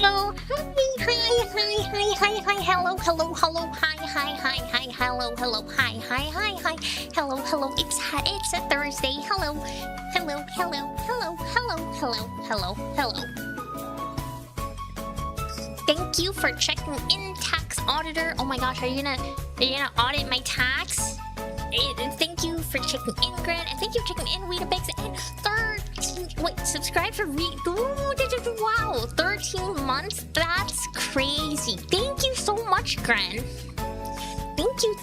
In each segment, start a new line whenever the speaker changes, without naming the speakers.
Hello, hi, hello, hi, hello, hi, hello, it's a Thursday, hello, hello. Thank you for checking in, tax auditor. Oh my gosh, are you gonna audit my tax? Thank you for checking in, Grant, and thank you for checking in, Weetabix, and 13. Wait, subscribe for wow, 13 months. That's crazy. Thank you so much, Grant. Thank you.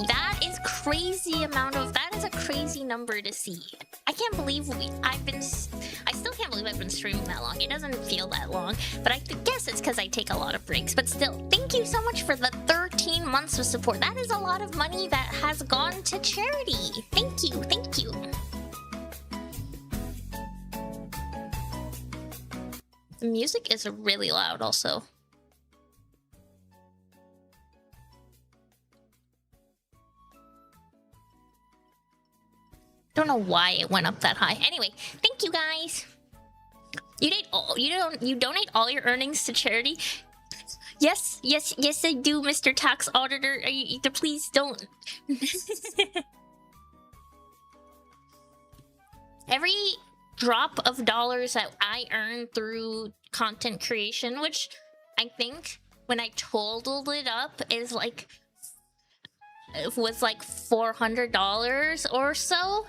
That is crazy amount of. That is a crazy number to see. I can't believe I still can't believe I've been streaming that long. It doesn't feel that long, but I guess it's because I take a lot of breaks. But still, thank you so much for the 13 months of support. That is a lot of money that has gone to charity. Thank you. The music is really loud also. Don't know why it went up that high. Anyway, thank you guys. You donate all your earnings to charity. Yes, I do, Mr. Tax Auditor. Please don't. Every drop of dollars that I earn through content creation, which I think when I totaled it up is like was like $400 or so.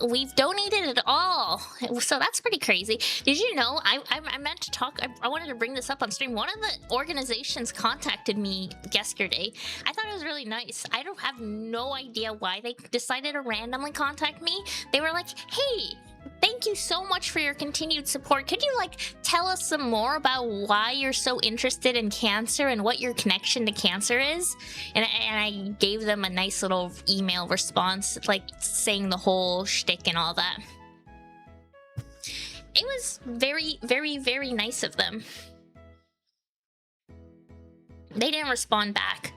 We've donated it all, so that's pretty crazy. Did you know I meant to talk, I wanted to bring this up on stream. One of the organizations contacted me yesterday. I thought it was really nice. I don't have no idea why they decided to randomly contact me. They were like, hey, thank you so much for your continued support. Could you like tell us some more about why you're so interested in cancer and what your connection to cancer is? And I gave them a nice little email response, like saying the whole shtick and all that. It was very, very, very nice of them. They didn't respond back.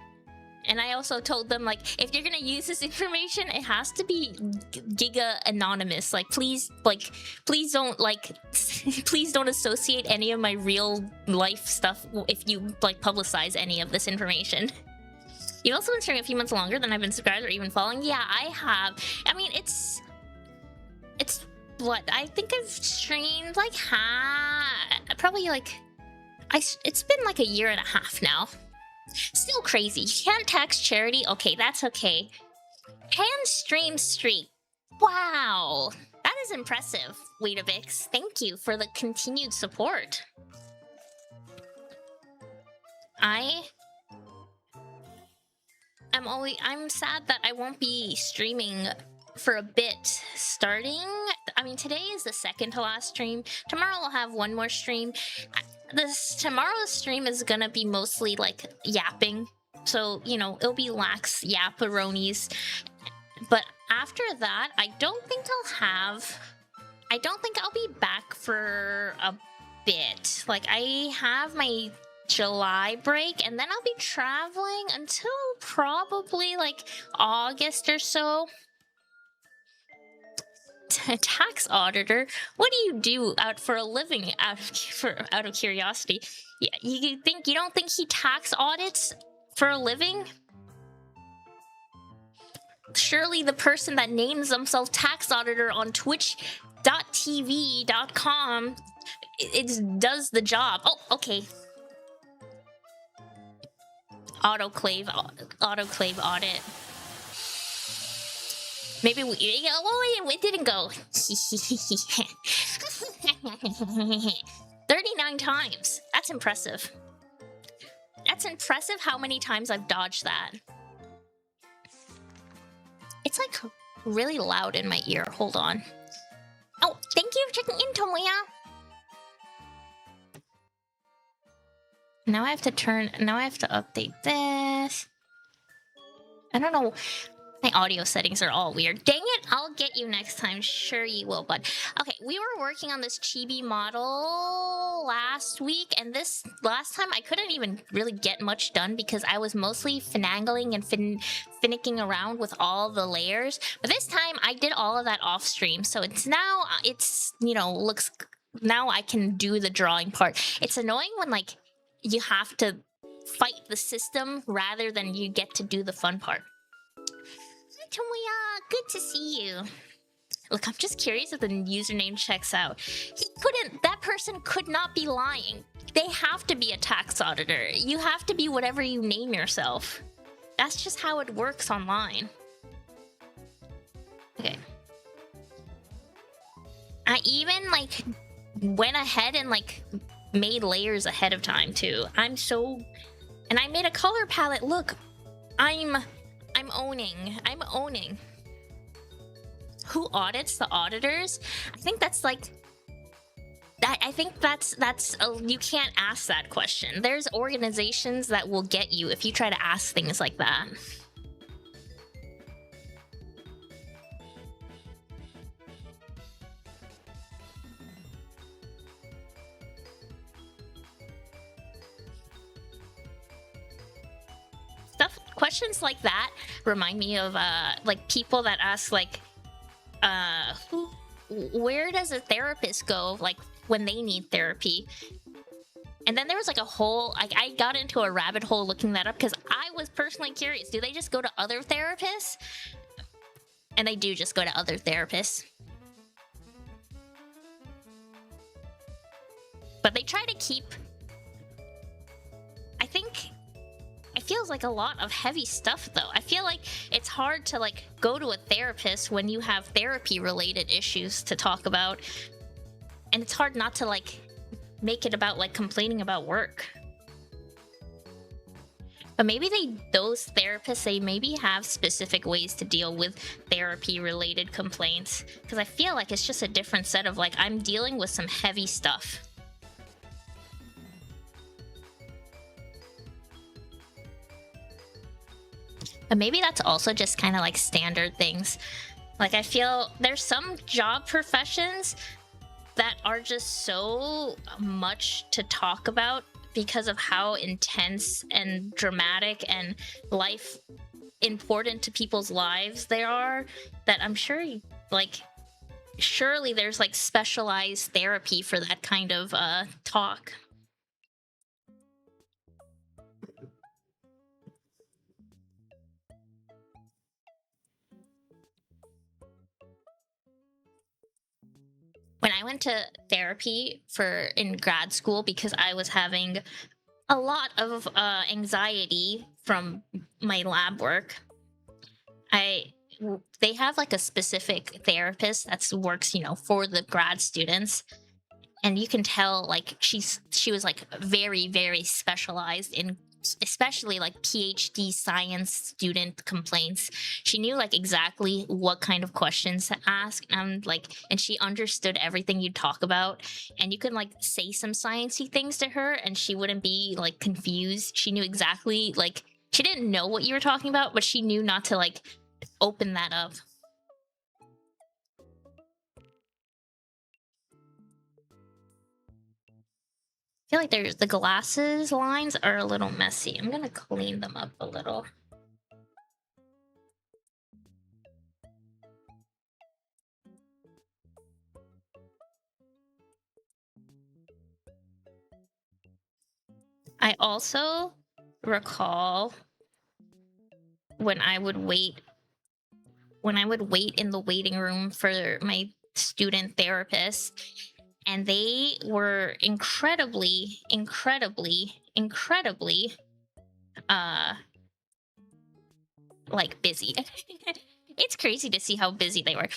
And I also told them, like, if you're gonna use this information, it has to be giga anonymous. Like, please don't, like, please don't associate any of my real life stuff if you, like, publicize any of this information. You've also been streaming a few months longer than I've been subscribed or even following. Yeah, I have. I mean, it's what? I think I've streamed, like, probably, like, it's been, like, a year and a half now. Still crazy. You can't tax charity? Okay, that's okay. Pan stream streak. Wow. That is impressive, Weetabix. Thank you for the continued support. I'm sad that I won't be streaming for a bit starting. I mean, today is the second to last stream. Tomorrow I'll have one more stream. Tomorrow's stream is gonna be mostly like yapping, so you know it'll be lax yapparonis. But after that, I don't think I'll be back for a bit. Like, I have my July break, and then I'll be traveling until probably like August or so. Tax auditor? What do you do for a living? Out of curiosity, yeah, you don't think he tax audits for a living? Surely the person that names themselves tax auditor on twitch.tv.com does the job. Oh, okay. Autoclave audit. Maybe we... Oh, wait, it didn't go. 39 times. That's impressive. That's impressive how many times I've dodged that. It's like really loud in my ear. Hold on. Oh, thank you for checking in, Tomoya. Now I have to update this. I don't know. My audio settings are all weird. Dang it, I'll get you next time. Sure you will, bud. Okay, we were working on this chibi model last week, and this last time I couldn't even really get much done because I was mostly finagling and finicking around with all the layers. But this time I did all of that off stream, so it's now, you know, looks now I can do the drawing part. It's annoying when like you have to fight the system rather than you get to do the fun part. Hi Tomoya, good to see you. Look, I'm just curious if the username checks out. That person could not be lying. They have to be a tax auditor. You have to be whatever you name yourself. That's just how it works online. Okay. I even like went ahead and like made layers ahead of time too. And I made a color palette. Look, I'm owning. Who audits the auditors? I think that's like you can't ask that question. There's organizations that will get you if you try to ask things like that. Questions like that remind me of like people that ask like where does a therapist go like when they need therapy? And then there was like a whole I got into a rabbit hole looking that up because I was personally curious. Do they just go to other therapists? And they do just go to other therapists. But they try to keep, I think it feels like a lot of heavy stuff though. I feel like it's hard to like go to a therapist when you have therapy related issues to talk about. And it's hard not to like make it about like complaining about work. But maybe those therapists, they maybe have specific ways to deal with therapy related complaints. Because I feel like it's just a different set of like, I'm dealing with some heavy stuff. But maybe that's also just kind of like standard things. Like I feel there's some job professions that are just so much to talk about because of how intense and dramatic and life important to people's lives they are, that I'm sure like surely there's like specialized therapy for that kind of talk. When I went to therapy in grad school because I was having a lot of anxiety from my lab work, they have like a specific therapist that works, you know, for the grad students, and you can tell like she was like very, very specialized in especially like PhD science student complaints. She knew like exactly what kind of questions to ask, and she understood everything you talk about, and you can like say some sciencey things to her and she wouldn't be like confused. She knew exactly, like she didn't know what you were talking about, but she knew not to like open that up. I feel like the glasses lines are a little messy. I'm gonna clean them up a little. I also recall when I would wait in the waiting room for my student therapist, and they were incredibly like busy. It's crazy to see how busy they were.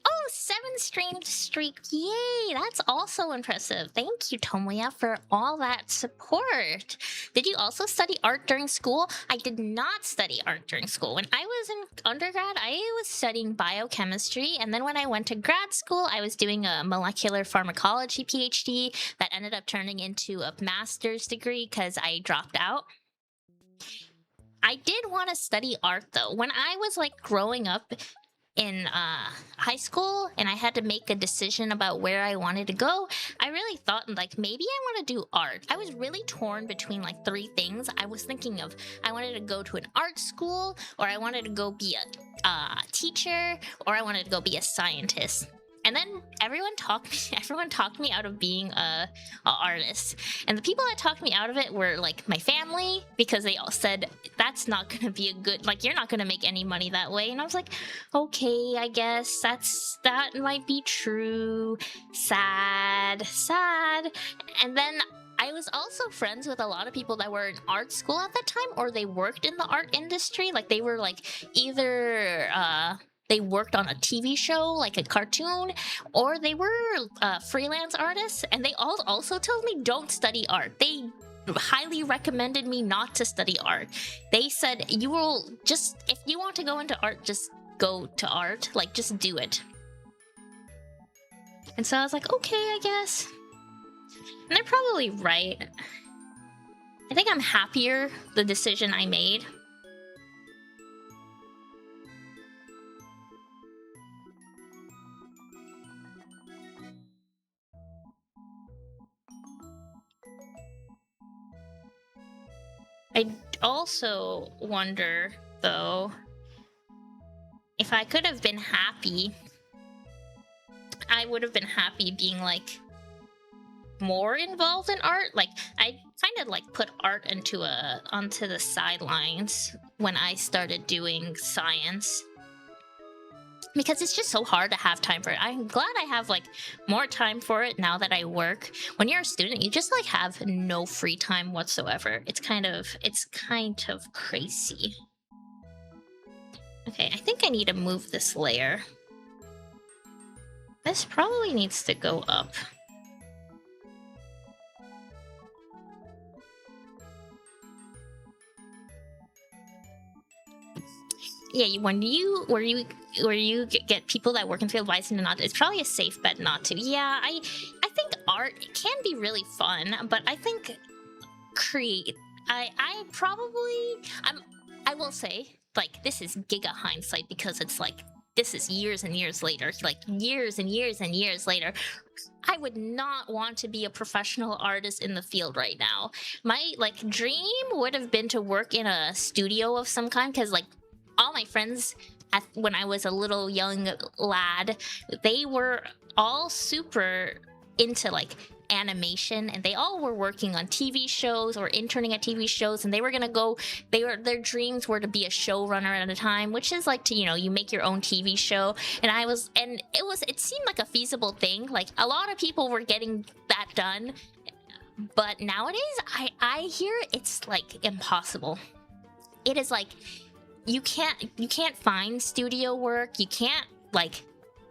Oh, 7 stream streak. Yay, that's also impressive. Thank you, Tomoya, for all that support. Did you also study art during school? I did not study art during school. When I was in undergrad, I was studying biochemistry, and then when I went to grad school, I was doing a molecular pharmacology PhD that ended up turning into a master's degree because I dropped out. I did want to study art though. When I was like growing up in high school and I had to make a decision about where I wanted to go, I really thought like maybe I want to do art. I was really torn between like 3 things. I was thinking of I wanted to go to an art school, or I wanted to go be a teacher, or I wanted to go be a scientist. And And then everyone talked me out of being a artist. And the people that talked me out of it were like my family, because they all said that's not gonna be a good, like, you're not gonna make any money that way. And I was like, okay, I guess that might be true. Sad. And then I was also friends with a lot of people that were in art school at that time, or they worked in the art industry. Like, they were like either they worked on a TV show, like a cartoon, or they were freelance artists, and they all also told me don't study art. They highly recommended me not to study art. They said, you will just, if you want to go into art, just go to art, like, just do it. And so I was like, okay, I guess. And they're probably right. I think I'm happier the decision I made. I also wonder, though, if I could have been happy, I would have been happy being, like, more involved in art. Like, I kind of, like, put art onto the sidelines when I started doing science, because it's just so hard to have time for it. I'm glad I have, like, more time for it now that I work. When you're a student, you just, like, have no free time whatsoever. It's kind of crazy. Okay, I think I need to move this layer. This probably needs to go up. Yeah, when you get people that work in field advising and not, it's probably a safe bet not to. Yeah, I think art can be really fun, but I think I will say, like, this is giga hindsight, because it's like, this is years and years later, like years and years and years later. I would not want to be a professional artist in the field right now. My, like, dream would have been to work in a studio of some kind, because, like, all my friends when I was a little young lad, they were all super into, like, animation, and they all were working on TV shows or interning at TV shows, and they were gonna go, their dreams were to be a showrunner at a time, which is like to, you know, you make your own TV show. And it seemed like a feasible thing. Like, a lot of people were getting that done, but nowadays I hear it's like impossible. It is like, you can't find studio work. You can't, like,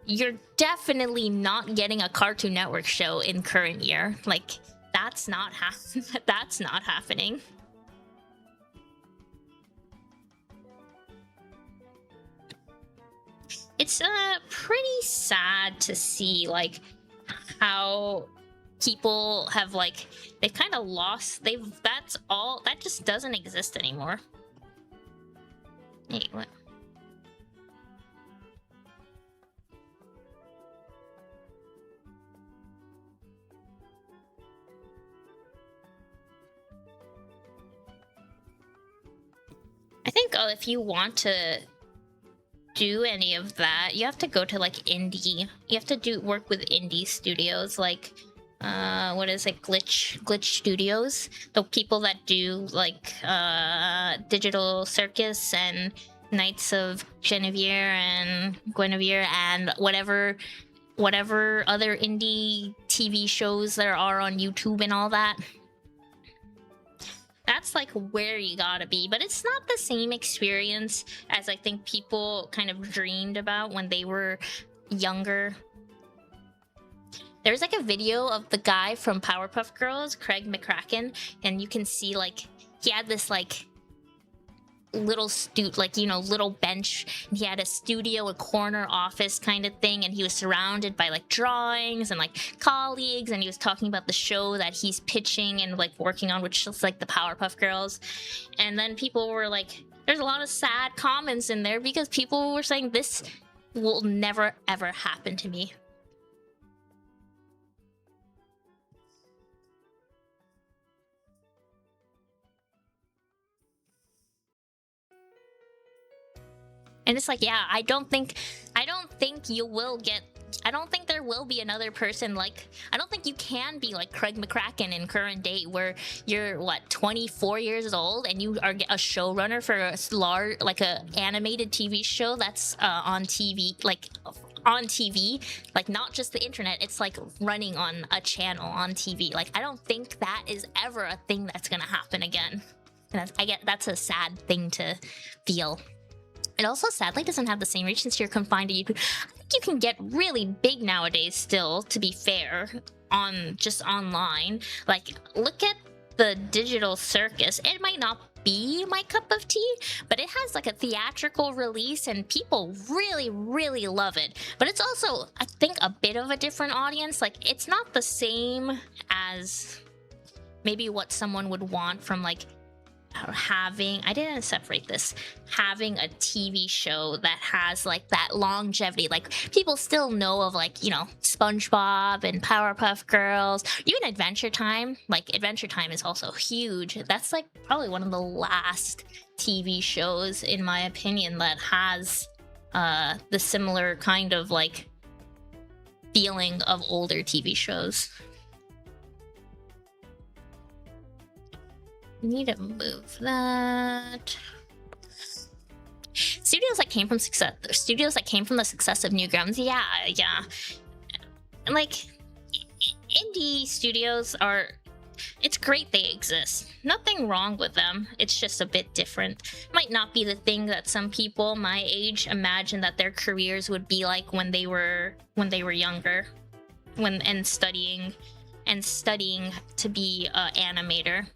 you're definitely not getting a Cartoon Network show in current year. Like, that's not happening. It's pretty sad to see, like, how people have, like, they've kind of lost, that just doesn't exist anymore. Hey, what? I think if you want to do any of that, you have to go to, like, indie. You have to work with indie studios, like, what is it, Glitch Studios, the people that do, like, Digital Circus and Knights of Genevieve and Guinevere and whatever other indie TV shows there are on YouTube and all that. That's, like, where you gotta be, but it's not the same experience as I think people kind of dreamed about when they were younger. There's, like, a video of the guy from Powerpuff Girls, Craig McCracken, and you can see, like, he had this, like, little little bench, and he had a studio, a corner office kind of thing, and he was surrounded by, like, drawings and, like, colleagues, and he was talking about the show that he's pitching and, like, working on, which is, like, the Powerpuff Girls. And then people were like, there's a lot of sad comments in there because people were saying, this will never ever happen to me. And it's like, yeah, I don't think you will get I don't think there will be another person like, I don't think you can be like Craig McCracken in current day, where you're what, 24 years old and you are a showrunner for a large, like a animated TV show that's on TV, like on TV, like not just the internet, it's like running on a channel on TV. Like I don't think that is ever a thing that's gonna happen again. And I get that's a sad thing to feel. It also sadly doesn't have the same reach since you're confined to YouTube. I think you can get really big nowadays still, to be fair, on just online. Like, look at the digital circus. It might not be my cup of tea, but it has like a theatrical release and people really, really love it. But it's also, I think, a bit of a different audience. Like, it's not the same as maybe what someone would want from like having, I didn't separate this, having a TV show that has like that longevity. Like people still know of, like, you know, SpongeBob and Powerpuff Girls, even Adventure Time. Like Adventure Time is also huge. That's like probably one of the last TV shows, in my opinion, that has the similar kind of like feeling of older TV shows. Need to move that. Studios that came from success. Studios that came from the success of Newgrounds. Yeah. And like indie studios are. It's great they exist. Nothing wrong with them. It's just a bit different. Might not be the thing that some people my age imagine that their careers would be like when they were younger, and studying to be an animator.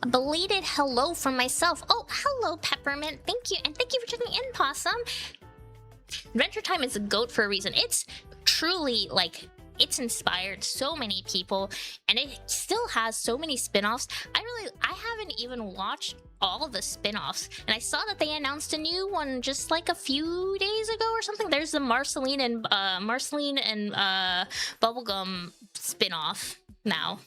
A belated hello from myself. Oh, hello, Peppermint. Thank you, and thank you for checking in, Possum. Adventure Time is a GOAT for a reason. It's truly, like, it's inspired so many people, and it still has so many spin-offs. I haven't even watched all the spin-offs, and I saw that they announced a new one just like a few days ago or something. There's the Marceline and Bubblegum spin-off now.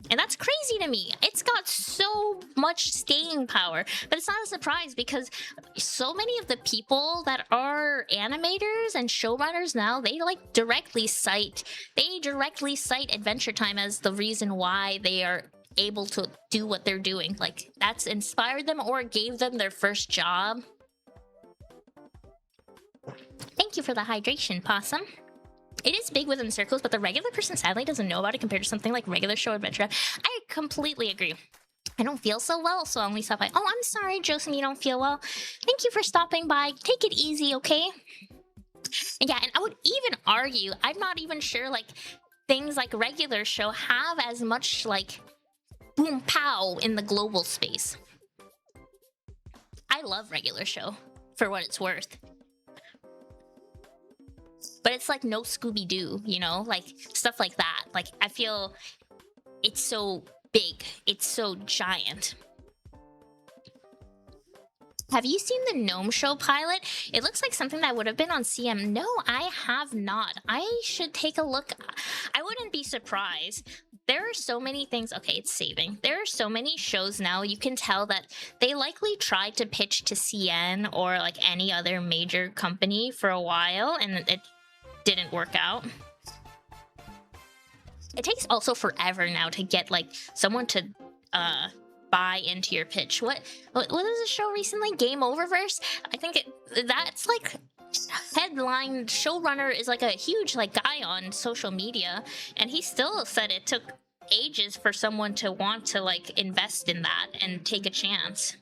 And that's crazy to me. It's got so much staying power, but it's not a surprise because so many of the people that are animators and showrunners now, they directly cite Adventure Time as the reason why they are able to do what they're doing. Like, that's inspired them or gave them their first job. Thank you for the hydration, Possum. It is big within circles, but the regular person sadly doesn't know about it compared to something like regular show adventure. I completely agree. I don't feel so well, so I only stop by. Oh, I'm sorry, Joseph, you don't feel well. Thank you for stopping by. Take it easy, okay? And yeah, and I would even argue, I'm not even sure, like, things like regular show have as much, like, boom pow in the global space. I love regular show, for what it's worth. But it's like no Scooby-Doo, you know? Like, stuff like that. Like, I feel it's so big. It's so giant. Have you seen the Gnome Show pilot? It looks like something that would have been on CM. No, I have not. I should take a look. I wouldn't be surprised. There are so many things. Okay, it's saving. There are so many shows now. You can tell that they likely tried to pitch to CN or like any other major company for a while, and it didn't work out. It takes also forever now to get like someone to buy into your pitch. What was the show recently? Game Oververse? I think that's like headline showrunner is like a huge like guy on social media, and he still said it took ages for someone to want to like invest in that and take a chance.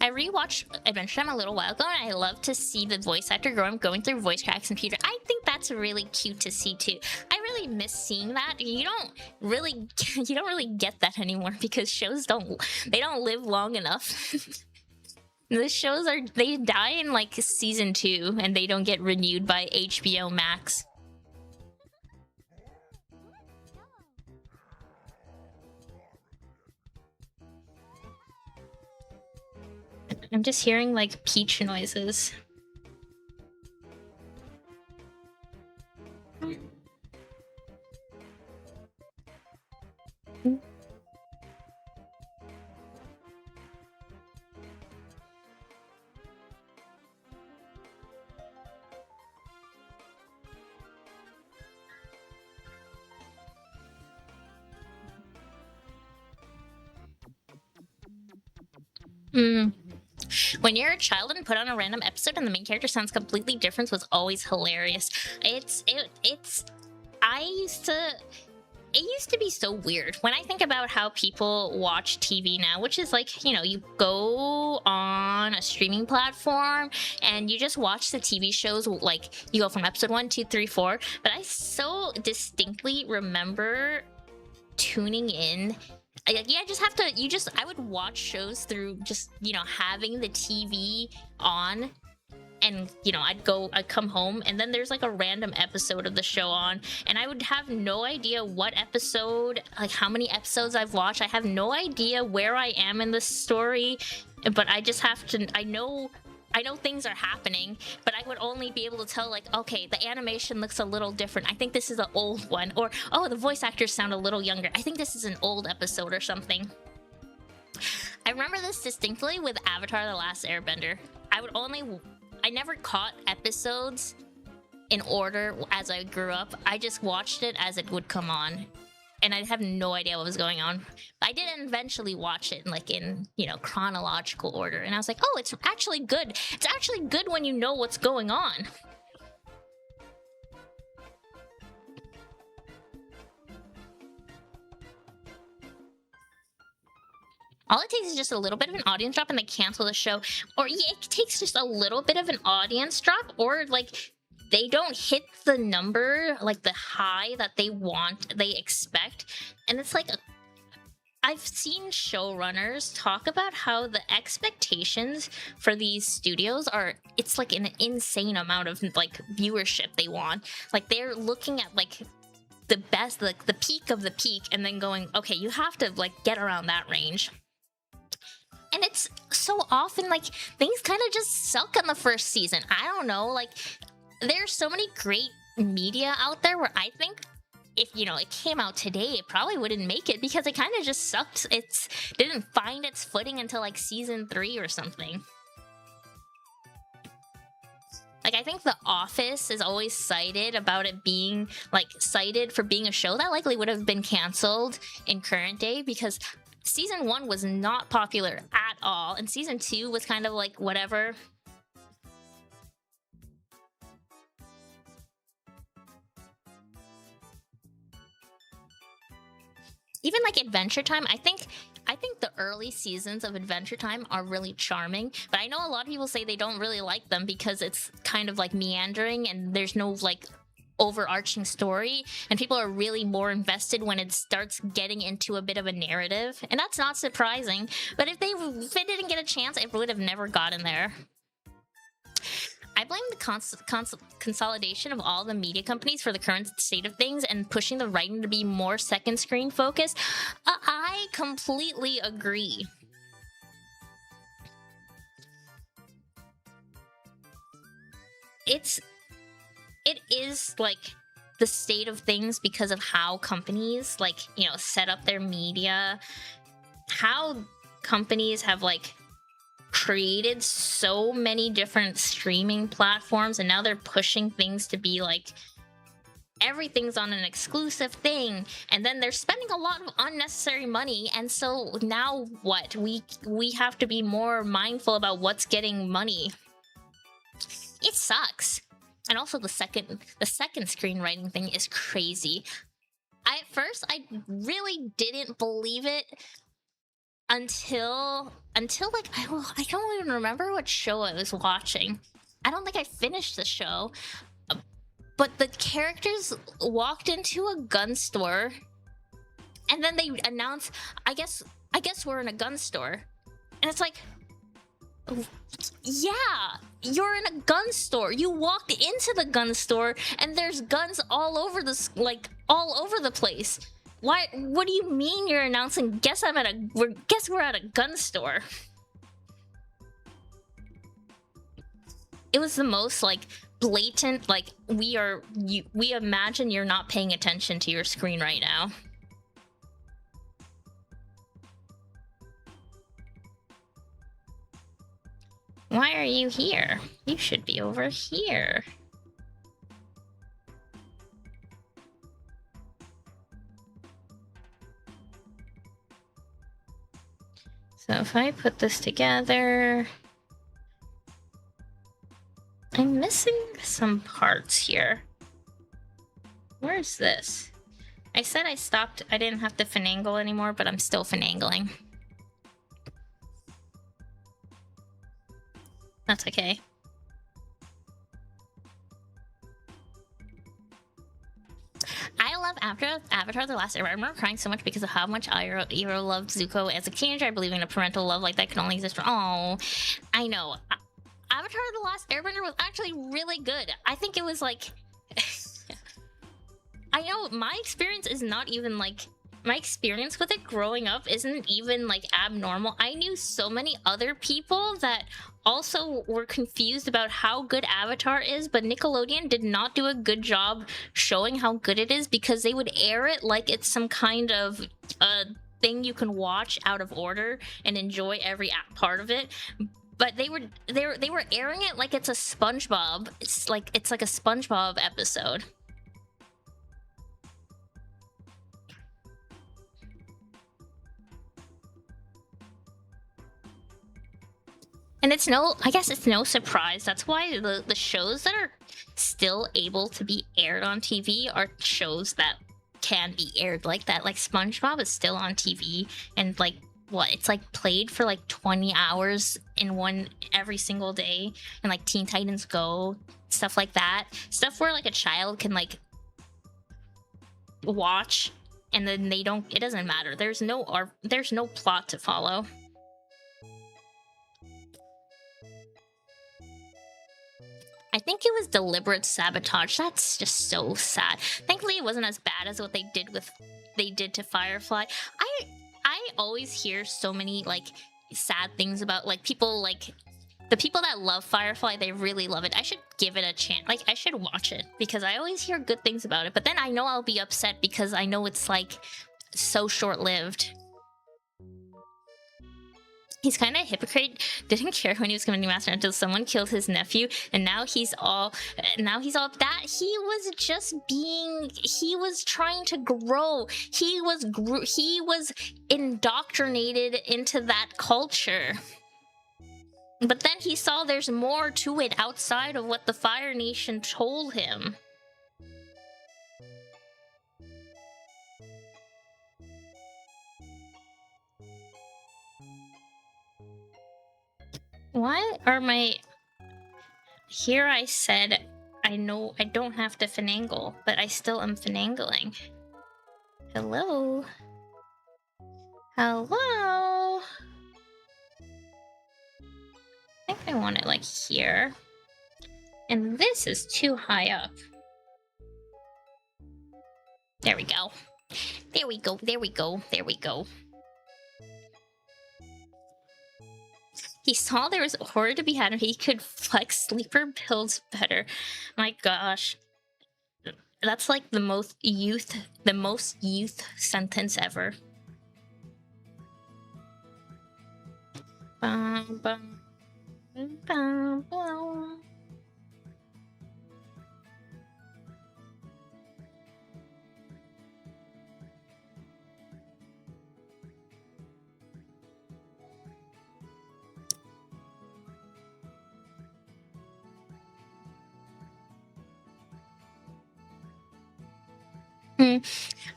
I rewatched Adventure Time a little while ago, and I love to see the voice actor going through voice cracks and Peter. I think that's really cute to see too. I really miss seeing that. You don't really get that anymore because shows don't live long enough. The shows they die in like season 2 and they don't get renewed by HBO Max. I'm just hearing like peach noises. When you're a child and put on a random episode and the main character sounds completely different was always hilarious. It used to be so weird. When I think about how people watch TV now, which is like, you know, you go on a streaming platform and you just watch the TV shows, like you go from episode 1, 2, 3, 4. But I so distinctly remember tuning in. Yeah, I would watch shows through just, you know, having the TV on. And, you know, I'd come home and then there's like a random episode of the show on and I would have no idea what episode, like how many episodes I've watched. I have no idea where I am in the story, but I just have to, I know things are happening, but I would only be able to tell like, okay, the animation looks a little different. I think this is an old one. Or, oh, the voice actors sound a little younger. I think this is an old episode or something. I remember this distinctly with Avatar: The Last Airbender. I never caught episodes in order as I grew up. I just watched it as it would come on. And I'd have no idea what was going on. I did eventually watch it like in, you know, chronological order. And I was like, oh, it's actually good. It's actually good when you know what's going on. All it takes is just a little bit of an audience drop and they cancel the show. Or yeah, it takes just a little bit of an audience drop, or like they don't hit the number, like the high that they expect. And it's like, I've seen showrunners talk about how the expectations for these studios are, it's like an insane amount of like viewership they want. Like they're looking at like the best, like the peak of the peak, and then going, okay, you have to like get around that range. And it's so often like things kind of just suck in the first season. I don't know, like there's so many great media out there where I think if, you know, it came out today, it probably wouldn't make it because it kind of just sucked. It didn't find its footing until like season 3 or something. Like, I think The Office is always cited about it being, like, cited for being a show that likely would have been canceled in current day because season 1 was not popular at all, and season 2 was kind of like whatever. Even like Adventure Time, I think the early seasons of Adventure Time are really charming, but I know a lot of people say they don't really like them because it's kind of like meandering and there's no like overarching story, and people are really more invested when it starts getting into a bit of a narrative, and that's not surprising. But if it didn't get a chance, it would have never gotten there. I blame the consolidation of all the media companies for the current state of things and pushing the writing to be more second screen focused. I completely agree. It is like the state of things because of how companies like, you know, set up their media, how companies have like created so many different streaming platforms, and now they're pushing things to be like everything's on an exclusive thing, and then they're spending a lot of unnecessary money, and so now what? We have to be more mindful about what's getting money. It sucks. And also the second screenwriting thing is crazy. At first I really didn't believe it until like I don't even remember what show I was watching. I don't think I finished the show, but the characters walked into a gun store and then they announced, I guess we're in a gun store, and it's like, yeah, you're in a gun store. You walked into the gun store and there's guns all over all over the place. What do you mean you're announcing, guess we're at a gun store? it was the most like blatant, like we imagine you're not paying attention to your screen right now. Why are you here? You should be over here. So if I put this together, I'm missing some parts here. Where's this? I said I stopped, I didn't have to finagle anymore, but I'm still finagling. That's okay. I love Avatar The Last Airbender. I remember crying so much because of how much Iroh loved Zuko as a teenager. I believe in a parental love like that can only exist for... Oh, I know. Avatar The Last Airbender was actually really good. I think it was like... I know my experience is not even like... My experience with it growing up isn't even like abnormal. I knew so many other people that also were confused about how good Avatar is, but Nickelodeon did not do a good job showing how good it is because they would air it like it's some kind of thing you can watch out of order and enjoy every part of it. But they were airing it like it's a SpongeBob. It's like a SpongeBob episode. And it's I guess it's no surprise. That's why the shows that are still able to be aired on TV are shows that can be aired like that. Like SpongeBob is still on TV, and like what, it's like played for like 20 hours in every single day. And like Teen Titans Go, stuff like that. Stuff where like a child can like watch and then it doesn't matter. There's no plot to follow. I think it was deliberate sabotage. That's just so sad. Thankfully, it wasn't as bad as what they did to Firefly. I always hear so many like sad things about like people, like the people that love Firefly. They really love it. I should give it a chance. Like I should watch it because I always hear good things about it. But then I know I'll be upset because I know it's like so short-lived. He's kind of a hypocrite. Didn't care when he was coming to Master until someone killed his nephew, and now he's all that. He was trying to grow. He was indoctrinated into that culture. But then he saw there's more to it outside of what the Fire Nation told him. Why are my... Here I said, I know I don't have to finagle, but I still am finagling. Hello? Hello? I think I want it like here. And this is too high up. There we go. There we go, there we go, there we go. He saw there was a horror to be had and he could flex sleeper builds better. My gosh. That's like the most youth sentence ever. Bum, bum, bum, bum.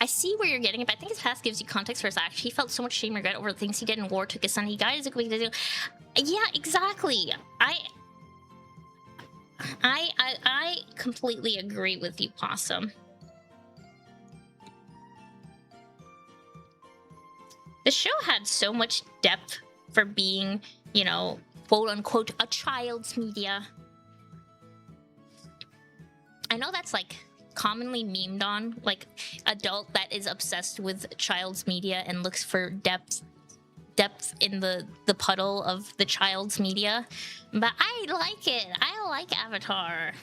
I see where you're getting it, but I think his past gives you context for his action. He felt so much shame and regret over the things he did in war, took his son, he guided his... Yeah, exactly. I completely agree with you, Possum. The show had so much depth for being, you know, quote-unquote, a child's media. I know that's, like, commonly memed on, like, adult that is obsessed with child's media and looks for depth depth in the puddle of the child's media. But I like it. I like Avatar.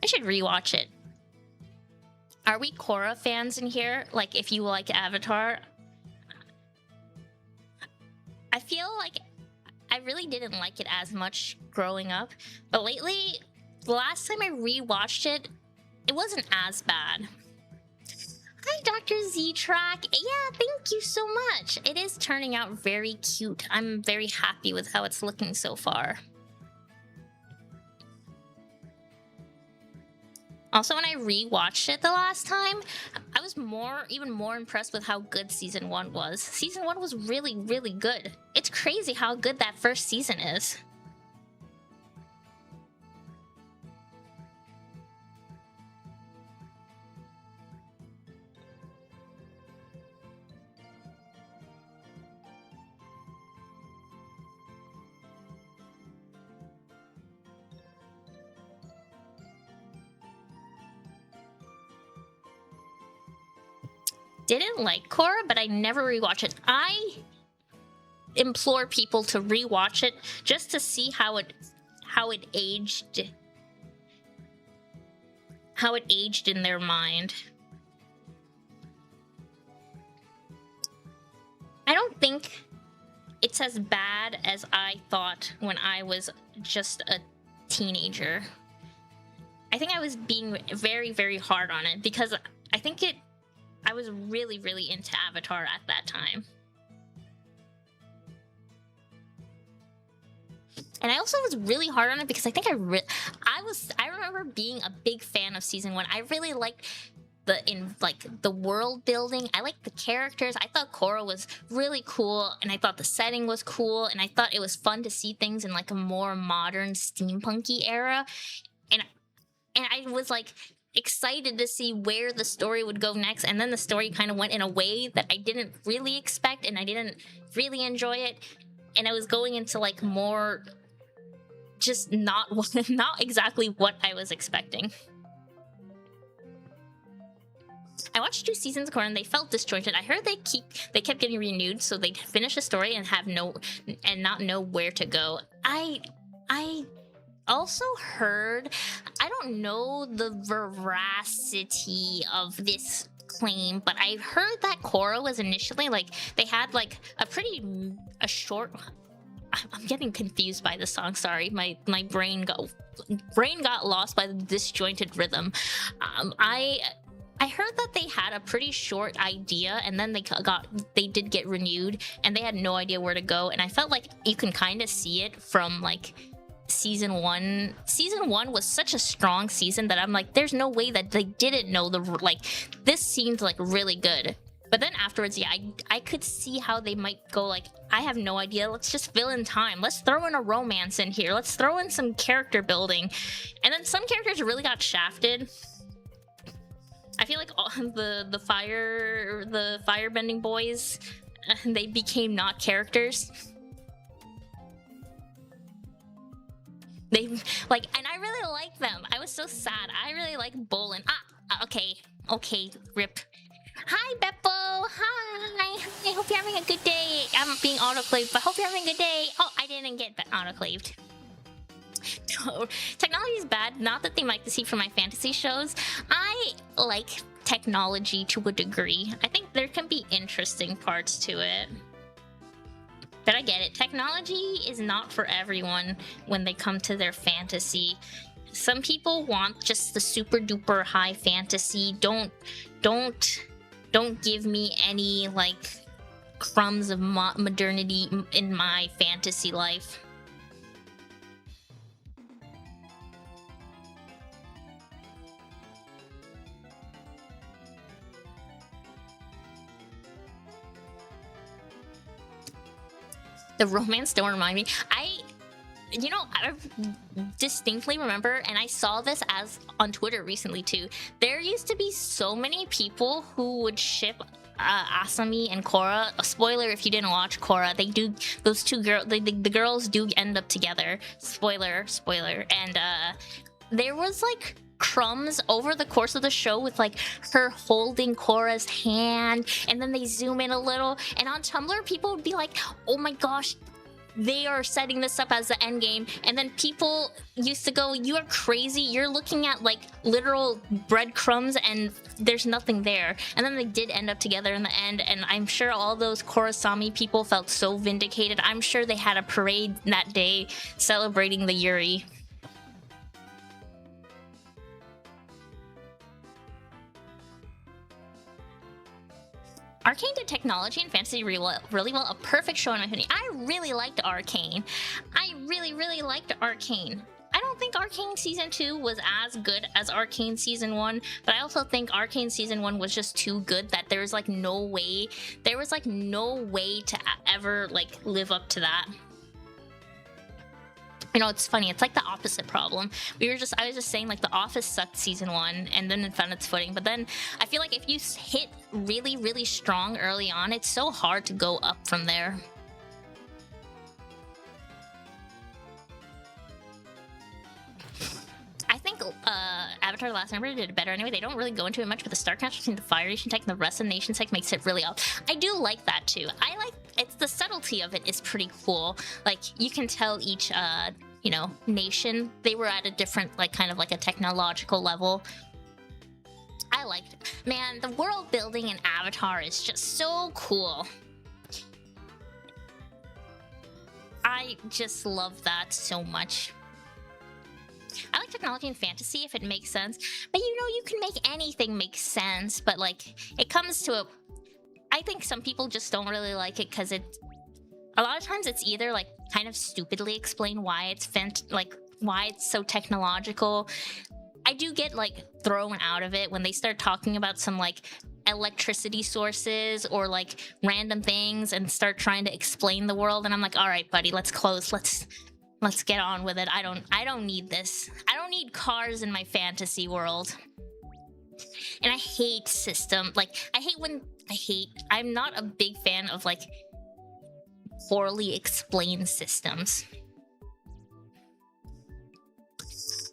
I should rewatch it. Are we Korra fans in here? Like, if you like Avatar? I feel like I really didn't like it as much growing up, but lately, the last time I rewatched it, it wasn't as bad. Hi, Dr. Z-Track. Yeah, thank you so much. It is turning out very cute. I'm very happy with how it's looking so far. Also, when I rewatched it the last time, I was even more impressed with how good Season 1 was. Season 1 was really, really good. It's crazy how good that first season is. Didn't like Korra, but I never rewatch it. I implore people to rewatch it just to see how it aged in their mind. I don't think it's as bad as I thought when I was just a teenager. I think I was being very, very hard on it because I was really, really into Avatar at that time. And I also was really hard on it because I think I remember being a big fan of Season 1. I really liked the world building. I liked the characters. I thought Korra was really cool, and I thought the setting was cool, and I thought it was fun to see things in like a more modern steampunky era. And I was like excited to see where the story would go next, and then the story kind of went in a way that I didn't really expect, and I didn't really enjoy it, and I was going into like more just not exactly what I was expecting. I watched 2 seasons of Korra and they felt disjointed. I heard they kept getting renewed, so they'd finish a story and not know where to go. I also heard, I don't know the veracity of this claim, but I heard that Korra was initially like, they had like a short, I'm getting confused by the song, sorry, my brain got lost by the disjointed rhythm. I heard that they had a pretty short idea, and then they did get renewed, and they had no idea where to go, and I felt like you can kind of see it from like Season 1. Season 1 was such a strong season that I'm like, there's no way that they didn't know this seemed like really good. But then afterwards, yeah, I could see how they might go like, I have no idea, let's just fill in time, let's throw in a romance in here, let's throw in some character building. And then some characters really got shafted. I feel like all the firebending boys, they became not characters. They like, and I really like them. I was so sad. I really like Bolin. Okay, rip. Hi, Beppo. Hi. I hope you're having a good day. I'm being autoclaved, but hope you're having a good day. Oh, I didn't get autoclaved. Technology is bad. Not the thing I like to see from my fantasy shows. I like technology to a degree. I think there can be interesting parts to it. But I get it. Technology is not for everyone when they come to their fantasy. Some people want just the super duper high fantasy. Don't give me any like crumbs of modernity in my fantasy life. The romance, don't remind me. I distinctly remember, and I saw this on Twitter recently too, there used to be so many people who would ship Asami and Korra. A spoiler if you didn't watch Korra, those two girls, the girls do end up together. Spoiler. And there was like crumbs over the course of the show with like her holding Korra's hand, and then they zoom in a little, and on Tumblr people would be like, oh my gosh, they are setting this up as the end game. And then people used to go, you are crazy, you're looking at like literal breadcrumbs and there's nothing there. And then they did end up together in the end, and I'm sure all those Korrasami people felt so vindicated. I'm sure they had a parade that day celebrating the Yuri. Arcane did technology and fantasy really well. A perfect show in my opinion. I really liked Arcane. I really liked Arcane. I don't think Arcane Season 2 was as good as Arcane Season 1, but I also think Arcane Season 1 was just too good that there was like no way to ever like live up to that. You know, it's funny, it's like the opposite problem. I was just saying like The Office sucked Season 1 and then it found its footing, but then I feel like if you hit really strong early on, it's so hard to go up from there. I think Avatar The Last Emperor did it better anyway. They don't really go into it much, but the star connection between the Fire Nation tech and the rest of the nation tech makes it really off. I do like that too. I like it's the subtlety of it is pretty cool. Like you can tell each you know, nation, they were at a different like kind of like a technological level. I liked it. Man, the world building in Avatar is just so cool. I just love that so much. I like technology and fantasy if it makes sense, but you know, you can make anything make sense, but like it comes to a, I think some people just don't really like it because it, a lot of times it's either like kind of stupidly explain why it's why it's so technological. I do get like thrown out of it when they start talking about some like electricity sources or like random things and start trying to explain the world, and I'm like, all right buddy, let's close, let's get on with it. I don't need this. I don't need cars in my fantasy world. And I hate I'm not a big fan of like poorly explained systems.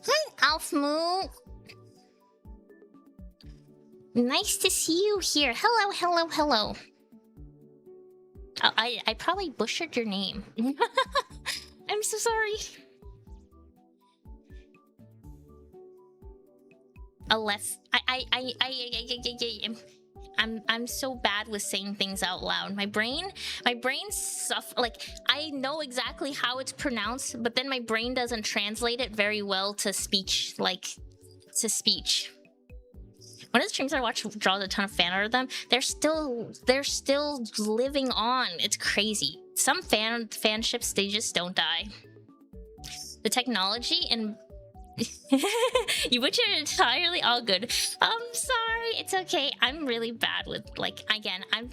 Hi, Alfmoo. Nice to see you here. Hello. I probably butchered your name. I'm so sorry. I'm so bad with saying things out loud. My brain suffers. Like I know exactly how it's pronounced, but then my brain doesn't translate it very well to speech. One of the streams I watch draws a ton of fan art of them. They're still living on. It's crazy. Some fanships, they just don't die. The technology and you butchered it entirely. All good. Sorry, it's okay. I'm really bad with like, again, I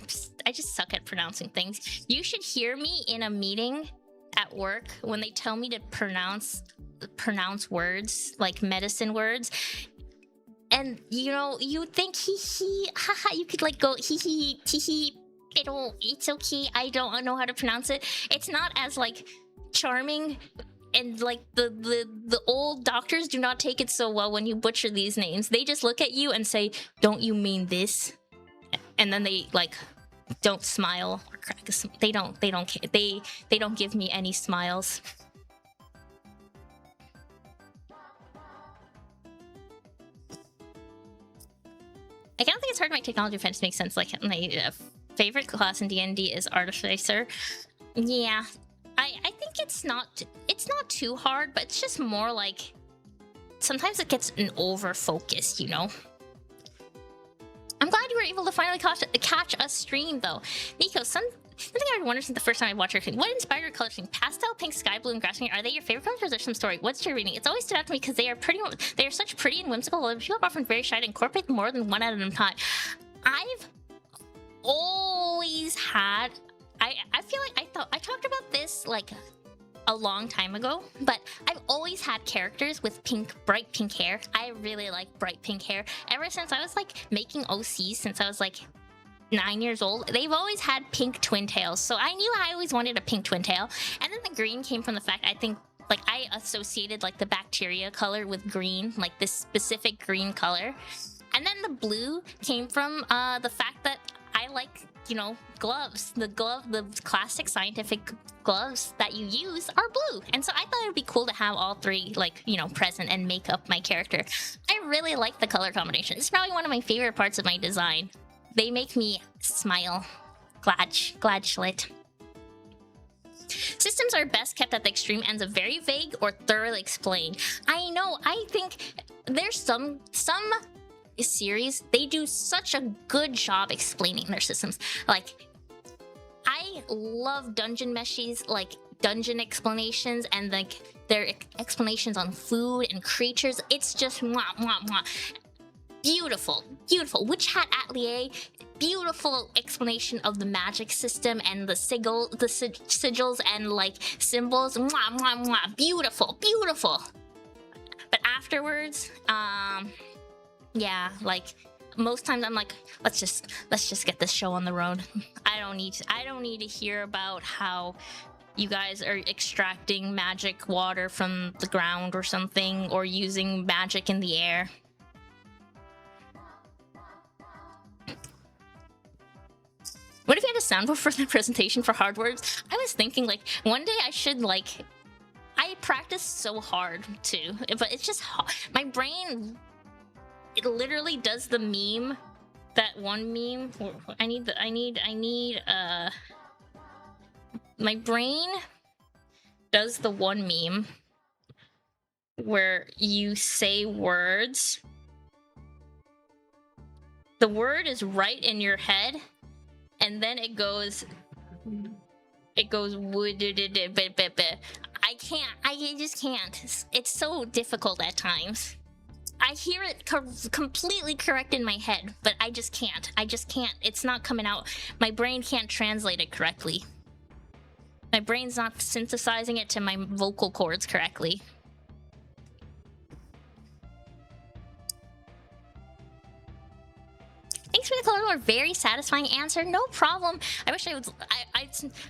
just suck at pronouncing things. You should hear me in a meeting at work when they tell me to pronounce words like medicine words. And you know, you think hee haha, you could like go hee it's okay, I don't know how to pronounce it. It's not as like charming, and like the old doctors do not take it so well when you butcher these names. They just look at you and say, don't you mean this? And then they like don't smile or crack a they don't give me any smiles. I don't think it's hard to make technology and fantasy make sense. Like my favorite class in D&D is Artificer. Yeah, I think it's not too hard, but it's just more like sometimes it gets an over focus, you know. I'm glad you were able to finally catch a stream though, Nico. Something I've wondered since the first time I watched your stream. What inspired your color scheme? Pastel, pink, sky blue, and grass green. Are they your favorite colors, or is there some story? What's your reading? It's always stood out to me because they are such pretty and whimsical. People are often very shy to incorporate more than one at a time. I've always had. I feel like I talked about this like a long time ago, but I've always had characters with bright pink hair. I really like bright pink hair. Ever since I was like making OCs since I was like 9 years old, they've always had pink twin tails. So I knew I always wanted a pink twin tail. And then the green came from the fact I think like I associated like the bacteria color with green, like this specific green color. And then the blue came from the fact that I like, you know, gloves. The classic scientific gloves that you use are blue. And so I thought it would be cool to have all three, like, you know, present and make up my character. I really like the color combination. It's probably one of my favorite parts of my design. They make me smile. Glad schlit. Systems are best kept at the extreme ends of very vague or thoroughly explained. I know, I think there's some series, they do such a good job explaining their systems. Like, I love dungeon meshies, like dungeon explanations and like their explanations on food and creatures. It's just mwah, mwah, mwah. Beautiful, beautiful. Witch Hat Atelier, beautiful explanation of the magic system and the sigils and like symbols. Mwah, mwah, mwah. Beautiful, beautiful. But afterwards, yeah, like most times I'm like, let's just get this show on the road. I don't need to hear about how you guys are extracting magic water from the ground or something, or using magic in the air. What if you had a soundboard for the presentation for hard words? I was thinking like one day I should like, I practice so hard too, but it's just my brain, it literally does the meme, that one meme. My brain does the one meme where you say words, the word is right in your head, and then it goes wood. I just can't. It's so difficult at times. I hear it completely correct in my head, but I just can't. It's not coming out. My brain can't translate it correctly. My brain's not synthesizing it to my vocal cords correctly. Thanks for the color, very satisfying answer. No problem. I wish I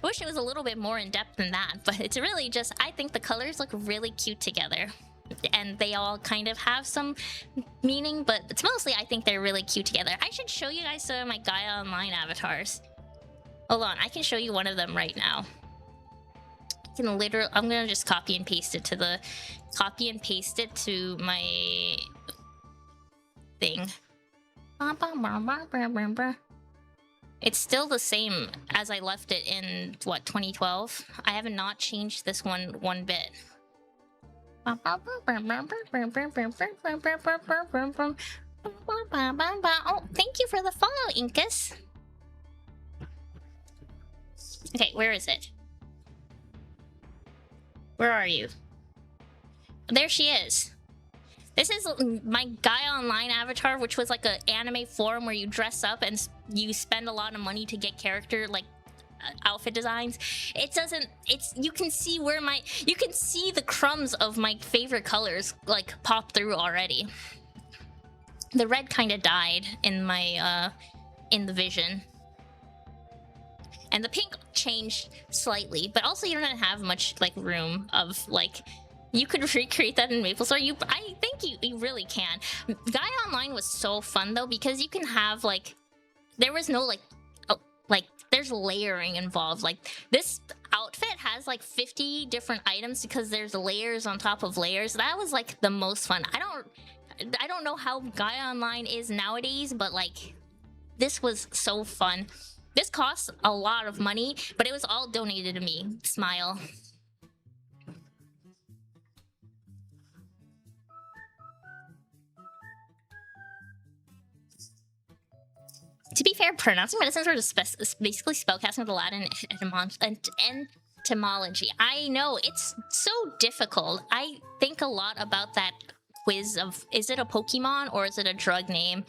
wish it was a little bit more in depth than that, but it's really just, I think the colors look really cute together. And they all kind of have some meaning, but it's mostly I think they're really cute together. I should show you guys some of my Gaia Online avatars. Hold on, I can show you one of them right now. I can literally, I'm gonna just copy and paste it to my thing. It's still the same as I left it in, what, 2012? I have not changed this one bit. Oh, thank you for the follow, Incus. Okay, where is it? Where are you? There she is. This is my Gaia Online avatar, which was like an anime forum where you dress up and you spend a lot of money to get character, like, outfit designs. You can see the crumbs of my favorite colors like pop through already. The red kind of died in my in the vision, and the pink changed slightly, but also you don't have much like room of like, you could recreate that in MapleStory. I think you really can. Gaia Online was so fun though, because you can have like, there was no like there's layering involved. Like, this outfit has like 50 different items because there's layers on top of layers. That was like the most fun. I don't know how Gaia Online is nowadays, but like, this was so fun. This costs a lot of money, but it was all donated to me. Smile. To be fair, pronouncing medicines are basically spellcasting with the Latin etymology. I know, it's so difficult. I think a lot about that quiz of, is it a Pokemon or is it a drug name?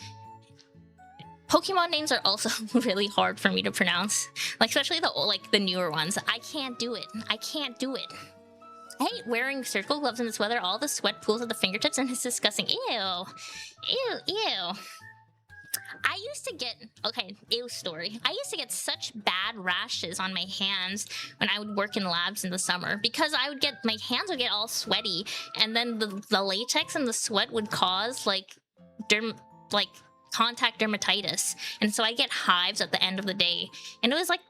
Pokemon names are also really hard for me to pronounce. Like, especially the newer ones. I can't do it. I hate wearing surgical gloves in this weather. All the sweat pools at the fingertips and it's disgusting. Ew. Ew, ew. I used to get, okay, ew story. I used to get such bad rashes on my hands when I would work in labs in the summer because my hands would get all sweaty, and then the latex and the sweat would cause like contact dermatitis, and so I get hives at the end of the day, and it was like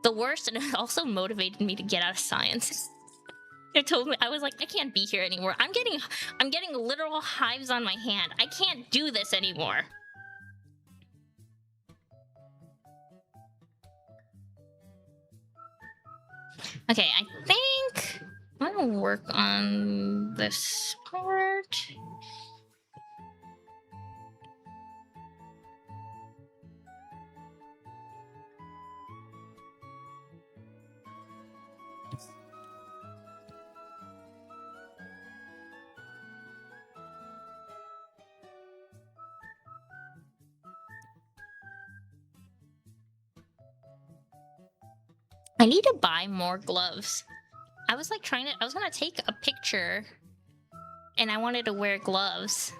the worst, and it also motivated me to get out of science. It told me, I was like, I can't be here anymore. I'm getting literal hives on my hand. I can't do this anymore. Okay, I think I'm gonna work on this part. I need to buy more gloves. I was like I was gonna take a picture and I wanted to wear gloves.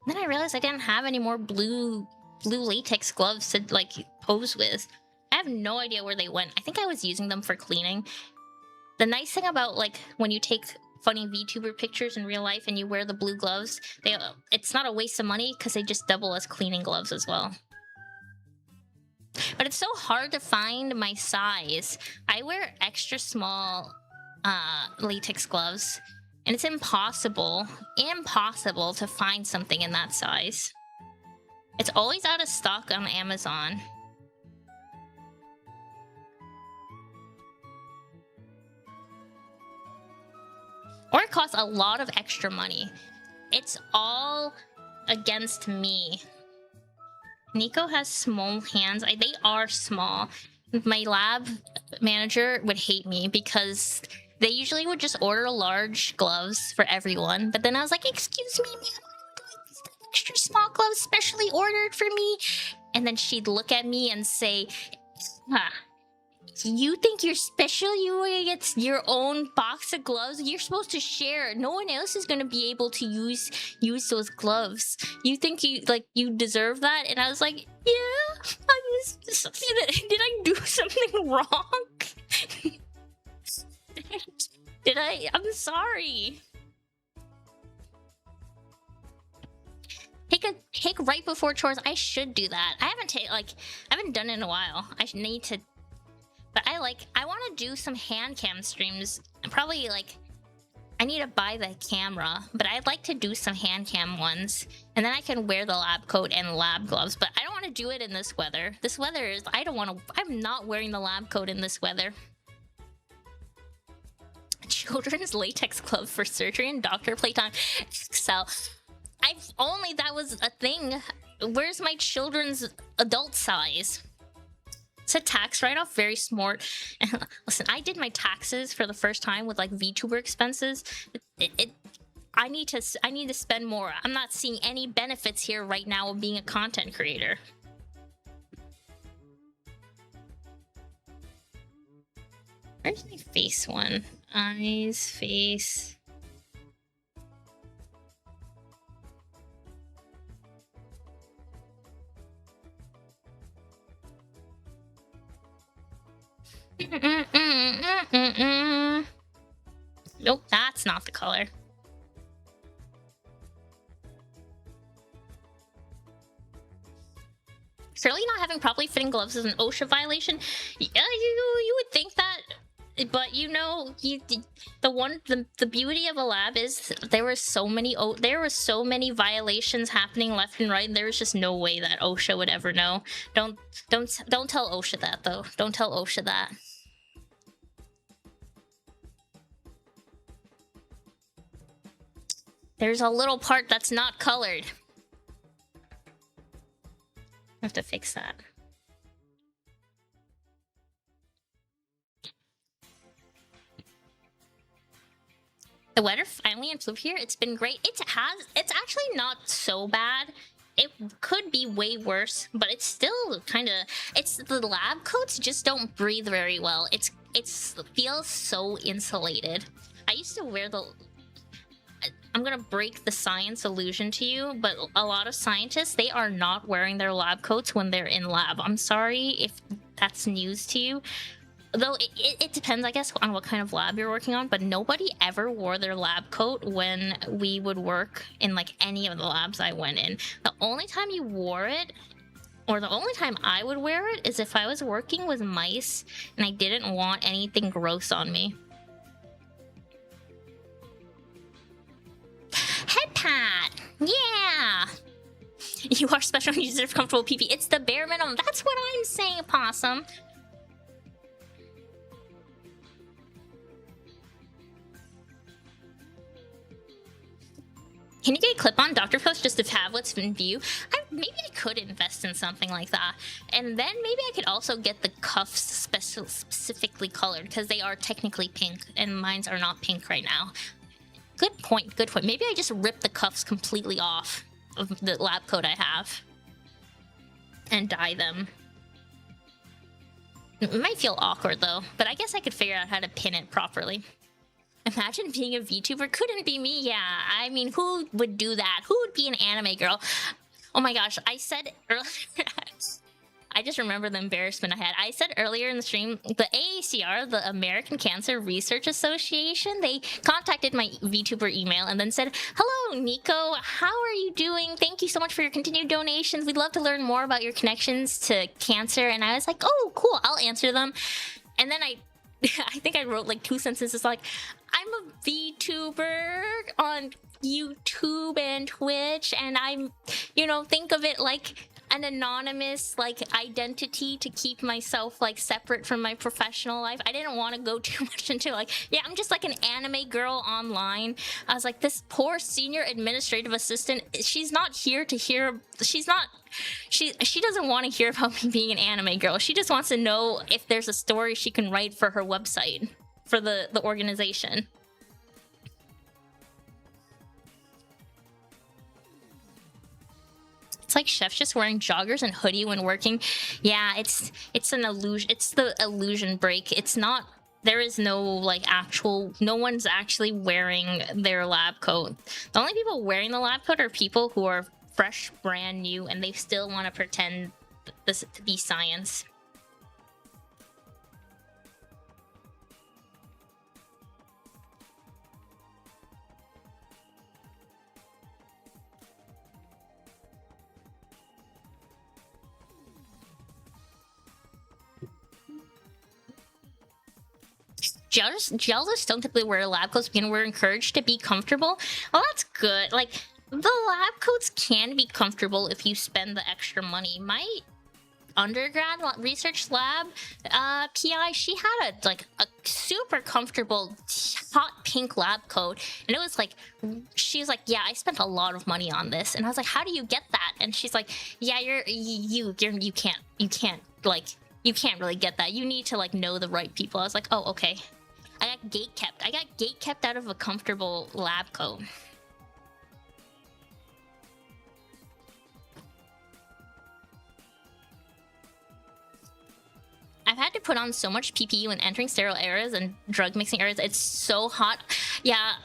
Then I realized I didn't have any more blue latex gloves to like pose with. I have no idea where they went. I think I was using them for cleaning. The nice thing about like when you take funny VTuber pictures in real life and you wear the blue gloves, it's not a waste of money because they just double as cleaning gloves as well. But it's so hard to find my size. I wear extra small latex gloves, and it's impossible to find something in that size. It's always out of stock on Amazon. Or it costs a lot of extra money. It's all against me. Nico has small hands. They are small. My lab manager would hate me because they usually would just order large gloves for everyone. But then I was like, excuse me, ma'am, I would like these extra small gloves specially ordered for me. And then she'd look at me and say, you think you're special? You get your own box of gloves? You're supposed to share. No one else is gonna be able to use those gloves. You think you deserve that? And I was like, yeah. Did I do something wrong? Did I? I'm sorry. Take right before chores. I should do that. I haven't done it in a while. I need to. But I want to do some hand cam streams. Probably I need to buy the camera, but I'd like to do some hand cam ones, and then I can wear the lab coat and lab gloves. But I don't want to do it in this weather. This weather is, I'm not wearing the lab coat in this weather. Children's latex glove for surgery and doctor playtime. Excel. Only that was a thing. Where's my children's adult size? It's a tax write-off, very smart. Listen, I did my taxes for the first time with VTuber expenses. I need to spend more. I'm not seeing any benefits here right now of being a content creator. Where's my face one? Eyes, face. Nope, that's not the color. Surely not having properly fitting gloves is an OSHA violation. Yeah, you would think that, but you know, the beauty of a lab is there were so many violations happening left and right, and there was just no way that OSHA would ever know. Don't tell OSHA that though. Don't tell OSHA that. There's a little part that's not colored. I have to fix that. The weather finally improved here. It's been great. It's actually not so bad. It could be way worse, but it's still kind of... the lab coats just don't breathe very well. It feels so insulated. I used to wear I'm gonna break the science illusion to you, but a lot of scientists, they are not wearing their lab coats when they're in lab. I'm sorry if that's news to you. Though it depends, I guess, on what kind of lab you're working on, but nobody ever wore their lab coat when we would work in like any of the labs I went in. The only time you wore it, or the only time I would wear it, is if I was working with mice and I didn't want anything gross on me. Head pat! Yeah! You are special and you deserve comfortable PP. It's the bare minimum. That's what I'm saying, Possum. Can you get a clip-on doctor post just to have what's in view? Maybe I could invest in something like that. And then maybe I could also get the cuffs specifically colored, because they are technically pink, and mine are not pink right now. Good point, good point. Maybe I just rip the cuffs completely off of the lab coat I have and dye them. It might feel awkward though, but I guess I could figure out how to pin it properly. Imagine being a VTuber. Couldn't be me. Yeah, I mean, who would do that? Who would be an anime girl? Oh my gosh, I said earlier... I just remember the embarrassment I had. I said earlier in the stream, the AACR, the American Cancer Research Association, they contacted my VTuber email and then said, "Hello, Nico. How are you doing? Thank you so much for your continued donations. We'd love to learn more about your connections to cancer." And I was like, "Oh, cool. I'll answer them." And then I think I wrote like 2 sentences like, "I'm a VTuber on YouTube and Twitch, and I'm, you know, think of it like an anonymous like identity to keep myself like separate from my professional life." I didn't want to go too much into like, yeah, I'm just like an anime girl online. I was like, this poor senior administrative assistant, she's not here to hear, she doesn't want to hear about me being an anime girl. She just wants to know if there's a story she can write for her website, for the organization. It's like Chef's just wearing joggers and hoodie when working. Yeah, it's an illusion. It's the illusion break. It's not, there is no like actual, no one's actually wearing their lab coat. The only people wearing the lab coat are people who are fresh, brand new, and they still want to pretend this to be science. Geologists don't typically wear lab coats because we're encouraged to be comfortable. Well, that's good. Like, the lab coats can be comfortable if you spend the extra money. My undergrad research lab PI, she had a super comfortable hot pink lab coat, and it was like, she was like, "Yeah, I spent a lot of money on this." And I was like, "How do you get that?" And she's like, "Yeah, you can't like, you can't really get that. You need to like know the right people." I was like, "Oh, okay." I got gate kept out of a comfortable lab coat. I've had to put on so much PPE when entering sterile areas and drug mixing areas. It's so hot. Yeah,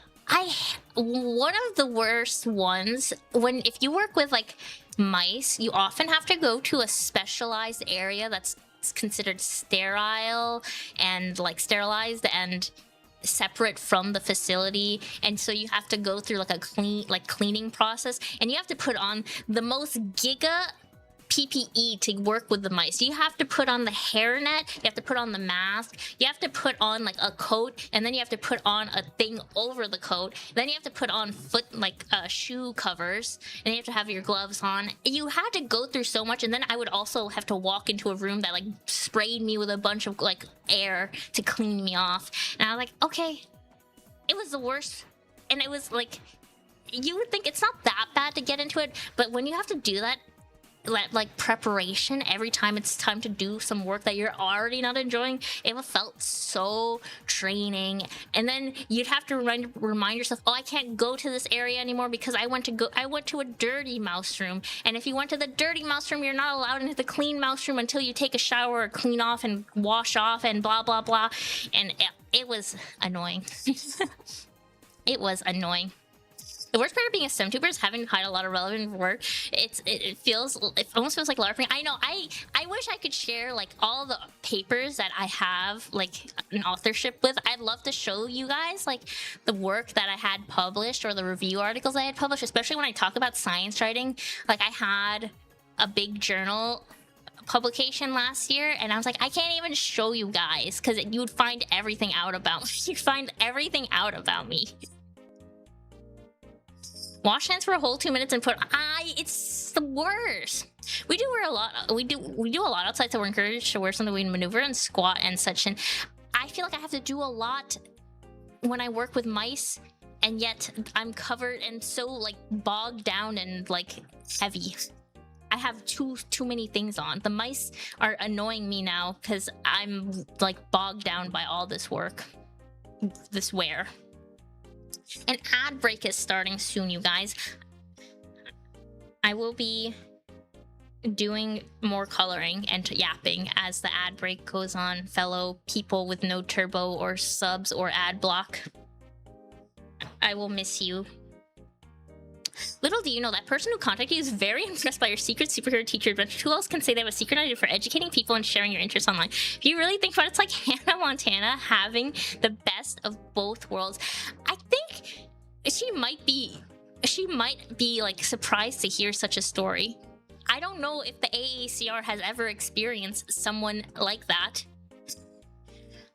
one of the worst ones, if you work with like mice, you often have to go to a specialized area that's considered sterile and like sterilized and separate from the facility, and so you have to go through like a cleaning process, and you have to put on the most giga PPE to work with the mice. You have to put on the hairnet, you have to put on the mask, you have to put on like a coat, and then you have to put on a thing over the coat, then you have to put on shoe covers, and you have to have your gloves on. You had to go through so much, and then I would also have to walk into a room that like sprayed me with a bunch of like air to clean me off, and I was like, okay, it was the worst. And it was like, you would think it's not that bad to get into it, but when you have to do that like preparation every time it's time to do some work that you're already not enjoying, it felt so draining. And then you'd have to remind yourself, oh, I can't go to this area anymore because I went to a dirty mouse room, and if you went to the dirty mouse room, you're not allowed into the clean mouse room until you take a shower or clean off and wash off and blah blah blah. And it was annoying. It was annoying. The worst part of being a STEM tuber is having to hide a lot of relevant work. It almost feels like LARPing. I know. I wish I could share like all the papers that I have like an authorship with. I'd love to show you guys like the work that I had published or the review articles I had published, especially when I talk about science writing. Like I had a big journal publication last year, and I was like, I can't even show you guys because you would find everything out about me. You'd find everything out about me. Wash hands for a whole 2 minutes and put it's the worst. We do wear a lot. We do a lot outside, so we're encouraged to wear something we can maneuver and squat and such. And I feel like I have to do a lot when I work with mice, and yet I'm covered and so like bogged down and like heavy. I have too many things on. The mice are annoying me now because I'm like bogged down by all this work, this wear. An ad break is starting soon, you guys. I will be doing more coloring and yapping as the ad break goes on, fellow people with no turbo or subs or ad block. I will miss you. Little do you know, that person who contacted you is very impressed by your secret superhero teacher adventure. Who else can say they have a secret idea for educating people and sharing your interests online? If you really think about it, it's like Hannah Montana having the best of both worlds. I think she might be like surprised to hear such a story. I don't know if the AACR has ever experienced someone like that.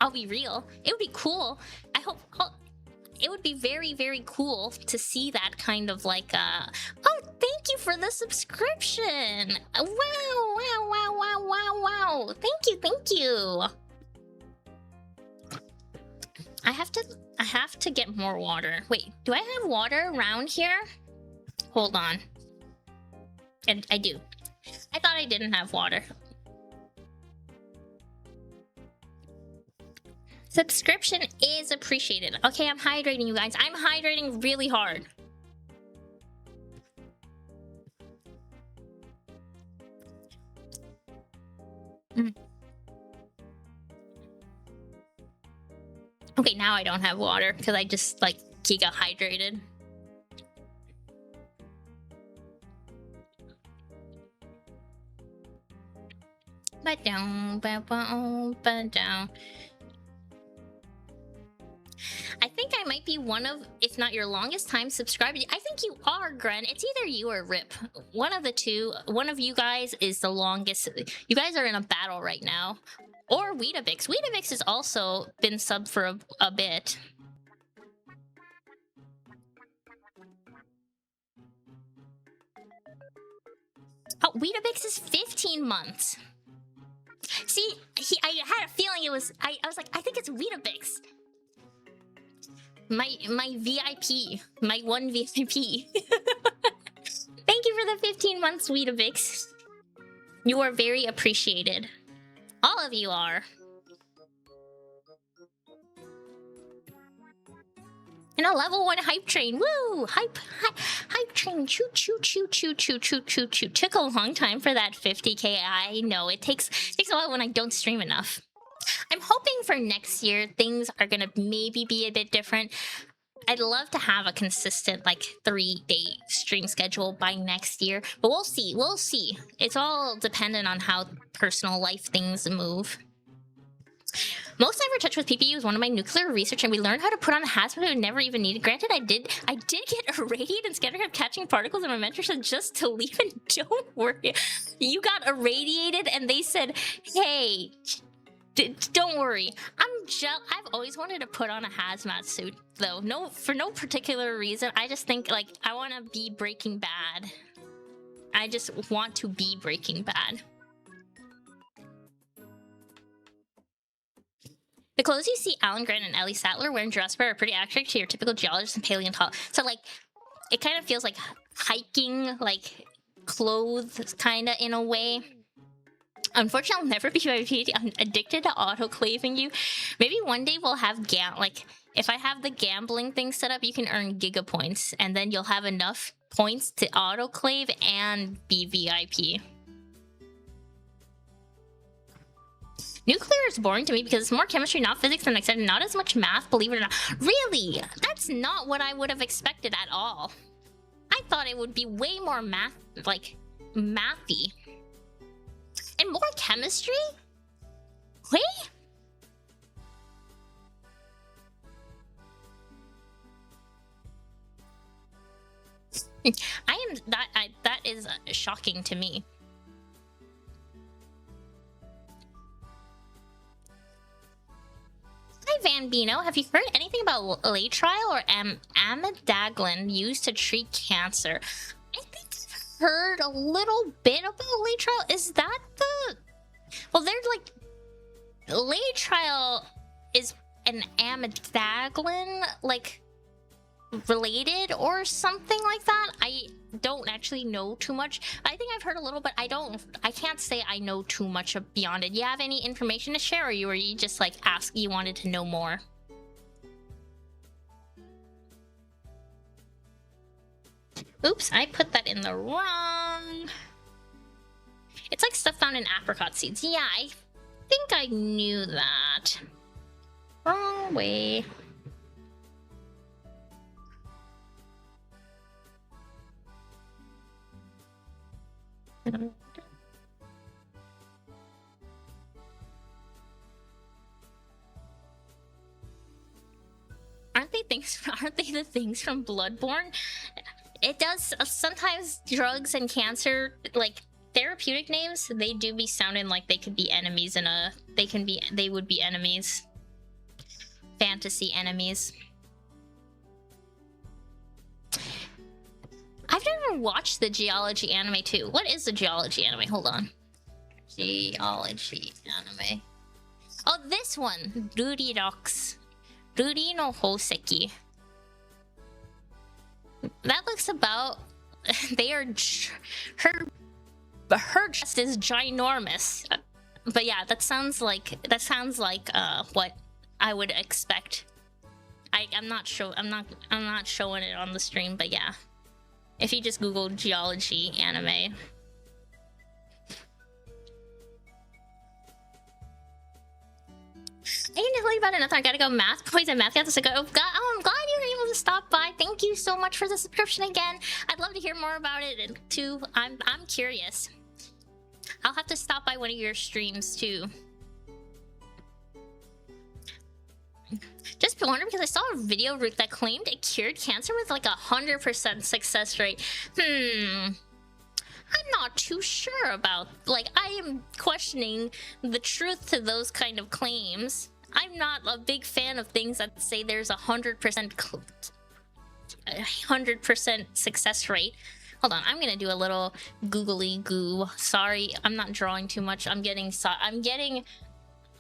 I'll be real. It would be cool. It would be very, very cool to see that kind of like, oh, thank you for the subscription. Wow. Thank you. I have to get more water. Wait, do I have water around here? Hold on. And I do. I thought I didn't have water. Subscription is appreciated. Okay, I'm hydrating, you guys. I'm hydrating really hard. Okay, now I don't have water because I just like giga hydrated. Ba-down. I think I might be one of, if not your longest time subscriber. I think you are, Gren. It's either you or Rip. One of the two. One of you guys is the longest. You guys are in a battle right now. Or Weetabix. Weetabix has also been subbed for a bit. Oh, Weetabix is 15 months. See, I had a feeling it was... I was like, I think it's Weetabix. My VIP. My one VIP. Thank you for the 15 months, Weetabix. You are very appreciated. All of you are. And a level 1 hype train. Woo! Hype train. Choo. Took a long time for that 50k. I know it takes a while when I don't stream enough. I'm hoping for next year things are gonna maybe be a bit different. I'd love to have a consistent like 3-day stream schedule by next year, but we'll see. It's all dependent on how personal life things move. Most I ever touched with PPU was one of my nuclear research, and we learned how to put on a hazmat we never even needed. Granted, I did get irradiated and scared of catching particles, and my mentor said just to leave and don't worry. You got irradiated, and they said, hey, don't worry. I've always wanted to put on a hazmat suit, though. For no particular reason. I just think like I want to be Breaking Bad. I just want to be Breaking Bad. The clothes you see Alan Grant and Ellie Sattler wearing Jurassic Park are pretty accurate to your typical geologist and paleontologist. So like, it kind of feels like hiking, like clothes, kind of in a way. Unfortunately, I'll never be VIP. I'm addicted to autoclaving you. Maybe one day we'll have like if I have the gambling thing set up, you can earn giga points, and then you'll have enough points to autoclave and be VIP. Nuclear is boring to me because it's more chemistry, not physics, and exciting, not as much math, believe it or not. Really? That's not what I would have expected at all. I thought it would be way more math, like, mathy. And more chemistry? Wait? That is shocking to me. Hi Van Bino, have you heard anything about laetrile or amidaglin used to treat cancer? I think I've heard a little bit about laetrile. Is that the... Well, they're like... Laetrile is an amidaglin, like, related or something like that. I don't actually know too much. I think I've heard a little, but I can't say I know too much beyond it. You have any information to share, or you just like you wanted to know more? Oops, I put that in the wrong. It's like stuff found in apricot seeds. Yeah, I think I knew that. Wrong way. Aren't they the things from Bloodborne? It does sometimes drugs and cancer, like therapeutic names, they do be sounding like they could be enemies in a they would be enemies. Fantasy enemies. I've never watched the geology anime too. What is the geology anime? Hold on. Geology anime. Oh, this one. Ruri Rocks. Ruri no Hoseki. That looks about... They are... Her chest is ginormous. But yeah, that sounds like what I would expect. I'm not showing it on the stream, but yeah. If you just Google geology anime. I can tell you about another. I gotta go math points and math. Oh, I'm glad you were able to stop by. Thank you so much for the subscription again. I'd love to hear more about it too. I'm curious. I'll have to stop by one of your streams too. Just wondering because I saw a video that claimed it cured cancer with like 100% success rate. I'm not too sure about, like, I am questioning the truth to those kind of claims. I'm not a big fan of things that say there's 100% success rate. Hold on, I'm gonna do a little googly goo. Sorry, I'm not drawing too much. I'm getting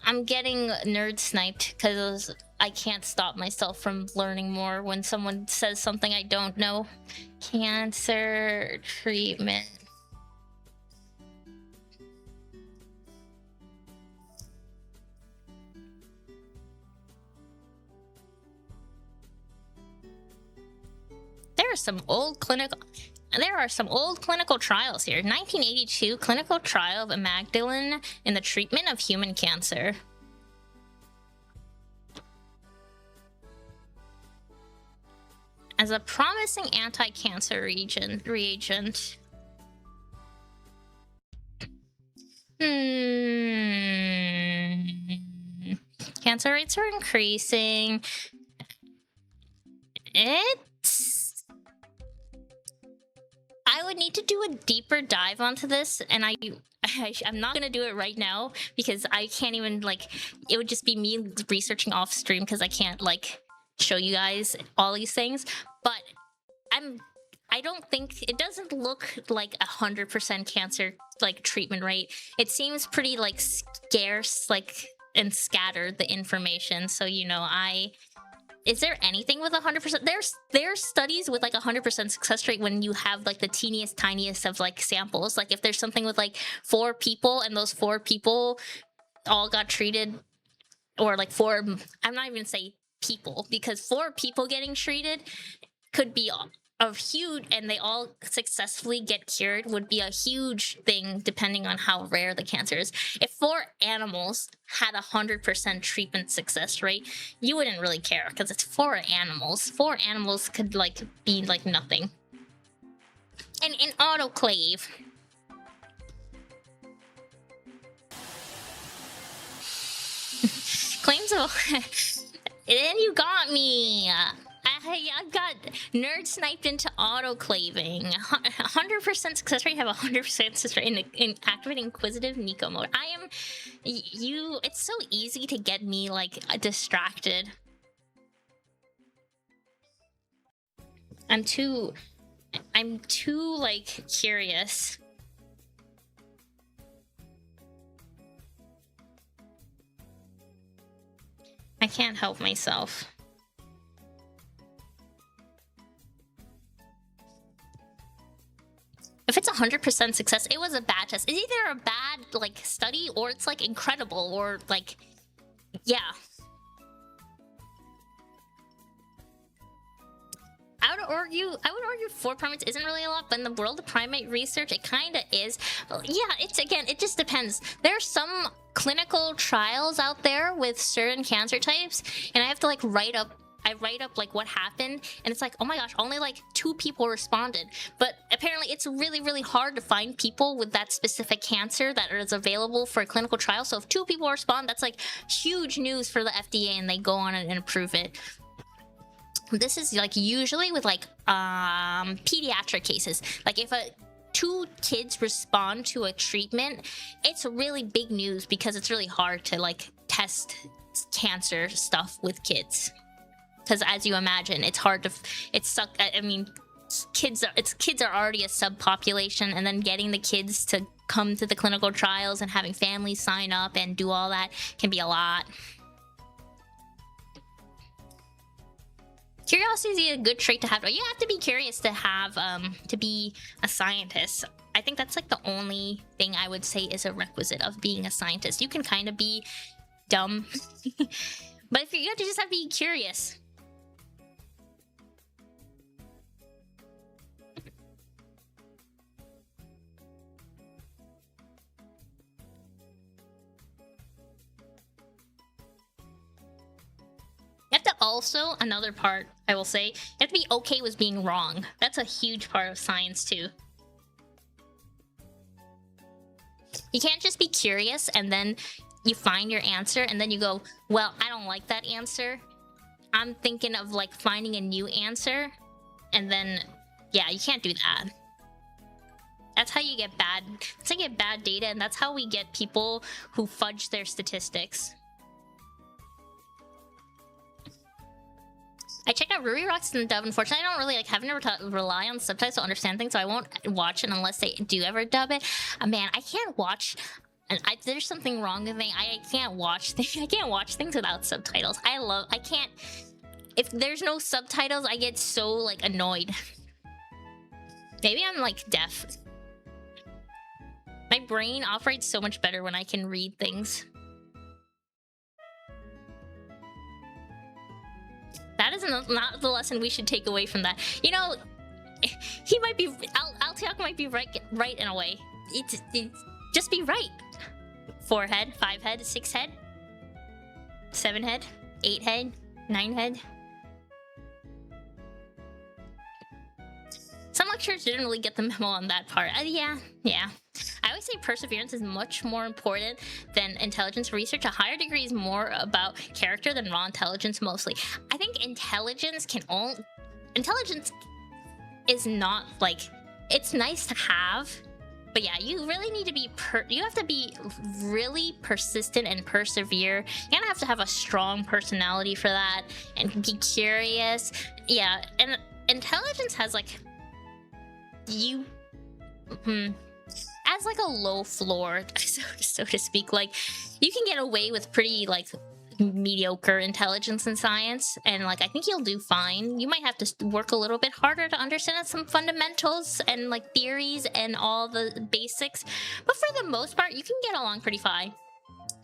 nerd sniped because I can't stop myself from learning more when someone says something I don't know. Cancer treatment. There are some old clinical trials here. 1982 clinical trial of amygdalin in the treatment of human cancer. As a promising anti-cancer reagent. Cancer rates are increasing. I would need to do a deeper dive onto this, and I'm not gonna do it right now because I can't even, like, it would just be me researching off stream because I can't, like, show you guys all these things. But I don't think it doesn't look like 100% cancer, like, treatment rate. It seems pretty, like, scarce, like, and scattered, the information. So, you know, is there anything with 100%? There's studies with like 100% success rate when you have like the teeniest, tiniest of like samples. Like if there's something with like 4 people and those 4 people all got treated, or like 4, I'm not even gonna say people, because 4 people getting treated could be huge, and they all successfully get cured would be a huge thing depending on how rare the cancer is. If 4 animals had 100% treatment success rate, you wouldn't really care because it's 4 animals. 4 animals could like be like nothing. And in autoclave. Claims of then you got me. I got nerd sniped into autoclaving. 100% success rate. Have 100% success rate in activating inquisitive Nico mode. I am you. It's so easy to get me like distracted. I'm too like curious. I can't help myself. If it's 100% success, it was a bad test. It's either a bad like study or it's like incredible or like, yeah. I would argue 4 primates isn't really a lot, but in the world of primate research, it kind of is. Yeah, it's again, it just depends. There are some clinical trials out there with certain cancer types, and I have to like write up like what happened, and it's like, oh my gosh, only like 2 people responded. But apparently it's really hard to find people with that specific cancer that is available for a clinical trial. So if 2 people respond, that's like huge news for the FDA, and they go on and approve it. This is like usually with like pediatric cases. Like if 2 kids respond to a treatment, it's really big news because it's really hard to like test cancer stuff with kids. Because as you imagine, it's hard to, I mean, kids are already a subpopulation, and then getting the kids to come to the clinical trials and having families sign up and do all that can be a lot. Curiosity is a good trait to have. You have to be curious to have, to be a scientist. I think that's like the only thing I would say is a requisite of being a scientist. You can kind of be dumb, but if you have to just have to be curious. You have to also, another part, I will say, you have to be okay with being wrong. That's a huge part of science, too. You can't just be curious and then you find your answer and then you go, well, I don't like that answer. I'm thinking of, like, finding a new answer. And then, yeah, you can't do that. That's how you get bad, that's how you get bad data, and that's how we get people who fudge their statistics. I checked out Ruby Rocks and dub. Unfortunately, I don't really like having to rely on subtitles to understand things, so I won't watch it unless they do ever dub it. Man, I can't watch. There's something wrong with me. I can't watch things. I can't watch things without subtitles. I can't. If there's no subtitles, I get so like annoyed. Maybe I'm like deaf. My brain operates so much better when I can read things. That is not the lesson we should take away from that. You know, he might be, Altiak might be right in a way. It's just be right. 4 head, 5 head, 6 head, 7 head, 8 head, 9 head. Some lecturers didn't really get the memo on that part. Yeah. I always say perseverance is much more important than intelligence research. A higher degree is more about character than raw intelligence mostly. I think intelligence is not like, it's nice to have, but yeah, you really need to be, you have to be really persistent and persevere. You're gonna have to have a strong personality for that and be curious. Yeah, and intelligence has like, as like a low floor, so to speak. Like, you can get away with pretty like mediocre intelligence in science, and like I think you'll do fine. You might have to work a little bit harder to understand some fundamentals and like theories and all the basics, but for the most part you can get along pretty fine.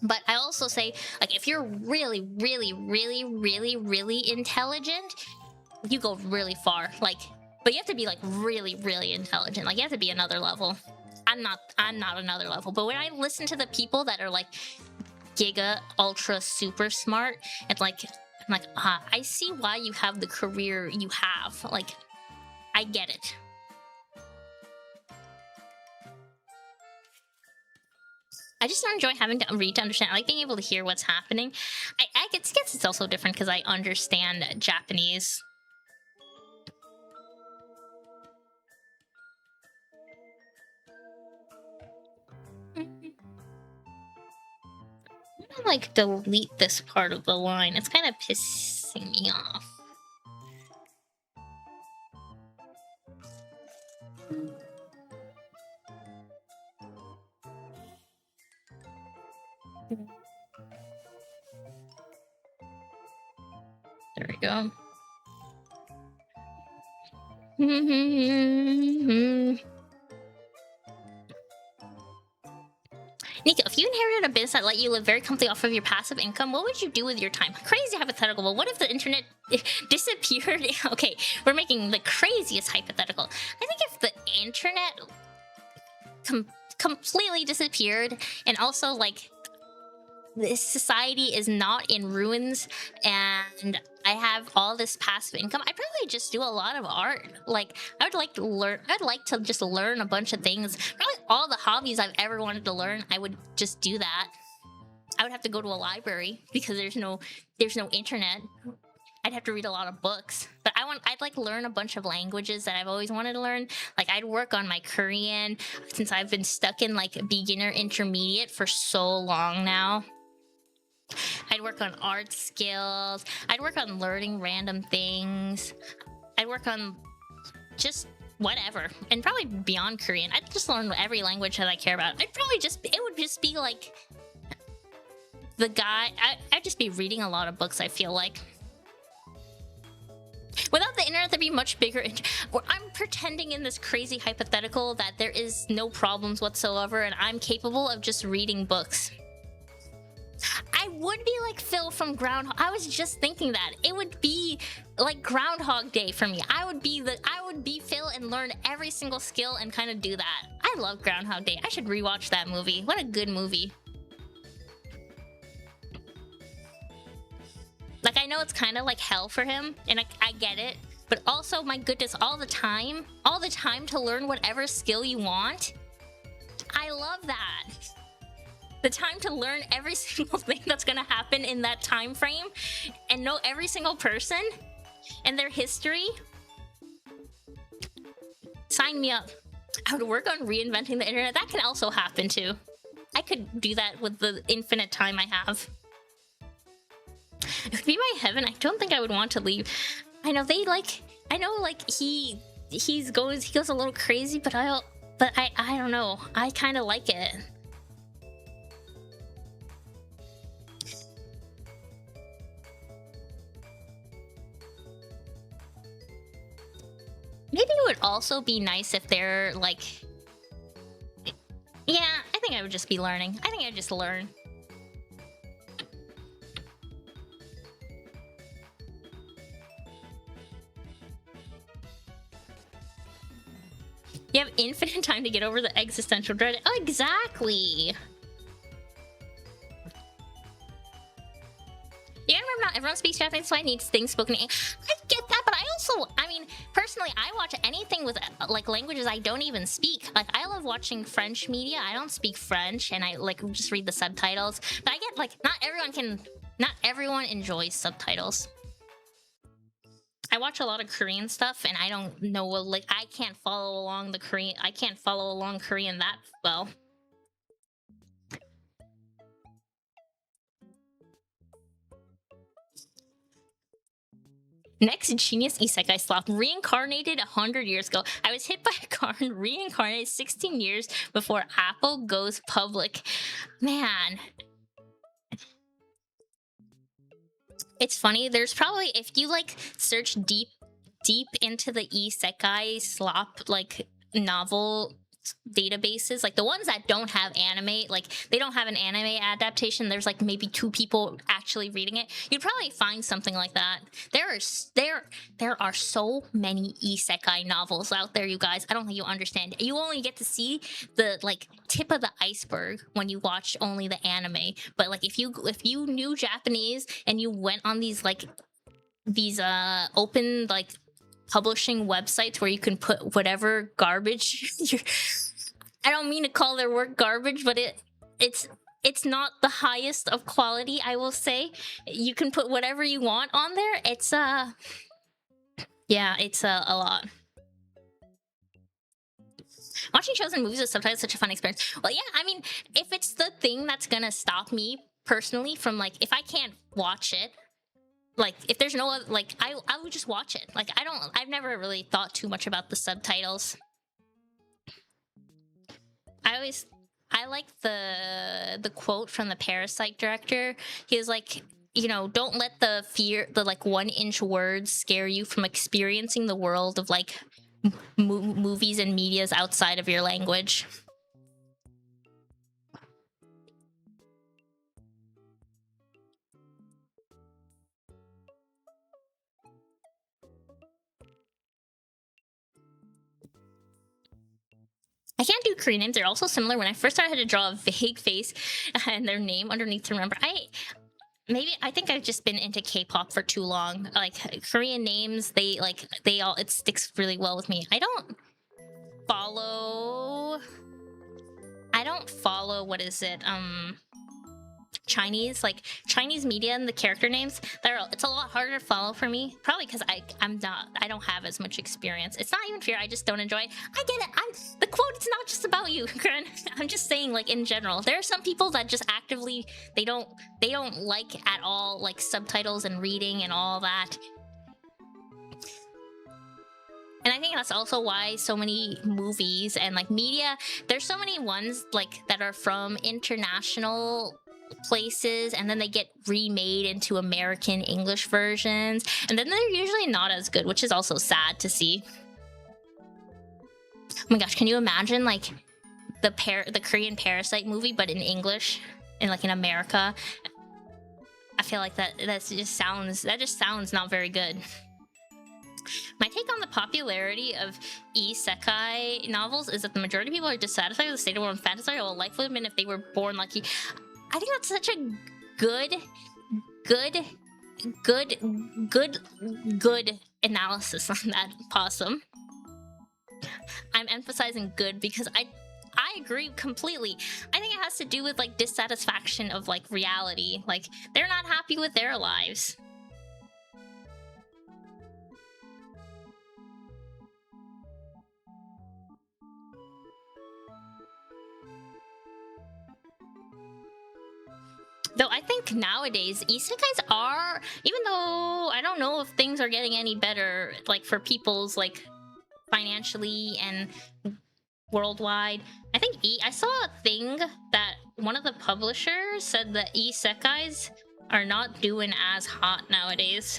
But I also say, like, if you're really intelligent, you go really far. Like, But you have to be like really, really intelligent. Like you have to be another level. I'm not another level. But when I listen to the people that are like giga ultra super smart, it's like I'm like, I see why you have the career you have. Like, I get it. I just don't enjoy having to read to understand. I like being able to hear what's happening. I guess it's also different because I understand Japanese. I'm gonna like delete this part of the line. It's kind of pissing me off. There we go. Nico, if you inherited a business that let you live very comfortably off of your passive income, what would you do with your time? Crazy hypothetical, but what if the internet disappeared? Okay, we're making the craziest hypothetical. I think if the internet completely disappeared, and also like this society is not in ruins and I have all this passive income, I'd probably just do a lot of art. Like I'd like to just learn a bunch of things. Probably all the hobbies I've ever wanted to learn, I would just do that. I would have to go to a library because there's no internet. I'd have to read a lot of books. But I'd like learn a bunch of languages that I've always wanted to learn. Like I'd work on my Korean since I've been stuck in like beginner intermediate for so long now. I'd work on art skills. I'd work on learning random things. I'd work on just whatever. And probably beyond Korean. I'd just learn every language that I care about. It would just be like I'd just be reading a lot of books, I feel like. Without the internet, there'd be much bigger. I'm pretending in this crazy hypothetical that there is no problems whatsoever and I'm capable of just reading books. I would be like Phil from Groundhog. I was just thinking that it would be like Groundhog Day for me. I would be Phil and learn every single skill and kind of do that. I love Groundhog Day. I should rewatch that movie. What a good movie. Like I know it's kind of like hell for him, and I get it. But also, my goodness, all the time to learn whatever skill you want. I love that. The time to learn every single thing that's gonna happen in that time frame and know every single person and their history. Sign me up. I would work on reinventing the internet. That can also happen too. I could do that with the infinite time I have. It would be my heaven. I don't think I would want to leave. I know he goes a little crazy, but I don't know. I kind of like it. Maybe it would also be nice if they're like... Yeah, I think I would just be learning. I think I'd just learn. You have infinite time to get over the existential dread. Oh, exactly. Yeah, I remember not everyone speaks Japanese, so I need things spoken in English. I get that, but I mean, personally, I watch anything with like languages I don't even speak. Like, I love watching French media. I don't speak French, and I like just read the subtitles. But I get like, not everyone enjoys subtitles. I watch a lot of Korean stuff, and I don't know, like, I can't follow along Korean that well. Next genius isekai slop, reincarnated 100 years ago. I was hit by a car and reincarnated 16 years before Apple goes public. Man. It's funny, there's probably, if you like search deep into the isekai slop like novel databases, like the ones that don't have anime, like they don't have an anime adaptation, there's like maybe 2 people actually reading it, you'd probably find something like that. There are so many isekai novels out there, you guys. I don't think you understand. You only get to see the like tip of the iceberg when you watch only the anime. But like if you knew Japanese and you went on these open like publishing websites where you can put whatever garbage I don't mean to call their work garbage, but it's not the highest of quality, I will say. You can put whatever you want on there. It's yeah, it's a lot. Watching shows and movies with subtitles is such a fun experience. Well, yeah, I mean, if it's the thing that's gonna stop me personally from like, if I can't watch it, like if there's no other, like I would just watch it. Like I've never really thought too much about the subtitles. I like the quote from the Parasite director. He was like, you know, don't let the like 1-inch words scare you from experiencing the world of like movies and medias outside of your language. I can't do Korean names. They're also similar. When I first started, I had to draw a vague face and their name underneath to remember. I think I've just been into K-pop for too long. Like Korean names, it sticks really well with me. I don't follow what is it? Chinese media and the character names. It's a lot harder to follow for me. Probably because I don't have as much experience. It's not even fear, I just don't enjoy it. I get it. The quote, it's not just about you, Karen. I'm just saying, like, in general. There are some people that just actively they don't like at all like subtitles and reading and all that. And I think that's also why so many movies and like media, there's so many ones like that are from international places and then they get remade into American English versions, and then they're usually not as good, which is also sad to see. Oh my gosh, can you imagine like the Korean Parasite movie but in English in America? I feel like that just sounds not very good. My take on the popularity of isekai novels is that the majority of people are dissatisfied with the state of world and fantasy or life would have been if they were born lucky. I think that's such a good analysis on that, Possum. I'm emphasizing good because I agree completely. I think it has to do with like dissatisfaction of like reality. Like they're not happy with their lives. Though I think nowadays isekais are, even though I don't know if things are getting any better like for people's like financially and worldwide, I think I saw a thing that one of the publishers said that isekais are not doing as hot nowadays.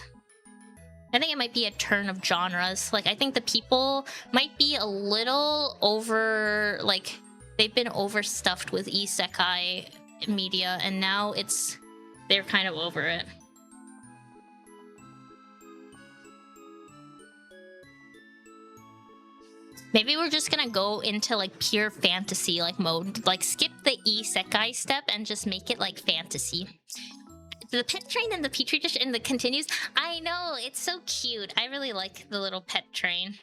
I think it might be a turn of genres. Like I think the people might be a little over, like they've been overstuffed with isekai media and now they're kind of over it. Maybe we're just gonna go into like pure fantasy like mode, like skip the isekai step and just make it like fantasy. The pet train and the petri dish and the continues. I know, it's so cute. I really like the little pet train.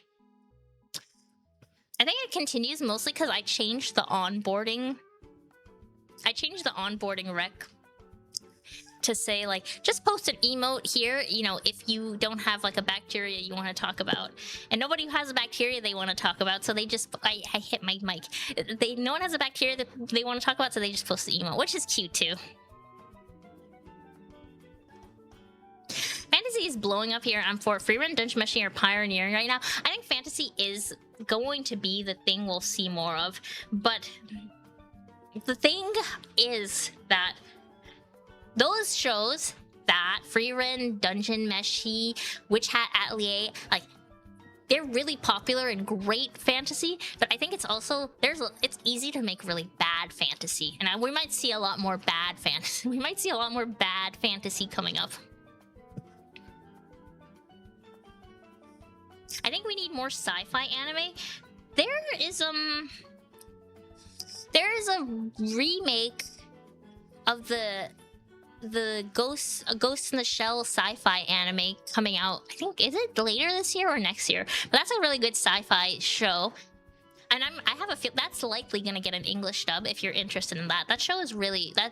I think it continues mostly because I changed the onboarding. I changed the onboarding rec to say like, just post an emote here, you know, if you don't have like a bacteria you want to talk about. And nobody who has a bacteria they want to talk about, so they just, I hit my mic. No one has a bacteria that they want to talk about, so they just post the emote, which is cute too. Fantasy is blowing up here. I'm for free run dungeon meshing or pioneering right now. I think fantasy is going to be the thing we'll see more of, but the thing is that those shows that free run dungeon meshi, witch hat atelier, like they're really popular and great fantasy, but I think it's also it's easy to make really bad fantasy, and we might see a lot more bad fantasy. We might see a lot more bad fantasy coming up. I think we need more sci-fi anime. There is a remake of the Ghost in the Shell sci-fi anime coming out. I think, is it later this year or next year? But that's a really good sci-fi show, and I have a feel that's likely gonna get an English dub if you're interested in that. That show is really good.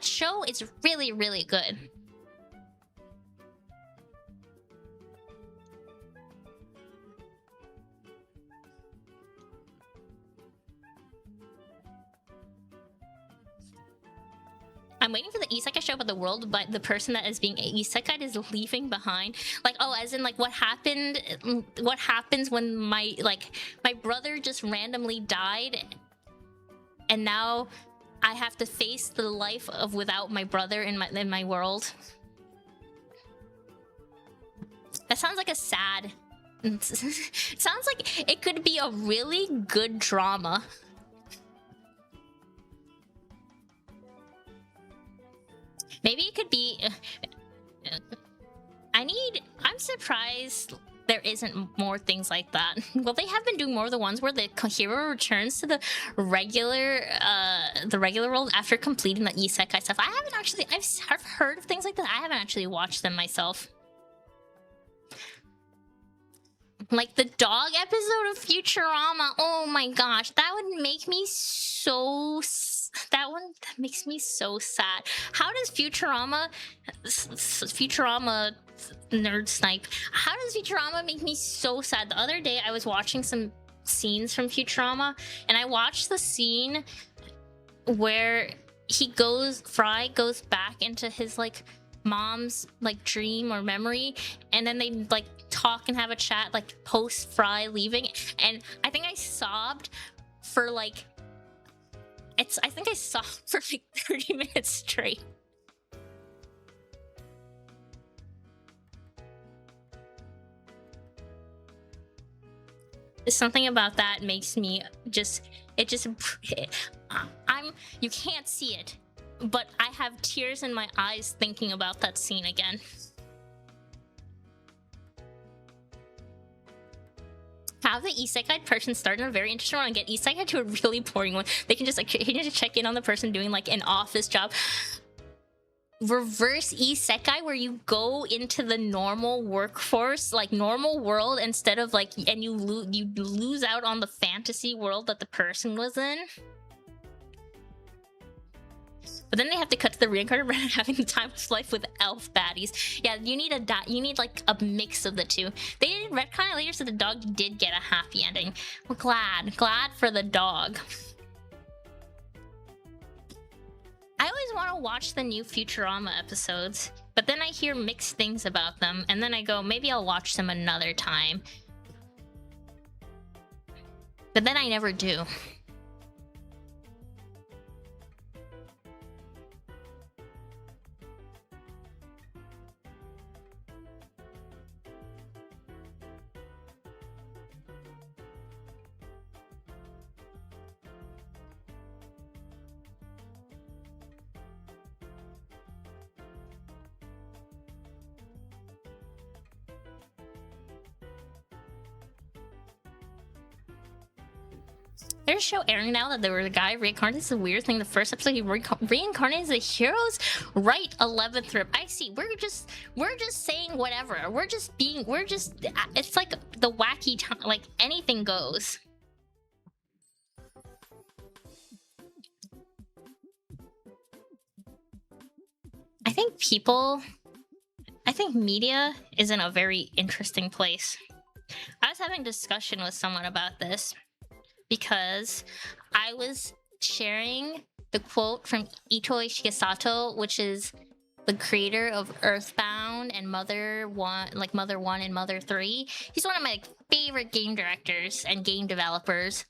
I'm waiting for the isekai show about the world, but the person that is being isekai'd is leaving behind. Like, oh, as in, like, what happens when my brother just randomly died, and now I have to face the life of without my brother in my world. That sounds like a sad... It sounds like it could be a really good drama. Maybe it could be... I'm surprised there isn't more things like that. Well, they have been doing more of the ones where the hero returns to the regular world after completing the isekai stuff. I've heard of things like that. I haven't actually watched them myself. Like the dog episode of Futurama. Oh my gosh, that would make me so... That makes me so sad. How does Futurama nerd snipe? How does Futurama make me so sad? The other day I was watching some scenes from Futurama, and I watched the scene where Fry goes back into his like mom's like dream or memory, and then they like talk and have a chat like post Fry leaving, and I think I sobbed for like I think I sobbed for like 30 minutes straight. Something about that makes me you can't see it, but I have tears in my eyes thinking about that scene again. Have the isekai person start in a very interesting one and get isekai to a really boring one. They can just like check in on the person doing like an office job. Reverse isekai, where you go into the normal workforce, like normal world, instead of like, and you lose out on the fantasy world that the person was in. But then they have to cut to the reincarnated Ren having the time of life with elf baddies. Yeah, you need like a mix of the two. They did retcon it later, so the dog did get a happy ending. We're glad for the dog. I always want to watch the new Futurama episodes, but then I hear mixed things about them, and then I go, maybe I'll watch them another time. But then I never do. There's a show airing now that there was a guy reincarnated. It's a weird thing. The first episode he reincarnated the hero's right 11th rib. I see. We're just saying whatever. It's like the wacky time, like anything goes. I think media is in a very interesting place. I was having a discussion with someone about this, because I was sharing the quote from Itoi Shigesato, which is the creator of Earthbound and Mother 1 and Mother 3. He's one of my favorite game directors and game developers.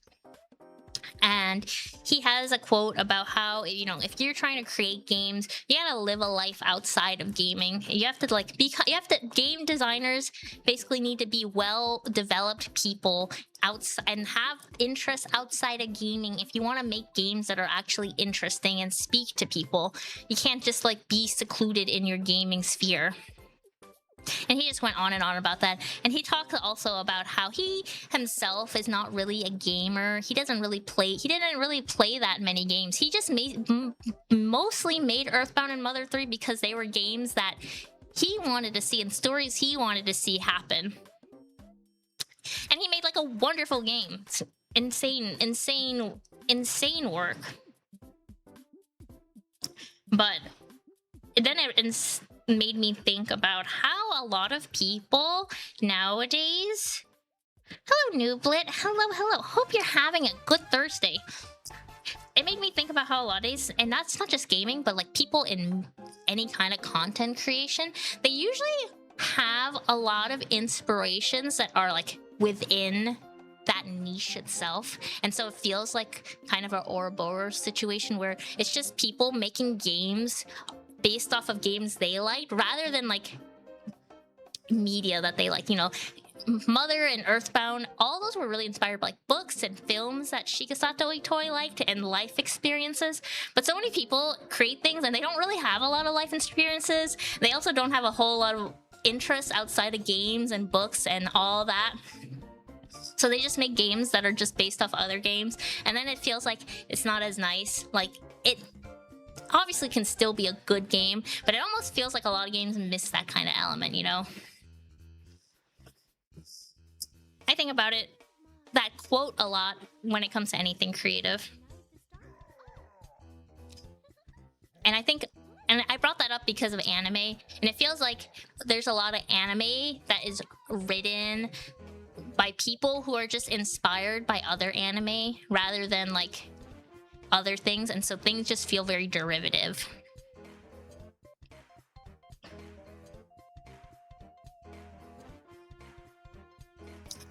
And he has a quote about how, you know, if you're trying to create games, you gotta live a life outside of gaming. You have to like game designers basically need to be well developed people outside and have interests outside of gaming if you want to make games that are actually interesting and speak to people. You can't just like be secluded in your gaming sphere. And he just went on and on about that. And he talked also about how he himself is not really a gamer. He didn't really play that many games. He just mostly made Earthbound and Mother 3 because they were games that he wanted to see and stories he wanted to see happen. And he made like a wonderful game. It's insane work. But then it made me think about how a lot of people nowadays... Hello, Nooblit. Hello. Hope you're having a good Thursday. It made me think about how a lot of days, and that's not just gaming, but like people in any kind of content creation, they usually have a lot of inspirations that are like within that niche itself. And so it feels like kind of an Ouroboros situation where it's just people making games based off of games they like rather than like media that they like. You know, Mother and Earthbound, all those were really inspired by like books and films that Shikasato Itoi liked and life experiences. But so many people create things and they don't really have a lot of life experiences. They also don't have a whole lot of interests outside of games and books and all that. So they just make games that are just based off other games, and then it feels like it's not as nice. Like, it obviously can still be a good game, but it almost feels like a lot of games miss that kind of element, you know? I think about it, that quote a lot when it comes to anything creative. And I brought that up because of anime, and it feels like there's a lot of anime that is written by people who are just inspired by other anime rather than like other things, and so things just feel very derivative.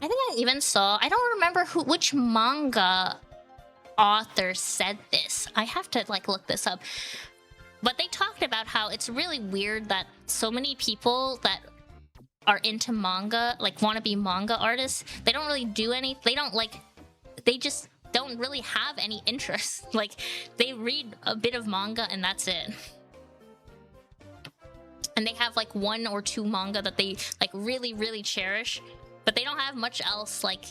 I think I even saw, I don't remember which manga author said this. I have to like look this up. But they talked about how it's really weird that so many people that are into manga, like want to be manga artists, they don't really do any, they just don't really have any interest. Like, they read a bit of manga and that's it. And they have like 1 or 2 manga that they like really cherish, but they don't have much else like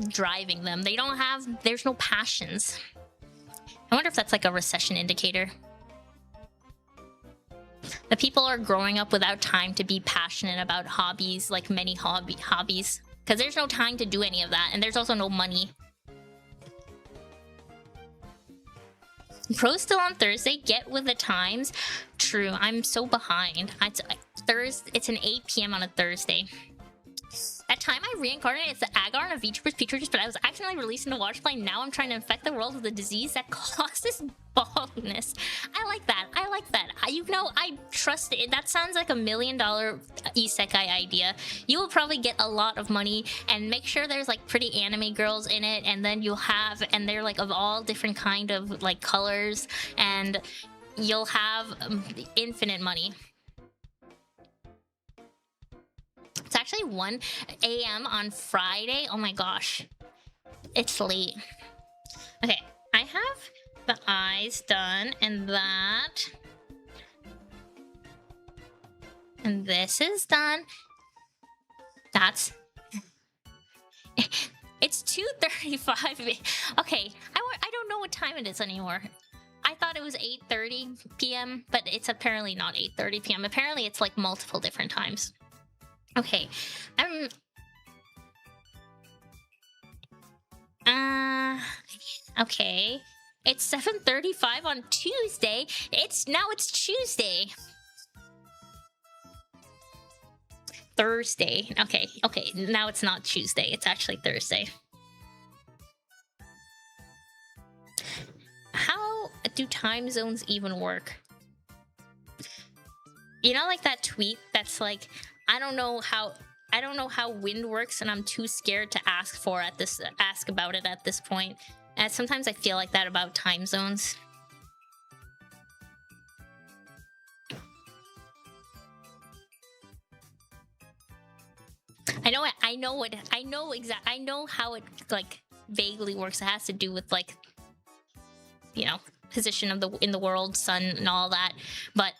driving them. There's no passions. I wonder if that's like a recession indicator. The people are growing up without time to be passionate about hobbies, like many hobbies, because there's no time to do any of that, and there's also no money. Pro's still on Thursday. Get with the times. True, I'm so behind. It's an 8 p.m. on a Thursday. That time I reincarnated as the Agar in a VTubers Petri, but I was accidentally released into Water Supply. Now I'm trying to infect the world with a disease that causes baldness. I like that. You know, I trust it. That sounds like $1 million isekai idea. You will probably get a lot of money, and make sure there's like pretty anime girls in it, and then and they're like of all different kind of like colors, and you'll have infinite money. It's actually 1 a.m. on Friday. Oh my gosh. It's late. Okay, I have the eyes done, and that. And this is done. That's... It's 2:35. Okay, I don't know what time it is anymore. I thought it was 8:30 p.m., but it's apparently not 8:30 p.m. Apparently it's like multiple different times. Okay, okay. It's 7:35 on Tuesday. It's Tuesday. Thursday. Okay, now it's not Tuesday. It's actually Thursday. How do time zones even work? You know, like that tweet that's like, I don't know how wind works, and I'm too scared to ask about it at this point. And sometimes I feel like that about time zones. I know how it like vaguely works. It has to do with like, you know, position of in the world, sun and all that. But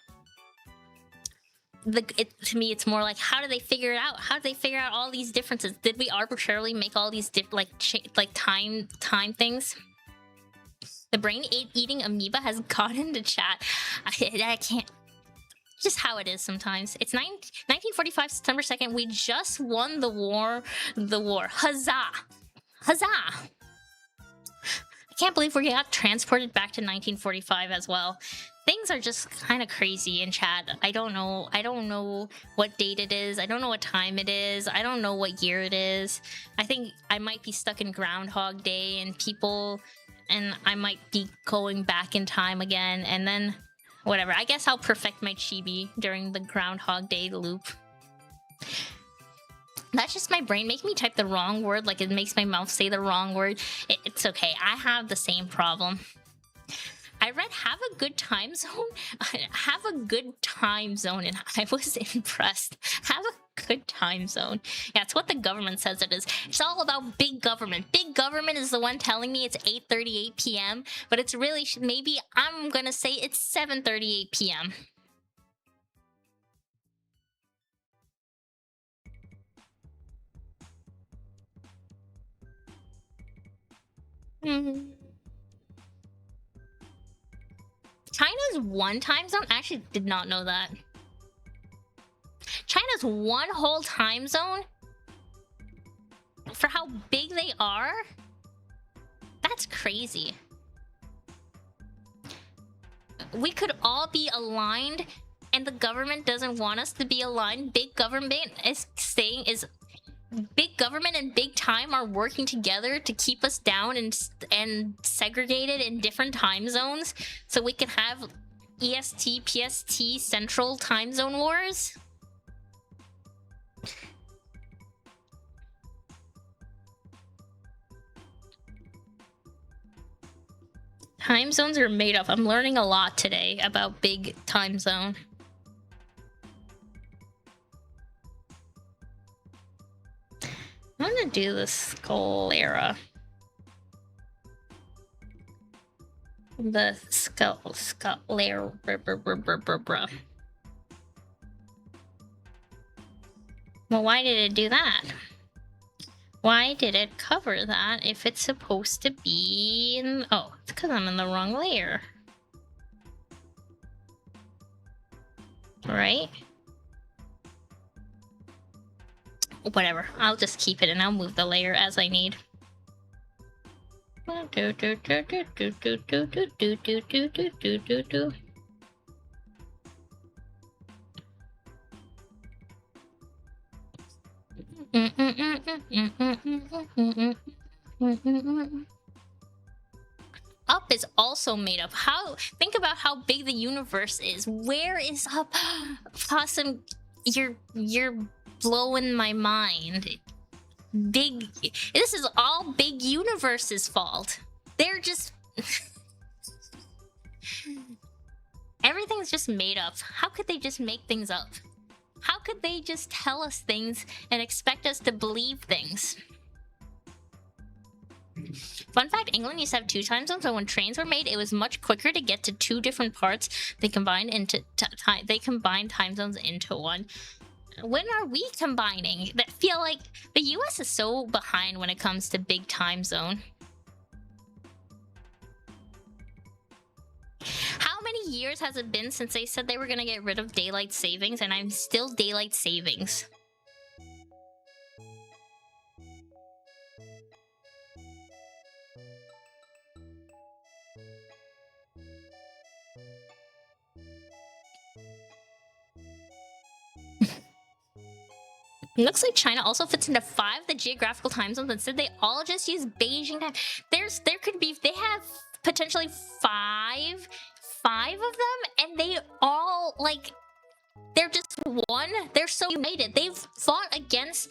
to me, it's more like, how do they figure it out? How do they figure out all these differences? Did we arbitrarily make all these time things? The brain eating amoeba has gotten into chat. I can't. Just how it is sometimes. It's 1945, September 2nd. We just won the war. Huzzah! Huzzah! I can't believe we got transported back to 1945 as well. Things are just kind of crazy in chat. I don't know what date it is. I don't know what time it is. I don't know what year it is. I think I might be stuck in Groundhog Day and I might be going back in time again, and then whatever. I guess I'll perfect my chibi during the Groundhog Day loop. That's just my brain making me type the wrong word, like it makes my mouth say the wrong word. It's okay. I have the same problem. I read have a good time zone. Have a good time zone, and I was impressed. Have a good time zone. Yeah, it's what the government says it is. It's all about big government. Big government is the one telling me it's 8:38 p.m., but it's really, maybe I'm gonna say it's 7:38 p.m. China's one time zone? I actually did not know that. China's one whole time zone? For how big they are? That's crazy. We could all be aligned, and the government doesn't want us to be aligned. Big government big government and big time are working together to keep us down and segregated in different time zones so we can have EST, PST, central time zone wars. Time zones are made up. I'm learning a lot today about big time zone. I'm gonna do the skull era. The skull era. Well, why did it do that? Why did it cover that if it's supposed to be in... Oh, it's because I'm in the wrong layer. Right? Whatever, I'll just keep it and I'll move the layer as I need. Up is also made up. Think about how big the universe is. Where is Up? Possum, you're blowing my mind. This is all Big Universe's fault. They're just everything's just made up. How could they just make things up? How could they just tell us things and expect us to believe things? Fun fact, England used to have 2 time zones, so when trains were made, it was much quicker to get to 2 different parts. They combined time zones into one. When are we combining? I feel like the US is so behind when it comes to big time zone. How many years has it been since they said they were gonna get rid of daylight savings, and I'm still daylight savings? It looks like China also fits into 5 of the geographical time zones. Instead, they all just use Beijing time. They have potentially 5 of them, and they all, like, they're just one. They're so united. They fought against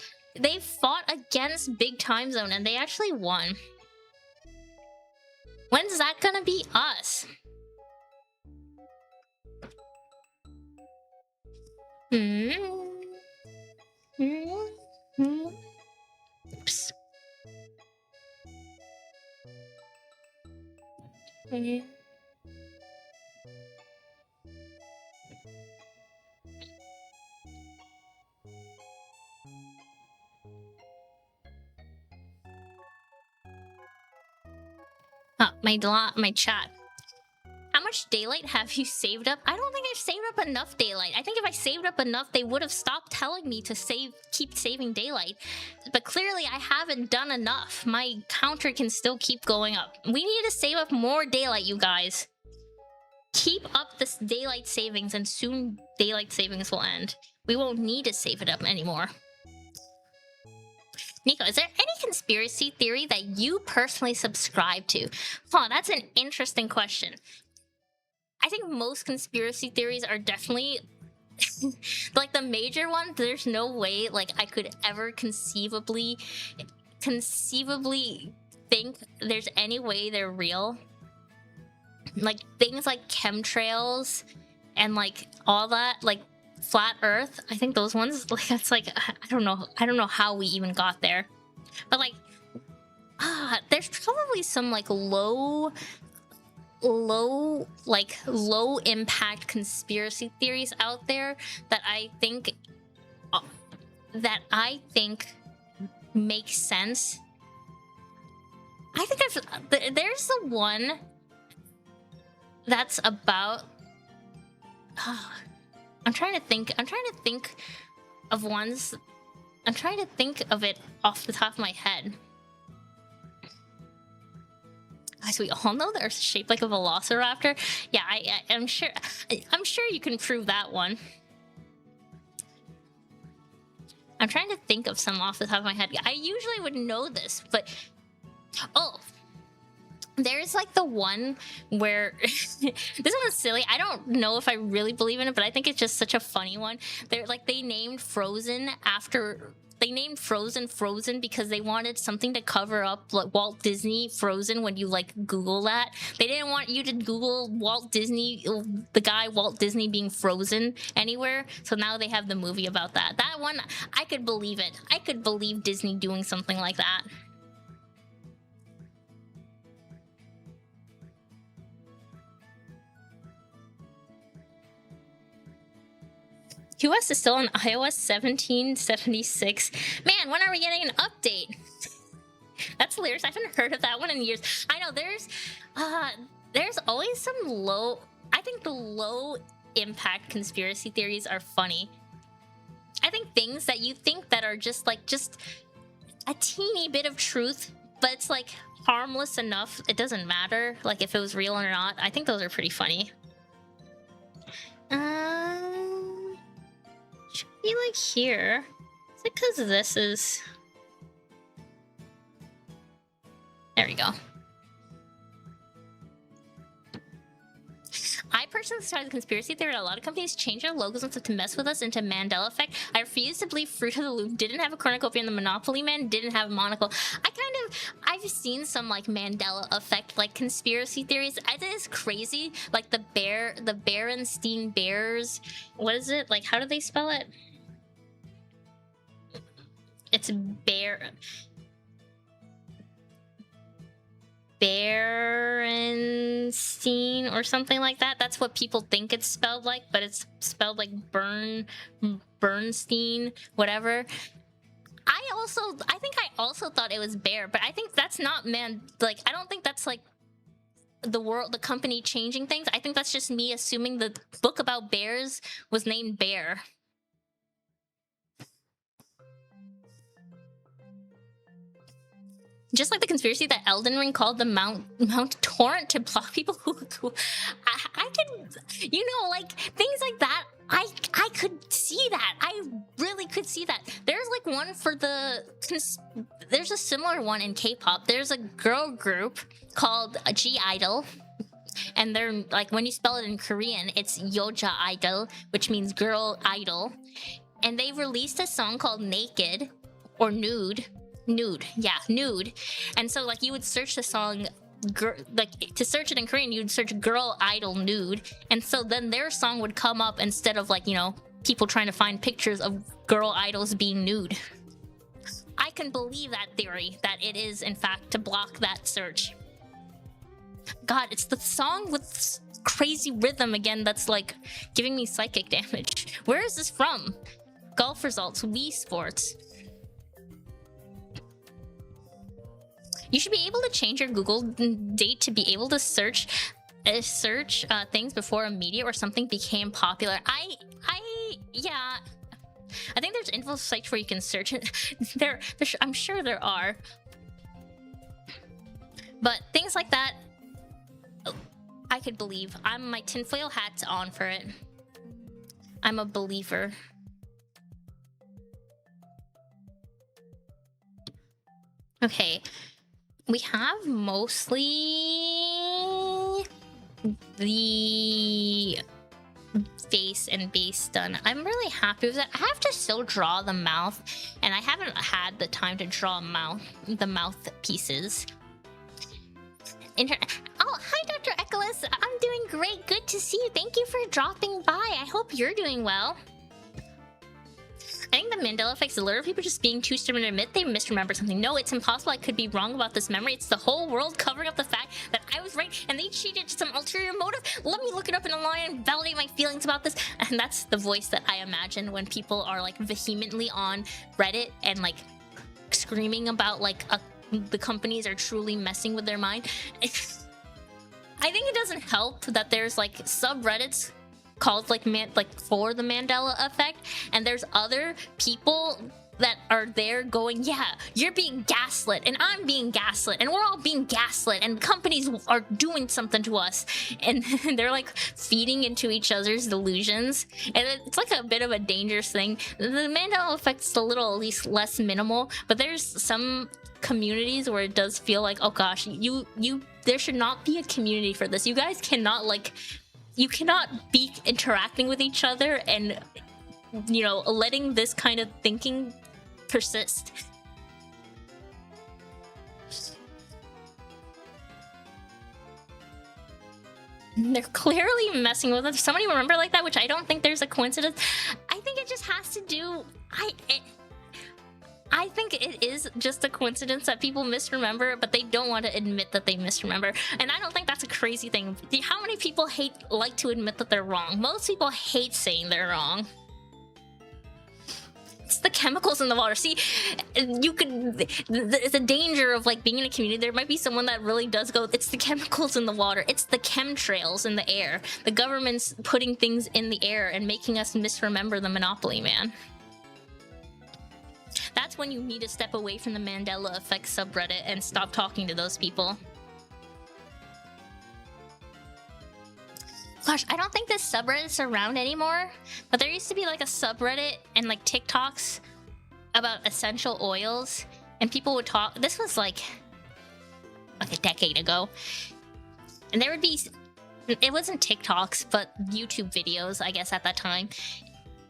big time zone, and they actually won. When's that gonna be us? Oops. Oh, my chat. How much daylight have you saved up? I don't think I've saved up enough daylight. I think if I saved up enough, they would have stopped telling me to keep saving daylight. But clearly I haven't done enough. My counter can still keep going up. We need to save up more daylight, you guys. Keep up this daylight savings and soon daylight savings will end. We won't need to save it up anymore. Nico, is there any conspiracy theory that you personally subscribe to? Huh, that's an interesting question. I think most conspiracy theories are definitely like the major one. There's no way like I could ever conceivably think there's any way they're real. Like things like chemtrails and like all that, like flat earth. I think those ones, like that's like I don't know how we even got there. But like there's probably some like low impact conspiracy theories out there that I think make sense. I think there's the one that's about I'm trying to think of ones. I'm trying to think of it off the top of my head. As we all know, they're shaped like a velociraptor. Yeah, I'm sure you can prove that one. I'm trying to think of some off the top of my head. I usually would know this, but oh, there's like the one where this one's silly. I don't know if I really believe in it, but I think it's just such a funny one. They named Frozen after. They named Frozen because they wanted something to cover up like Walt Disney Frozen when you like Google that. They didn't want you to Google Walt Disney, the guy Walt Disney being frozen anywhere. So now they have the movie about that. That one, I could believe it. I could believe Disney doing something like that. QS is still on iOS 1776. Man, when are we getting an update? That's hilarious. I haven't heard of that one in years. I know there's always some low. I think the low impact conspiracy theories are funny. I think things that you think that are just a teeny bit of truth, but it's like harmless enough. It doesn't matter like if it was real or not. I think those are pretty funny. Should be like here. Is it because this is... There we go. I personally started the conspiracy theory that a lot of companies change their logos to mess with us into Mandela effect. I refuse to believe Fruit of the Loom didn't have a cornucopia and the Monopoly Man didn't have a monocle. I've seen some like Mandela effect like conspiracy theories. I think it's crazy. Like the Berenstein Bears. What is it? Like how do they spell it? It's Berenstein or something like that. That's what people think it's spelled like, but it's spelled like Bernstein, whatever. I think I also thought it was Bear, but I think that's not I don't think that's like the company changing things. I think that's just me assuming the book about bears was named Bear. Just like the conspiracy that Elden Ring called the Mount Torrent to block people who I could, like things like that. I could see that. I really could see that. There's like one for there's a similar one in K-pop. There's a girl group called G-Idol. And they're like, when you spell it in Korean, it's Yoja Idol, which means girl idol. And they released a song called Naked or Nude. Nude. And so like you would search the song like to search it in Korean, you'd search girl idol nude, and so then their song would come up instead of like, you know, people trying to find pictures of girl idols being nude. I can believe that theory, that it is in fact to block that search. God, it's the song with crazy rhythm again that's like giving me psychic damage. Where is this from? Golf results, Wii Sports. You should be able to change your Google date to be able to search things before a media or something became popular. Yeah. I think there's info sites where you can search it. I'm sure there are. But things like that, I could believe. My tinfoil hat's on for it. I'm a believer. Okay. We have mostly the face and base done. I'm really happy with that. I have to still draw the mouth, and I haven't had the time to draw the mouth pieces. Oh, hi, Dr. Echolas. I'm doing great. Good to see you. Thank you for dropping by. I hope you're doing well. I think the Mandela effect's a lot of people just being too stubborn to admit they misremember something. No, it's impossible. I could be wrong about this memory. It's the whole world covering up the fact that I was right and they cheated to some ulterior motive. Let me look it up in a line and validate my feelings about this. And that's the voice that I imagine when people are like vehemently on Reddit and like screaming about like the companies are truly messing with their mind. I think it doesn't help that there's like subreddits called like for the Mandela effect, and there's other people that are there going, yeah, you're being gaslit and I'm being gaslit and we're all being gaslit and companies are doing something to us, and they're like feeding into each other's delusions, and it's like a bit of a dangerous thing. The Mandela effect's a little at least less minimal, but there's some communities where it does feel like, oh gosh, there should not be a community for this. You guys cannot you cannot be interacting with each other and, you know, letting this kind of thinking persist. They're clearly messing with us. Somebody remember like that, which I don't think there's a coincidence. I think it just has to do... I think it is just a coincidence that people misremember, but they don't want to admit that they misremember. And I don't think that's a crazy thing. How many people like to admit that they're wrong? Most people hate saying they're wrong. It's the chemicals in the water. See, it's a danger of like being in a community. There might be someone that really does go, it's the chemicals in the water. It's the chemtrails in the air. The government's putting things in the air and making us misremember the Monopoly Man. That's when you need to step away from the Mandela effect subreddit and stop talking to those people. Gosh, I don't think this subreddit's around anymore, but there used to be like a subreddit and like TikToks about essential oils, and people would talk. This was like a decade ago, and there would be, it wasn't TikToks, but YouTube videos, I guess, at that time.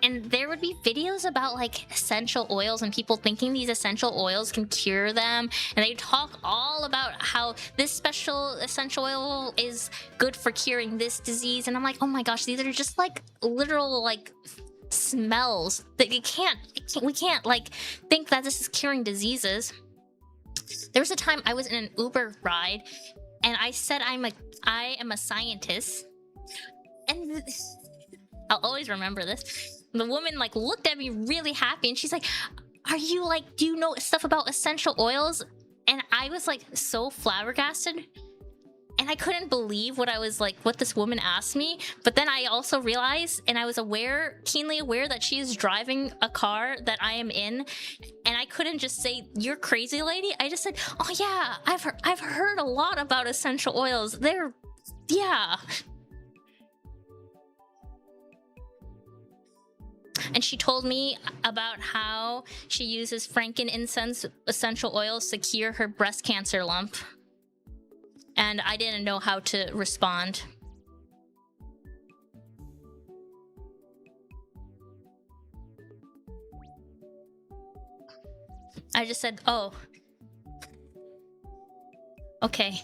And there would be videos about like essential oils and people thinking these essential oils can cure them. And they talk all about how this special essential oil is good for curing this disease. And I'm like, oh my gosh, these are just like literal like smells that we can't like think that this is curing diseases. There was a time I was in an Uber ride and I said I am a scientist. And I'll always remember this. The woman like looked at me really happy and she's like, are you like, do you know stuff about essential oils? And I was like so flabbergasted, and I couldn't believe what this woman asked me. But then I also realized, and I was keenly aware that she is driving a car that I am in, and I couldn't just say, you're crazy lady. I just said, oh yeah, I've heard a lot about essential oils. Yeah. And she told me about how she uses frankincense essential oils to cure her breast cancer lump. And I didn't know how to respond. I just said, oh. Okay.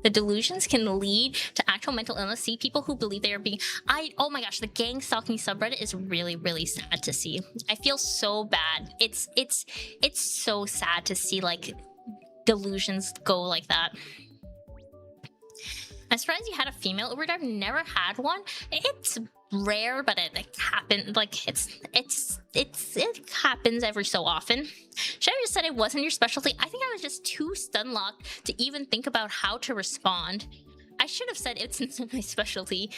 The delusions can lead to actual mental illness. See people who believe they are being... oh my gosh, the gang stalking subreddit is really, really sad to see. I feel so bad. It's so sad to see, like, delusions go like that. I'm surprised you had a female Uber driver. Never had one. It's rare, but it happened. Like it happens every so often. Should I just said it wasn't your specialty? I think I was just too stun-locked to even think about how to respond. I should have said it's not my specialty.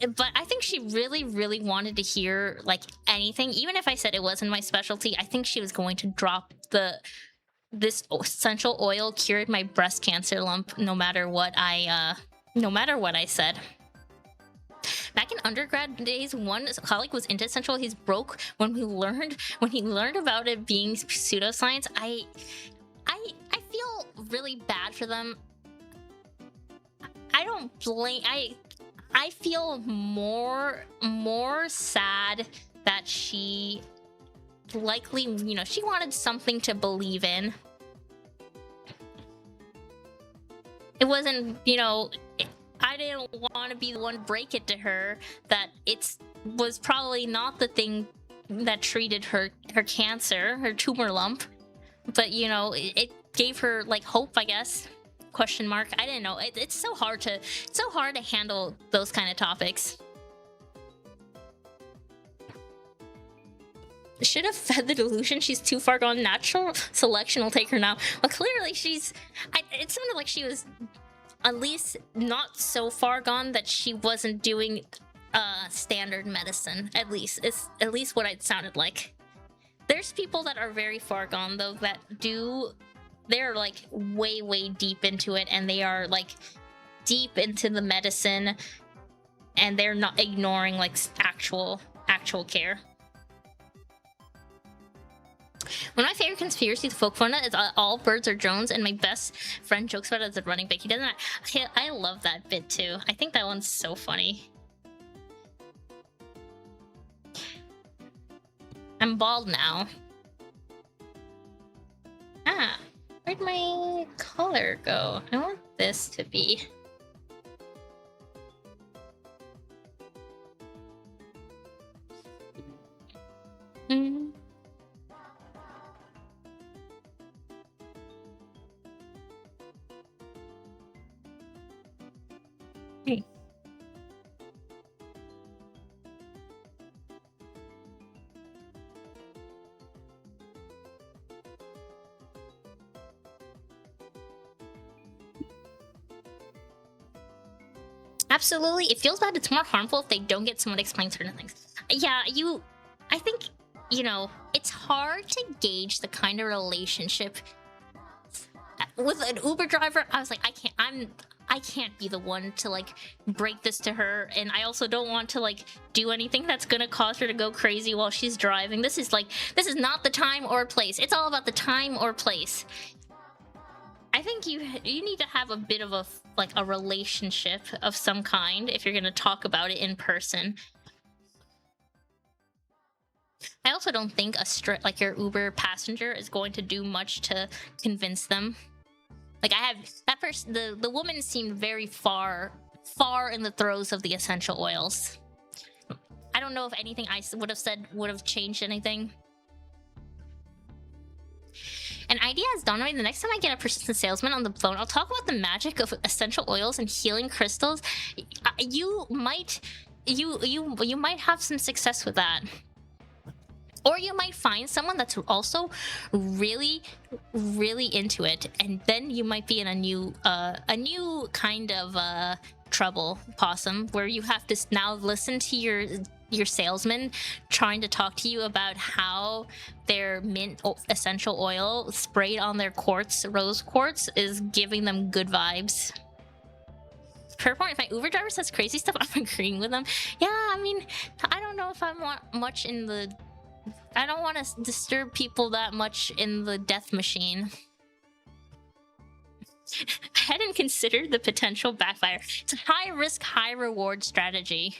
But I think she really, really wanted to hear like anything. Even if I said it wasn't my specialty, I think she was going to drop this essential oil cured my breast cancer lump, no matter what I said. Back in undergrad days, one colleague was into essential. He's broke when he learned about it being pseudoscience. I feel really bad for them. I don't blame. I feel more sad that she likely, you know, she wanted something to believe in. It wasn't, you know, I didn't want to be the one to break it to her that was probably not the thing that treated her cancer, her tumor lump. But, you know, it gave her like hope, I guess. Question mark. I didn't know. It's so hard to handle those kind of topics. Should have fed the delusion. She's too far gone. Natural selection will take her now. Well, clearly she's... it sounded like she was at least not so far gone that she wasn't doing standard medicine. At least what it sounded like. There's people that are very far gone though that do... They're like way deep into it, and they are like deep into the medicine, and they're not ignoring like actual care. One of my favorite conspiracies folk fun is all birds are drones, and my best friend jokes about it as a running back. He doesn't. I love that bit too. I think that one's so funny. I'm bald now. Ah, where'd my color go? I want this to be. Absolutely. It feels bad. It's more harmful if they don't get someone to explain certain things. Yeah, I think, you know, it's hard to gauge the kind of relationship with an Uber driver. I was like, I can't be the one to like break this to her, and I also don't want to like do anything that's gonna cause her to go crazy while she's driving. This is not the time or place. It's all about the time or place. I think you need to have a bit of a relationship of some kind if you're gonna talk about it in person. I also don't think like your Uber passenger is going to do much to convince them. Like I have that person, the woman seemed very far in the throes of the essential oils. I don't know if anything I would have said would have changed anything. An idea has dawned on me. The next time I get a persistent salesman on the phone, I'll talk about the magic of essential oils and healing crystals. You might have some success with that. Or you might find someone that's also really into it, and then you might be in a new kind of trouble possum, where you have to now listen to your salesman trying to talk to you about how their mint essential oil sprayed on their rose quartz is giving them good vibes. Fair point. If my Uber driver says crazy stuff, I'm agreeing with them. Yeah, I mean, I don't know if I want much in the... I don't want to disturb people that much in the death machine. I hadn't considered the potential backfire. It's a high risk, high reward strategy.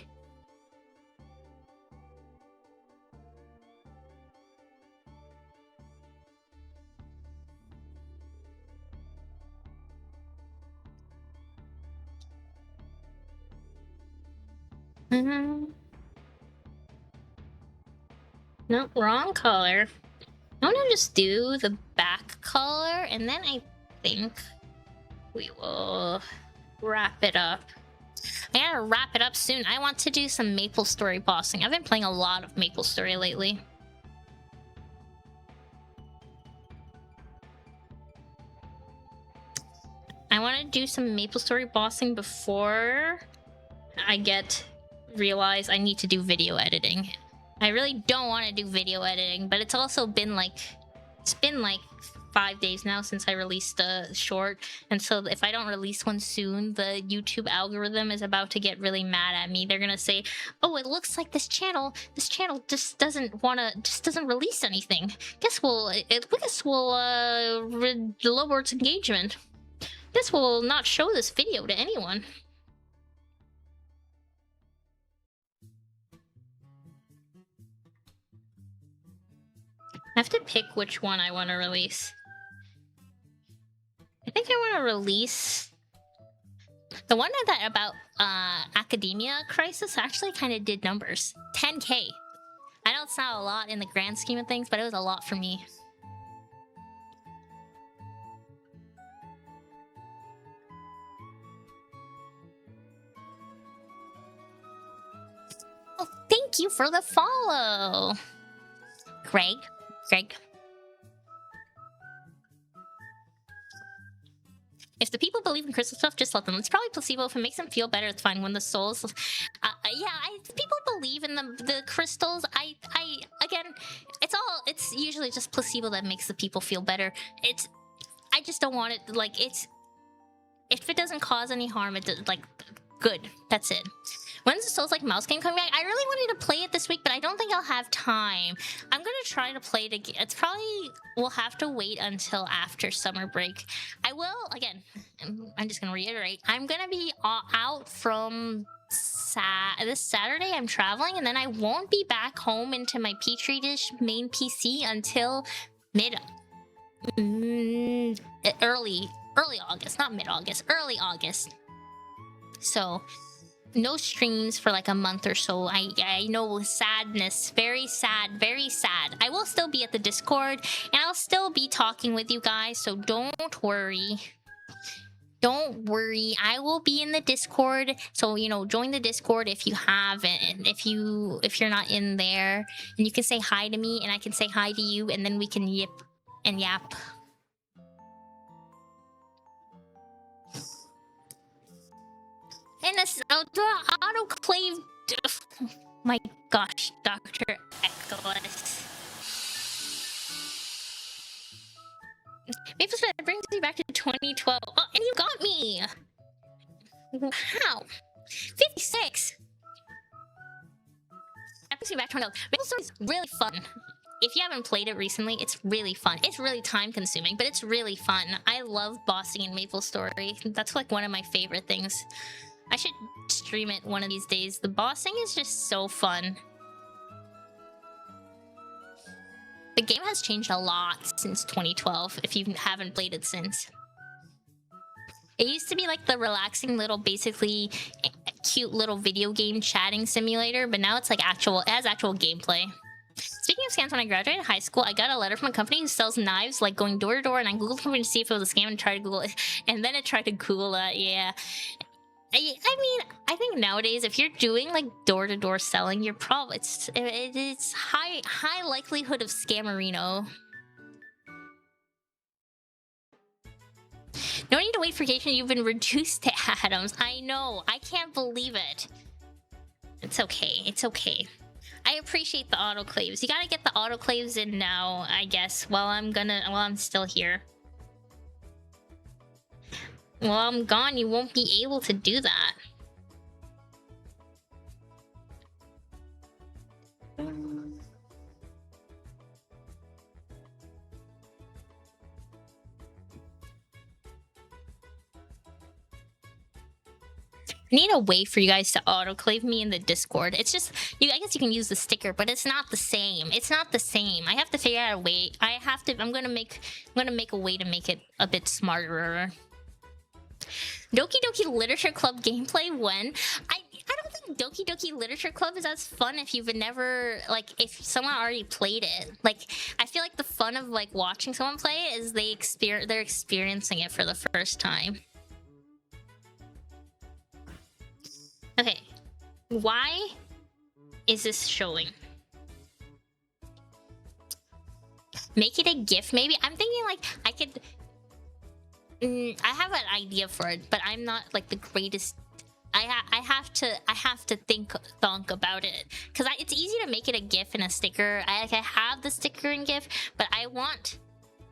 No, wrong color. I want to just do the back color, and then I think we will wrap it up. I gotta wrap it up soon. I want to do some MapleStory bossing. I've been playing a lot of MapleStory lately. I want to do some MapleStory bossing before I realize I need to do video editing. I really don't want to do video editing, but it's also been like 5 days now since I released a short, and so if I don't release one soon, the YouTube algorithm is about to get really mad at me. They're gonna say, "Oh, it looks like this channel just doesn't release anything. Guess we'll lower its engagement. Guess we'll not show this video to anyone." I have to pick which one I want to release. I think I want to release the one that about Academia Crisis. Actually kind of did numbers. 10K. I know it's not a lot in the grand scheme of things, but it was a lot for me. Oh, thank you for the follow, Greg. If the people believe in crystal stuff, just let them. It's probably placebo. If it makes them feel better, it's fine. When the souls, people believe in the crystals. Again, it's usually just placebo that makes the people feel better. I just don't want it, like, if it doesn't cause any harm, it does, like, good. That's it. When's the Souls Like Mouse game coming back? I really wanted to play it this week, but I don't think I'll have time. I'm gonna try to play it again. It's probably, we'll have to wait until after summer break. I will, again, I'm just gonna reiterate, I'm gonna be out from this Saturday. I'm traveling, and then I won't be back home into my Petri dish main PC until early August, not mid-August, early August. So no streams for like a month or so. I know, sadness, very sad, very sad. I will still be at the Discord, and I'll still be talking with you guys, so don't worry. Don't worry, I will be in the Discord, so, you know, join the Discord if you have, and if you're not in there, and you can say hi to me, and I can say hi to you, and then we can yip and yap. And this autoclave. Oh my gosh, Dr. Echolas. Maybe that brings me back to 2012. Oh, and you got me! Wow. 56! That brings me back to 2012. MapleStory is really fun. If you haven't played it recently, it's really fun. It's really time consuming, but it's really fun. I love bossing in MapleStory. That's like one of my favorite things. I should stream it one of these days. The bossing is just so fun. The game has changed a lot since 2012, if you haven't played it since. It used to be like the relaxing little, basically cute little video game chatting simulator, but now it's like it has actual gameplay. Speaking of scams, when I graduated high school, I got a letter from a company who sells knives, like going door to door, and I googled the company to see if it was a scam and tried to Google it, and then it tried to Google it, yeah. I mean, I think nowadays, if you're doing like door-to-door selling, you're probably it's high likelihood of scammerino. No need to wait for vacation. You've been reduced to atoms. I know. I can't believe it. It's okay. It's okay. I appreciate the autoclaves. You gotta get the autoclaves in now, I guess. While I'm still here. While I'm gone, you won't be able to do that. I need a way for you guys to autoclave me in the Discord. It's just, I guess you can use the sticker, but it's not the same. It's not the same. I have to figure out a way. I'm gonna make a way to make it a bit smarter. Doki Doki Literature Club gameplay when? I don't think think Doki Doki Literature Club is as fun if you've never, like, if someone already played it. Like, I feel like the fun of, like, watching someone play it is they're experiencing it for the first time. Okay. Why is this showing? Make it a GIF, maybe? I'm thinking, like, I could... I have an idea for it, but I'm not, like, the greatest... I have to think about it, because it's easy to make it a GIF and a sticker. I have the sticker and GIF, but I want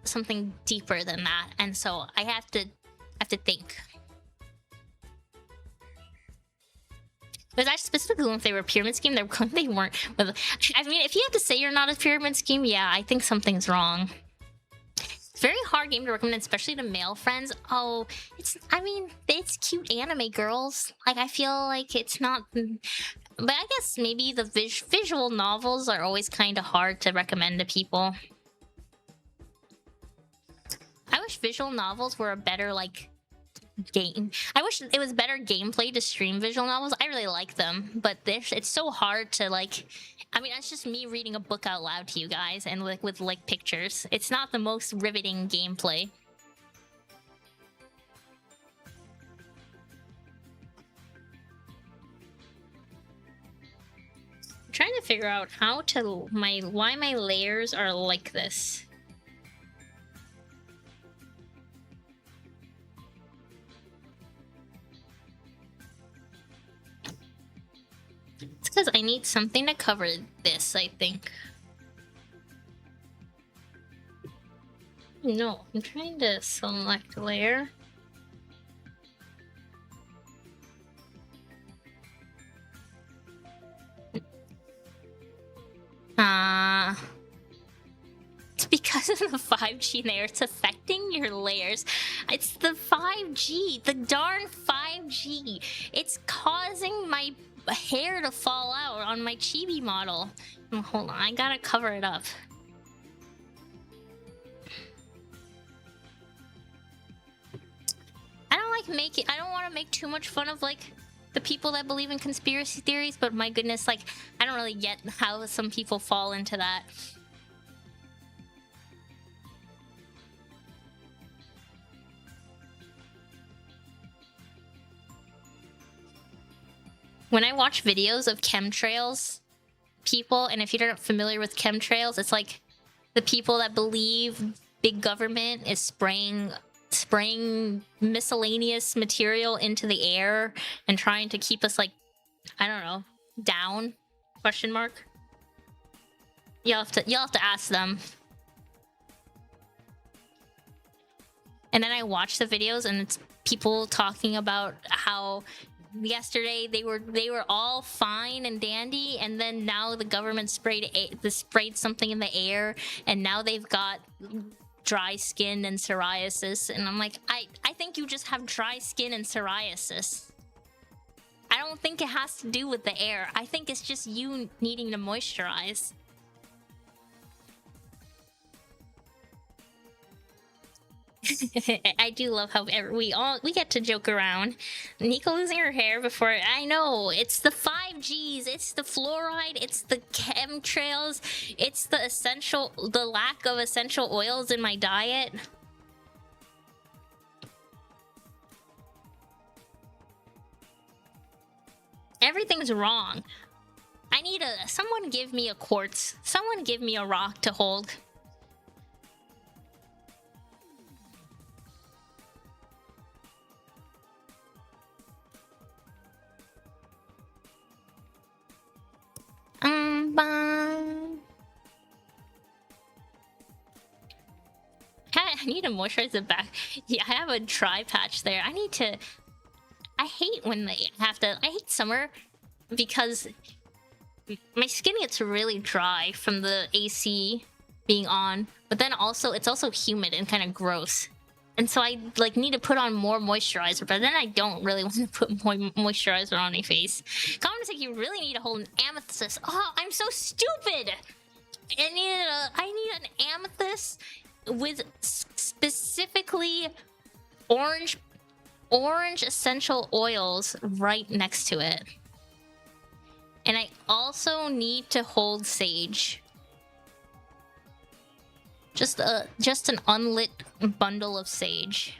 something deeper than that, and so I have to think. Was I specifically if they were a pyramid scheme? They weren't. I mean, if you have to say you're not a pyramid scheme, yeah, I think something's wrong. It's a very hard game to recommend, especially to male friends. Oh, I mean, it's cute anime girls. Like, I feel like it's not... But I guess maybe the visual novels are always kind of hard to recommend to people. I wish visual novels were a better, like, game. I wish it was better gameplay to stream visual novels. I really like them, but it's so hard to, like... I mean, that's just me reading a book out loud to you guys, and with like pictures. It's not the most riveting gameplay. I'm trying to figure out how to why my layers are like this. It's because I need something to cover this, I think. No, I'm trying to select layer. It's because of the 5G layer. It's affecting your layers. It's the 5G, the darn 5G. It's causing my hair to fall out on my chibi model. Oh, hold on, I gotta cover it up. I don't want to make too much fun of, like, the people that believe in conspiracy theories, but my goodness, like, I don't really get how some people fall into that. When I watch videos of chemtrails people, and if you're not familiar with chemtrails, it's like the people that believe big government is spraying miscellaneous material into the air and trying to keep us, like, I don't know, down? Question mark. You'll have to ask them. And then I watch the videos, and it's people talking about how yesterday they were all fine and dandy, and then now the government sprayed something in the air, and now they've got dry skin and psoriasis. And I'm like, I think you just have dry skin and psoriasis. I don't think it has to do with the air. I think it's just you needing to moisturize. I do love how we get to joke around. Nico losing her hair before... I know, it's the 5Gs, it's the fluoride, it's the chemtrails, it's the lack of essential oils in my diet. Everything's wrong. I need someone give me a quartz. Someone give me a rock to hold. I need to moisturize the back. Yeah, I have a dry patch there. I hate when they have to... I hate summer because my skin gets really dry from the AC being on, but then also it's also humid and kind of gross. And so I like need to put on more moisturizer, but then I don't really want to put more moisturizer on my face. Comments like you really need to hold an amethyst. Oh, I'm so stupid. I need an amethyst with specifically orange essential oils right next to it. And I also need to hold sage. Just an unlit bundle of sage.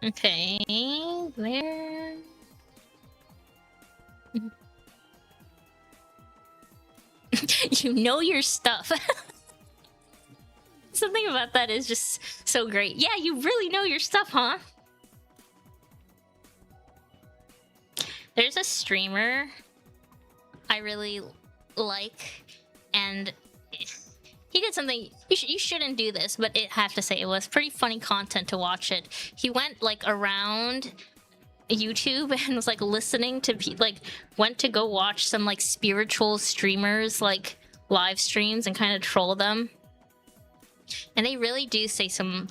Okay, there. You know your stuff. Something about that is just so great. Yeah, you really know your stuff, huh? There's a streamer I really like, and he did something. You shouldn't do this, but I have to say it was pretty funny content to watch it. He went like around YouTube and was like listening to went to go watch some like spiritual streamers like live streams and kind of troll them. And they really do say some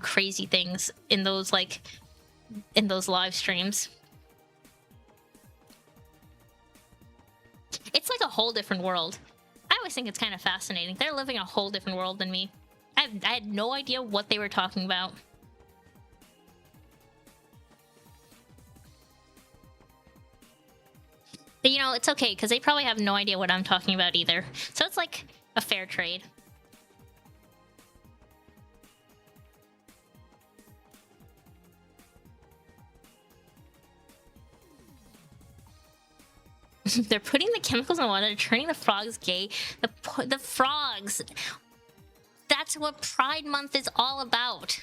crazy things in those live streams. It's like a whole different world. I always think it's kind of fascinating. They're living a whole different world than me. I had no idea what they were talking about. But you know, it's okay, because they probably have no idea what I'm talking about either. So it's like a fair trade. They're putting the chemicals in water, turning the frogs gay. The frogs. That's what Pride Month is all about.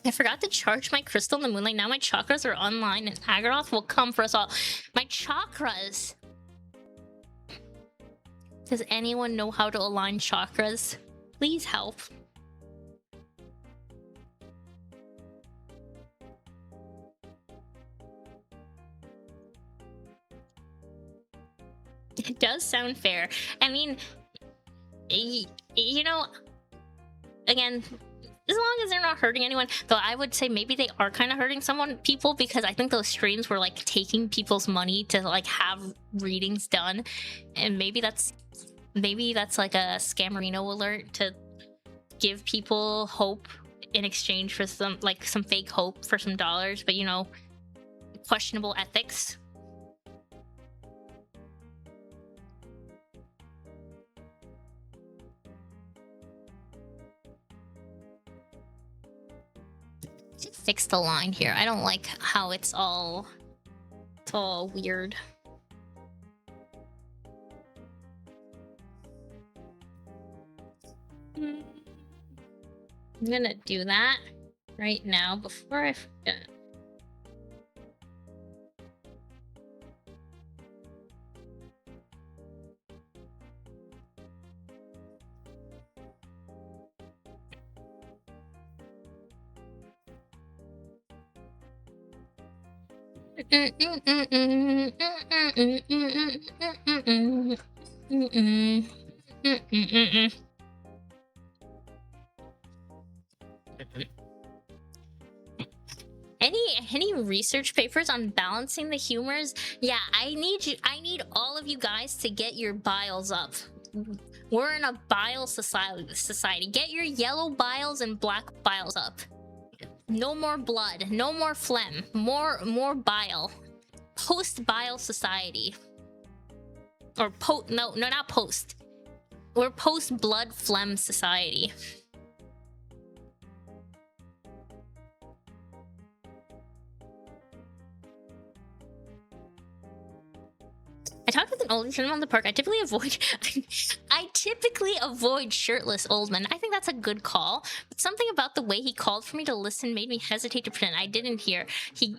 I forgot to charge my crystal in the moonlight. Now my chakras are online and Agaroth will come for us all. My chakras. Does anyone know how to align chakras? Please help. It does sound fair. I mean, you know, again, as long as they're not hurting anyone, though I would say maybe they are kind of hurting people, because I think those streams were like taking people's money to like have readings done, and maybe that's like a scammerino alert to give people hope in exchange for some fake hope for some dollars, but you know, questionable ethics. Fix the line here. I don't like how it's all weird. I'm gonna do that right now before I forget. Any research papers on balancing the humors? Yeah, I need all of you guys to get your biles up. We're in a bile society. Get your yellow biles and black biles up. No more blood, no more phlegm, more bile. Post bile society. Or no, not post. We're post blood phlegm society. I talked with an older gentleman in the park. I typically avoid shirtless old men. I think that's a good call. But something about the way he called for me to listen made me hesitate to pretend I didn't hear. He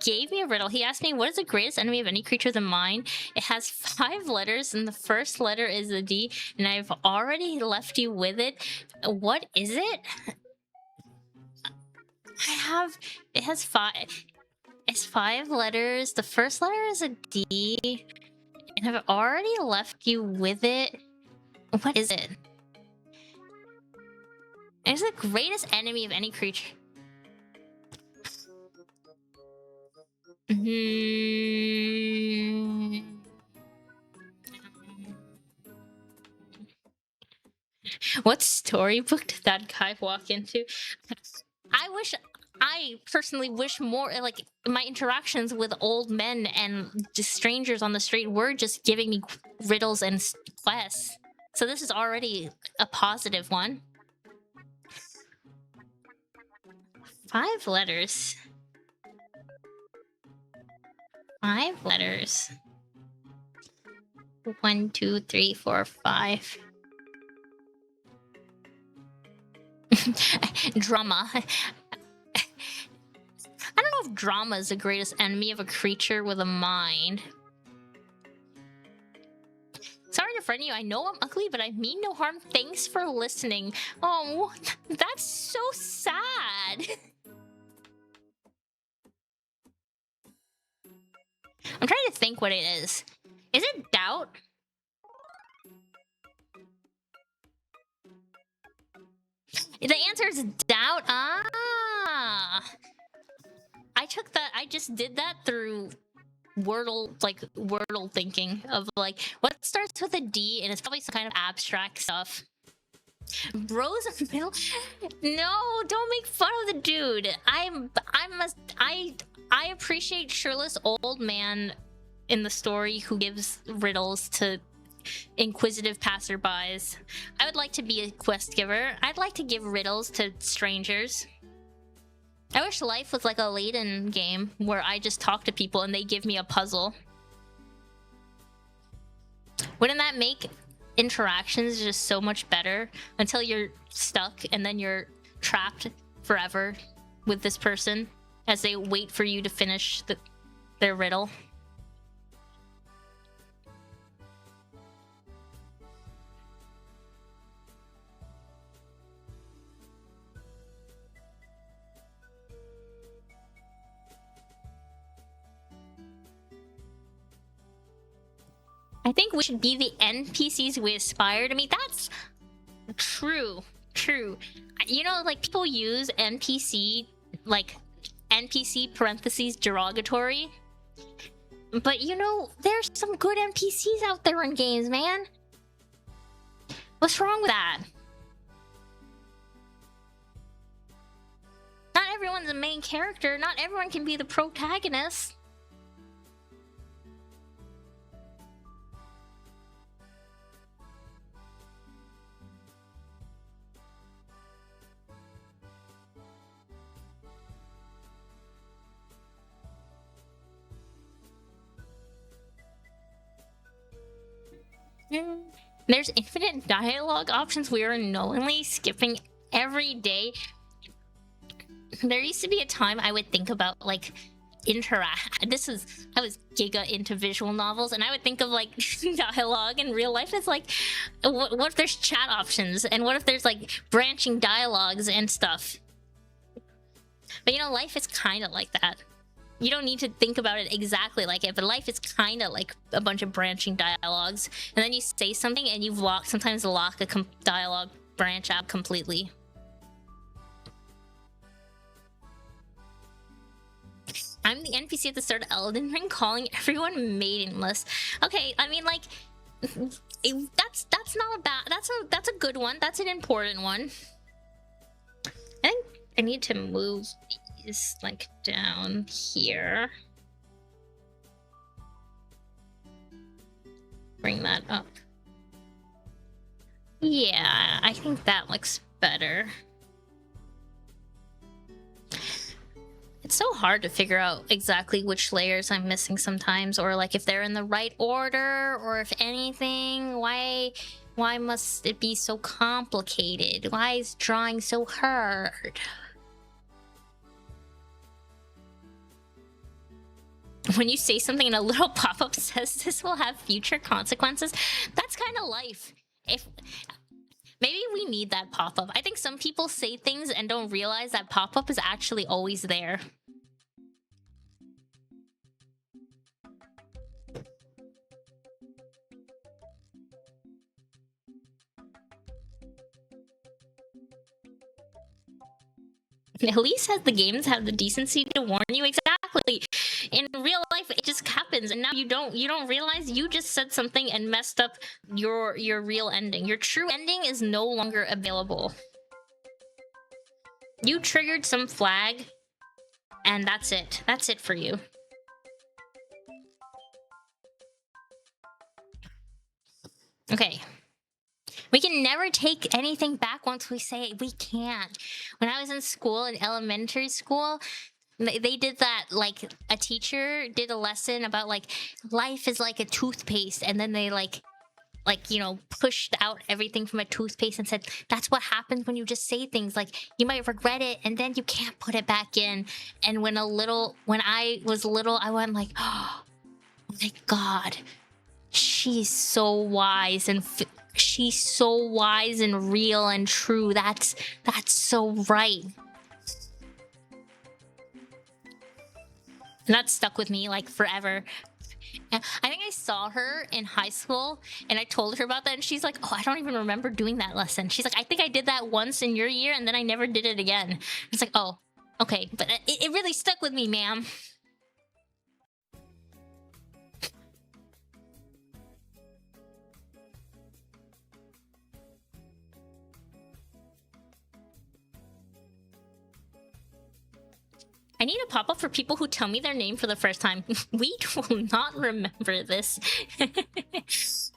gave me a riddle. He asked me, what is the greatest enemy of any creature than mine? It has 5 letters, and the first letter is a D, and I've already left you with it. What is it? It has 5. It's 5 letters. The first letter is a D. And I've already left you with it. What is it? It's the greatest enemy of any creature. What storybook did that guy walk into? I personally wish more like my interactions with old men and just strangers on the street were just giving me riddles and quests. So this is already a positive one. 5 letters. 5 letters. 1, 2, 3, 4, 5. Drama. I don't know if drama is the greatest enemy of a creature with a mind. Sorry to frighten you. I know I'm ugly, but I mean no harm. Thanks for listening. Oh, that's so sad. I'm trying to think what it is. Is it doubt? The answer is doubt. Ah. I just did that through Wordle thinking of like what starts with a D, and it's probably some kind of abstract stuff. Rose of middle. No, don't make fun of the dude. I appreciate shirtless old man in the story who gives riddles to inquisitive passerbys. I would like to be a quest giver. I'd like to give riddles to strangers. I wish life was like a Layton game where I just talk to people and they give me a puzzle. Wouldn't that make interactions just so much better until you're stuck and then you're trapped forever with this person as they wait for you to finish their riddle? I think we should be the NPCs we aspire to be. That's true. True. You know, like, people use NPC, like, NPC parentheses derogatory. But, you know, there's some good NPCs out there in games, man. What's wrong with that? Not everyone's a main character. Not everyone can be the protagonist. There's infinite dialogue options we are knowingly skipping every day. There used to be a time I would think about, like, I was giga into visual novels, and I would think of, like, dialogue in real life. It's like, what if there's chat options? And what if there's, like, branching dialogues and stuff? But, you know, life is kind of like that. You don't need to think about it exactly like it, but life is kind of like a bunch of branching dialogues. And then you say something and you sometimes lock a dialogue branch out completely. I'm the NPC at the start of Elden Ring calling everyone maidenless. Okay, I mean, like, that's not a bad, that's a good one. That's an important one. I think I need to move is like down here. Bring that up. Yeah, I think that looks better. It's so hard to figure out exactly which layers I'm missing sometimes, or like if they're in the right order, or if anything, why must it be so complicated? Why is drawing so hard? When you say something and a little pop-up says this will have future consequences, that's kind of life. Maybe we need that pop-up. I think some people say things and don't realize that pop-up is actually always there. At least the games have the decency to warn you exactly. in real life it just happens, and now you don't realize you just said something and messed up your real ending. Your true ending is no longer available. You triggered some flag, and that's it. That's it for you. Okay. We can never take anything back once we say it. We can't. When I was in school, in elementary school, they did that, like, a teacher did a lesson about, like, life is like a toothpaste, and then they, like, you know, pushed out everything from a toothpaste and said, that's what happens when you just say things. Like, you might regret it, and then you can't put it back in. And when I was little, I went like, oh my God, she's so wise, and she's so wise and real and true. That's so right. And that stuck with me like forever. And I think I saw her in high school, and I told her about that, and she's like, oh, I don't even remember doing that lesson. She's like, I think I did that once in your year, and then I never did it again. It's like, oh, okay. But it really stuck with me, ma'am. I need a pop-up for people who tell me their name for the first time. We will not remember this.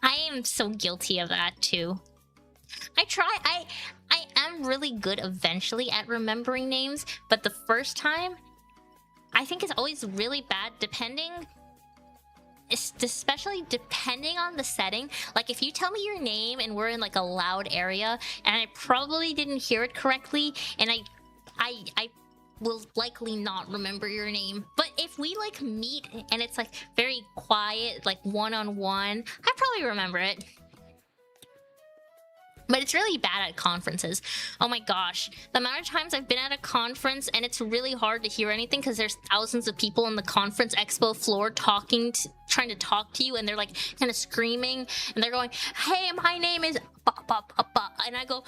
I am so guilty of that too. I am really good eventually at remembering names, but the first time, I think it's always really bad especially depending on the setting. Like, if you tell me your name and we're in like a loud area and I probably didn't hear it correctly, and I will likely not remember your name. But if we like meet and it's like very quiet, like one-on-one, I probably remember it. But it's really bad at conferences. Oh my gosh, the amount of times I've been at a conference and it's really hard to hear anything because there's thousands of people on the conference expo floor trying to talk to you, and they're like kind of screaming, and they're going, hey, my name is and I go,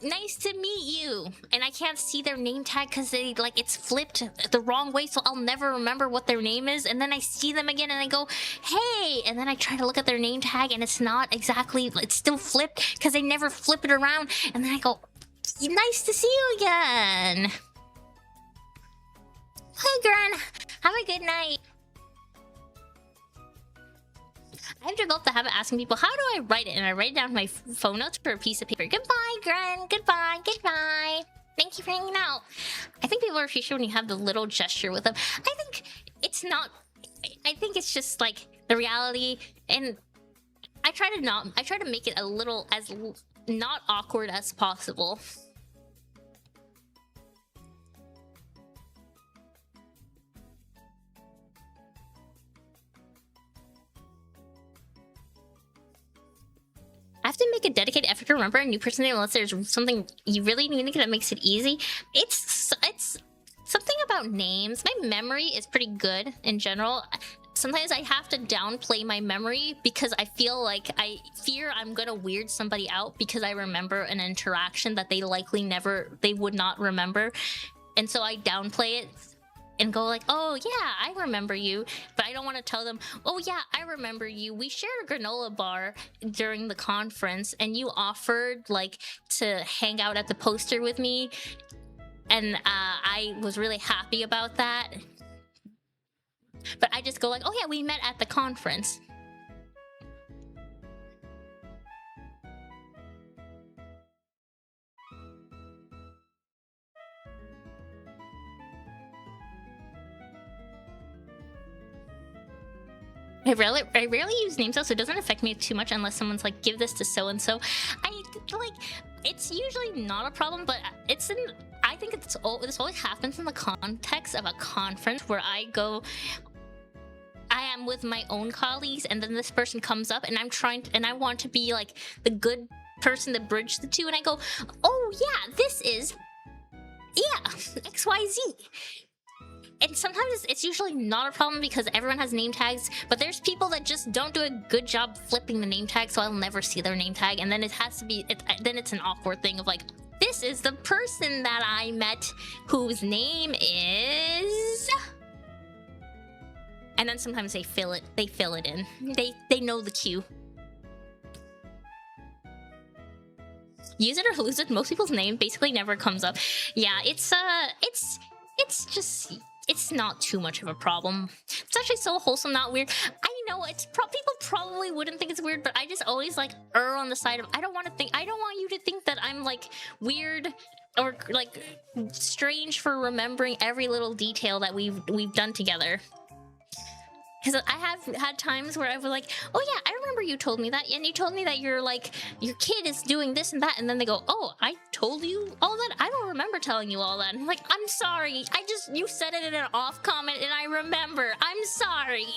nice to meet you, and I can't see their name tag because it's flipped the wrong way, so I'll never remember what their name is. And then I see them again and I go, hey, and then I try to look at their name tag and it's not exactly, it's still flipped because they never flip it around, and then I go, nice to see you again. Hey Gran, have a good night. I have developed the habit of asking people, how do I write it? And I write it down in my phone notes for a piece of paper. Goodbye, Gren. Goodbye. Goodbye. Thank you for hanging out. I think people appreciate when you have the little gesture with them. I think it's not... I think it's just, like, the reality. And I try to make it a little as not awkward as possible. I have to make a dedicated effort to remember a new person's name unless there's something you really need that makes it easy. It's something about names. My memory is pretty good in general. Sometimes I have to downplay my memory because I feel like I fear I'm gonna weird somebody out because I remember an interaction that they would not remember. And so I downplay it and go like, oh yeah, I remember you, but I don't want to tell them, oh yeah, I remember you. We shared a granola bar during the conference and you offered like to hang out at the poster with me, and I was really happy about that. But I just go like, oh yeah, we met at the conference. I rarely use names though, so it doesn't affect me too much unless someone's like, give this to so-and-so. It's usually not a problem, but I think this always happens in the context of a conference where I am with my own colleagues, and then this person comes up and I want to be like the good person to bridge the two, and I go, oh yeah, this is, yeah, XYZ. And sometimes it's usually not a problem because everyone has name tags, but there's people that just don't do a good job flipping the name tag, so I'll never see their name tag, and then then it's an awkward thing of like, this is the person that I met whose name is... And then sometimes they fill it in. They know the cue. Use it or lose it. Most people's name basically never comes up. Yeah, it's just, it's not too much of a problem. It's actually so wholesome, not weird. I know it's people probably wouldn't think it's weird, but I just always like err on the side of I don't want you to think that I'm like weird or like strange for remembering every little detail that we've done together. Because I have had times where I was like, oh yeah, I remember you told me that, and you told me that you're like, your kid is doing this and that, and then they go, oh, I told you all that? I don't remember telling you all that. And I'm like, I'm sorry, you said it in an off comment and I remember, I'm sorry.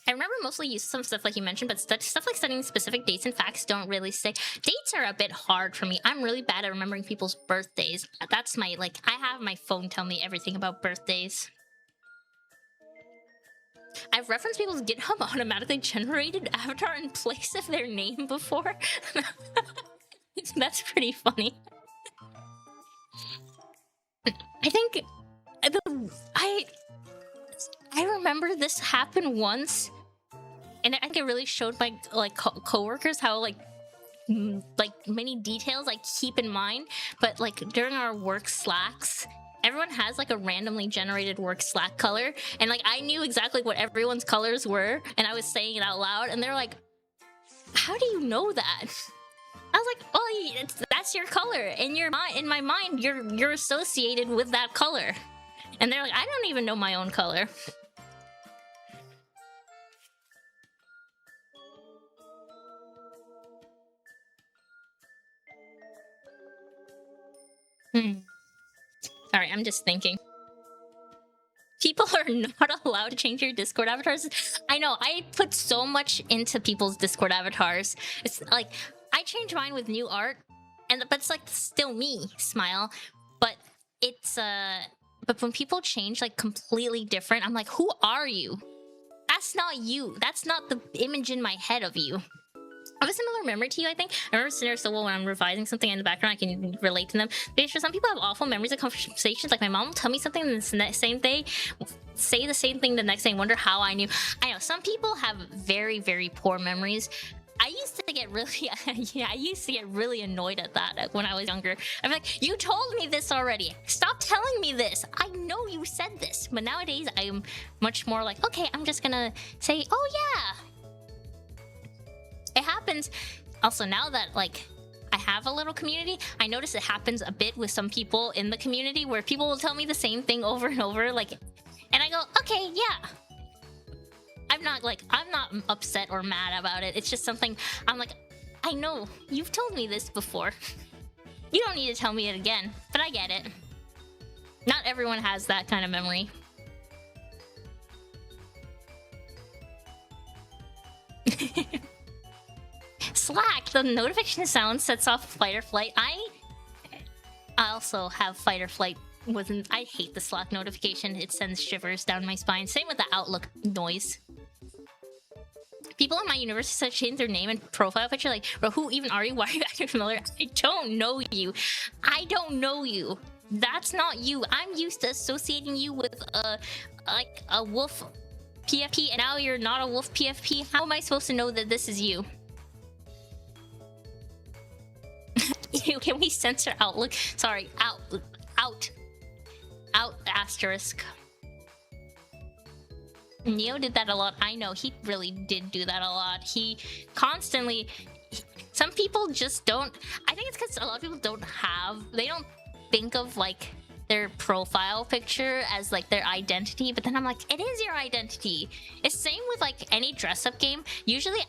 I remember mostly some stuff like you mentioned, but stuff like studying specific dates and facts don't really stick. Dates are a bit hard for me. I'm really bad at remembering people's birthdays. That's my, like, I have my phone tell me everything about birthdays. I've referenced people's GitHub automatically generated avatar in place of their name before. That's pretty funny. I think I remember this happened once. And I think it really showed my like coworkers how like many details I keep in mind. But like during our work slacks, everyone has like a randomly generated work Slack color, and like I knew exactly what everyone's colors were, and I was saying it out loud, and they're like, "How do you know that?" I was like, "Oh, that's your color. In my mind, you're associated with that color." And they're like, "I don't even know my own color." Sorry, I'm just thinking. People are not allowed to change your Discord avatars. I know, I put so much into people's Discord avatars. It's like, I change mine with new art, but it's like still me, smile. But it's, but when people change like completely different, I'm like, who are you? That's not you. That's not the image in my head of you. I have a similar memory to you, I think. I remember sitting there so well when I'm revising something in the background, I can relate to them. Because for some people have awful memories of conversations. Like my mom will tell me something and the same day, say the same thing the next day and wonder how I knew. I know, some people have very, very poor memories. I used to get really, yeah, I used to get really annoyed at that when I was younger. I'm like, you told me this already. Stop telling me this. I know you said this. But nowadays, I'm much more like, okay, I'm just gonna say, oh yeah. It happens also now that like I have a little community. I notice it happens a bit with some people in the community where people will tell me the same thing over and over, like, and I go, okay, yeah. I'm not upset or mad about it. It's just something I'm like, I know you've told me this before. You don't need to tell me it again, but I get it. Not everyone has that kind of memory. Slack, the notification sound sets off fight or flight. I also have fight or flight. I hate the Slack notification. It sends shivers down my spine. Same with the Outlook noise. People in my university have changed their name and profile picture. Like, bro, who even are you? Why are you acting familiar? I don't know you. I don't know you. That's not you. I'm used to associating you with like a wolf PFP, and now you're not a wolf PFP. How am I supposed to know that this is you? Can we censor Outlook? Sorry, out asterisk. Neo did that a lot. I know, he really did do that a lot. He constantly... Some people just don't... I think it's because a lot of people they don't think of, like, their profile picture as, like, their identity. But then I'm like, it is your identity. It's same with, like, any dress-up game. Usually,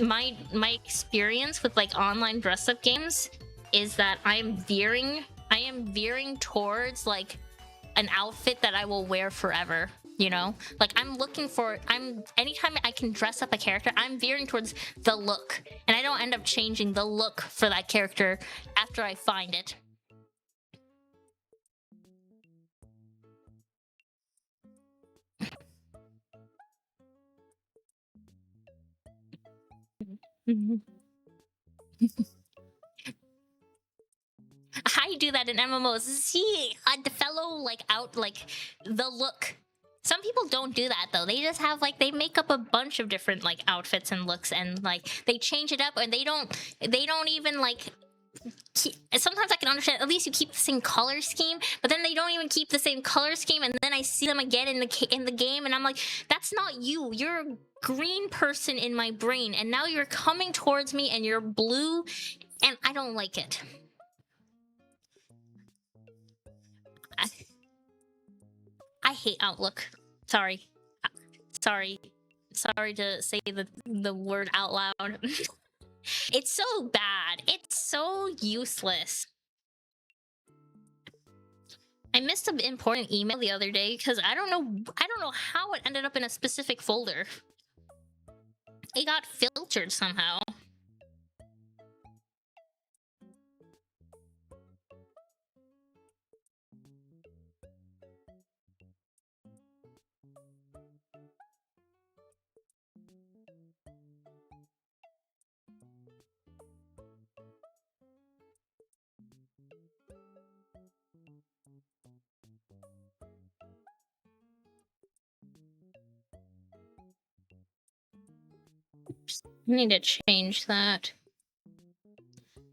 my experience with, like, online dress-up games is that I am veering towards, like, an outfit that I will wear forever. You know, like anytime I can dress up a character, I'm veering towards the look, and I don't end up changing the look for that character after I find it. I do that in MMOs. See the fellow like out like the look. Some people don't do that though. They just have like they make up a bunch of different like outfits and looks and like they change it up and they don't even like sometimes I can understand at least you keep the same color scheme, but then they don't even keep the same color scheme and then I see them again in the game and I'm like, that's not you. You're a green person in my brain and now you're coming towards me and you're blue and I don't like it. I hate Outlook. Sorry to say the word out loud. It's so bad. It's so useless. I missed an important email the other day because I don't know how it ended up in a specific folder. It got filtered somehow. I need to change that.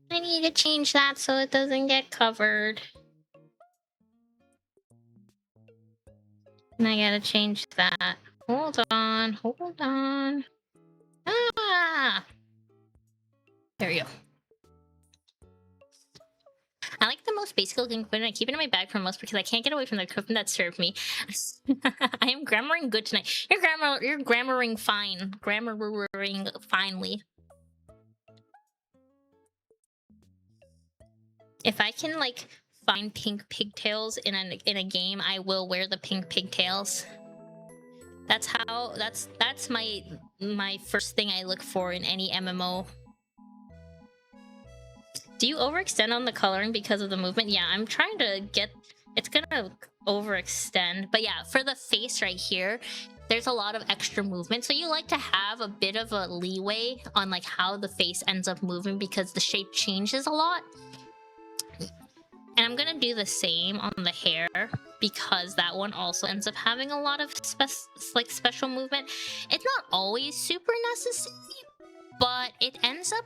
I need to change that so it doesn't get covered. And I gotta change that. Hold on. Ah! There we go. I like the most basic looking equipment. I keep it in my bag for most because I can't get away from the equipment that served me. I am grammaring good tonight. You're grammaring fine. Grammaring finely. If I can like find pink pigtails in a game, I will wear the pink pigtails. That's my first thing I look for in any MMO. Do you overextend on the coloring because of the movement? Yeah, I'm trying to get... It's gonna overextend. But yeah, for the face right here, there's a lot of extra movement. So you like to have a bit of a leeway on like how the face ends up moving because the shape changes a lot. And I'm gonna do the same on the hair because that one also ends up having a lot of special movement. It's not always super necessary, but it ends up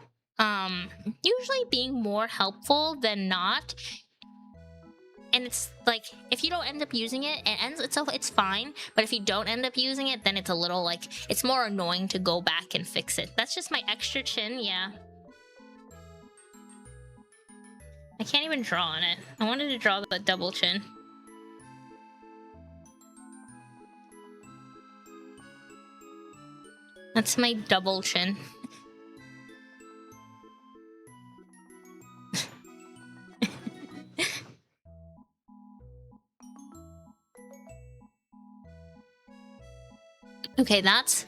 usually being more helpful than not. And it's like if you don't end up using it, it's fine. But if you don't end up using it, then it's a little like it's more annoying to go back and fix it. That's just my extra chin, yeah. I can't even draw on it. I wanted to draw the double chin. That's my double chin. Okay, that's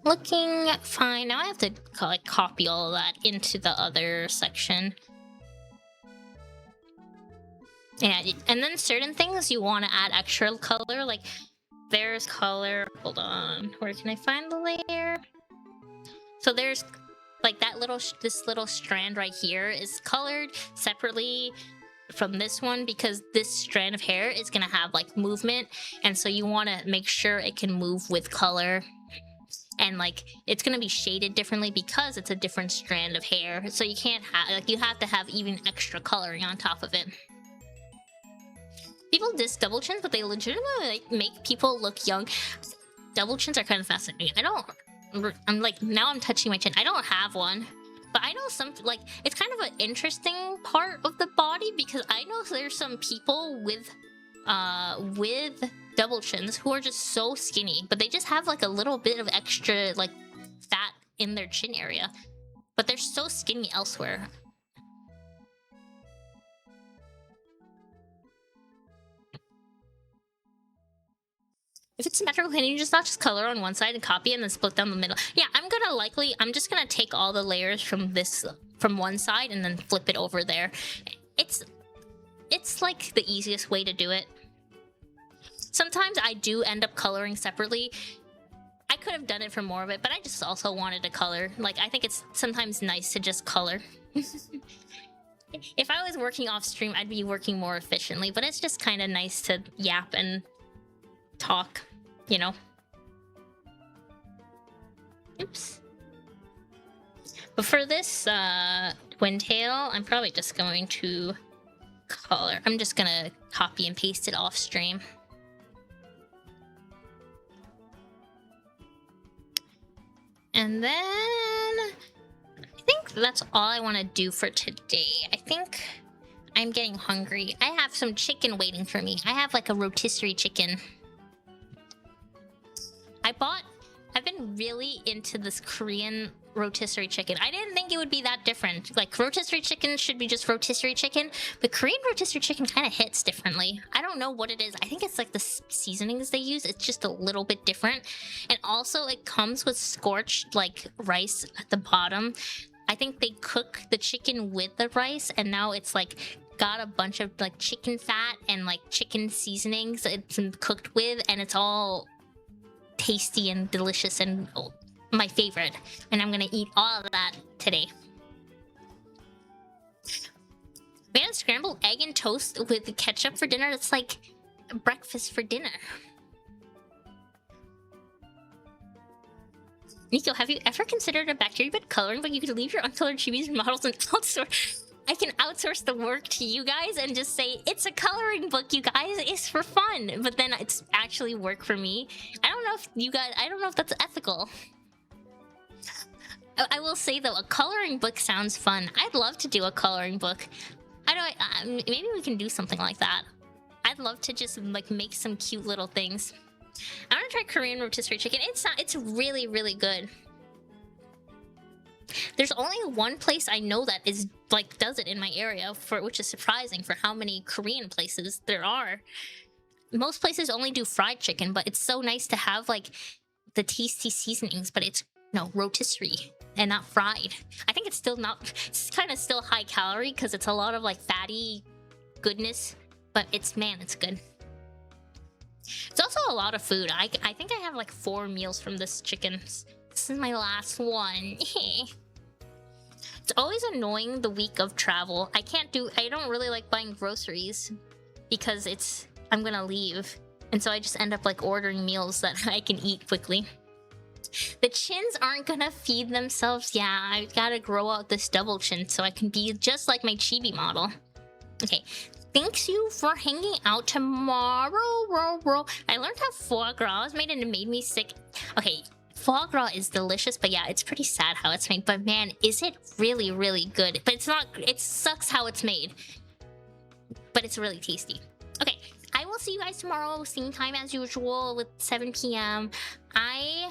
looking fine. Now I have to like copy all of that into the other section. Yeah, and then certain things you want to add extra color, like there's color. Hold on, where can I find the layer? So there's like that this little strand right here is colored separately from this one because this strand of hair is gonna have like movement, and so you want to make sure it can move with color, and like it's gonna be shaded differently because it's a different strand of hair. So you can't have like you have to have even extra coloring on top of it. People diss double chins, but they legitimately like make people look young. Double chins are kind of fascinating. I'm like, now I'm touching my chin. I don't have one, but I know some, like, it's kind of an interesting part of the body because I know there's some people with double chins who are just so skinny, but they just have like a little bit of extra like fat in their chin area, but they're so skinny elsewhere. If it's symmetrical, can you just not just color on one side and copy and then split down the middle? Yeah, I'm just gonna take all the layers from one side and then flip it over there. It's like the easiest way to do it. Sometimes I do end up coloring separately. I could have done it for more of it, but I just also wanted to color. Like, I think it's sometimes nice to just color. If I was working off stream, I'd be working more efficiently, but it's just kind of nice to yap and talk, you know? Oops. But for this Windtail, I'm probably just going to color. I'm just gonna copy and paste it off stream. And then I think that's all I want to do for today. I think I'm getting hungry. I have some chicken waiting for me. I have like a rotisserie chicken. I've been really into this Korean rotisserie chicken. I didn't think it would be that different. Like, rotisserie chicken should be just rotisserie chicken, but Korean rotisserie chicken kind of hits differently. I don't know what it is. I think it's like the seasonings they use. It's just a little bit different. And also, it comes with scorched, like, rice at the bottom. I think they cook the chicken with the rice, and now it's, like, got a bunch of, like, chicken fat and, like, chicken seasonings it's cooked with, and it's all tasty and delicious and my favorite, and I'm gonna eat all of that today. We had scrambled egg and toast with ketchup for dinner. It's like breakfast for dinner. Nico, have you ever considered a bacteria bed coloring book? You could leave your uncolored chibis and models and outsource. I can outsource the work to you guys and just say, it's a coloring book, you guys. It's for fun. But then it's actually work for me. I don't know if that's ethical. I will say, though, a coloring book sounds fun. I'd love to do a coloring book. Maybe we can do something like that. I'd love to just, like, make some cute little things. I want to try Korean rotisserie chicken. It's really, really good. There's only one place I know that is, like, does it in my area, which is surprising for how many Korean places there are. Most places only do fried chicken, but it's so nice to have, like, the tasty seasonings, but it's, no, rotisserie and not fried. I think it's still not, it's kind of still high calorie because it's a lot of, like, fatty goodness, but it's good. It's also a lot of food. I think I have, like, 4 meals from this chicken. This is my last one. It's always annoying the week of travel. I don't really like buying groceries because I'm gonna leave. And so I just end up, like, ordering meals that I can eat quickly. The chins aren't gonna feed themselves. Yeah, I gotta grow out this double chin so I can be just like my chibi model. Okay, thanks you for hanging out tomorrow. I learned how foie gras is made and it made me sick. Okay, foie gras is delicious, but yeah, it's pretty sad how it's made. But man, is it really, really good. But it's not, it sucks how it's made. But it's really tasty. Okay, I will see you guys tomorrow, same time as usual with 7 p.m. I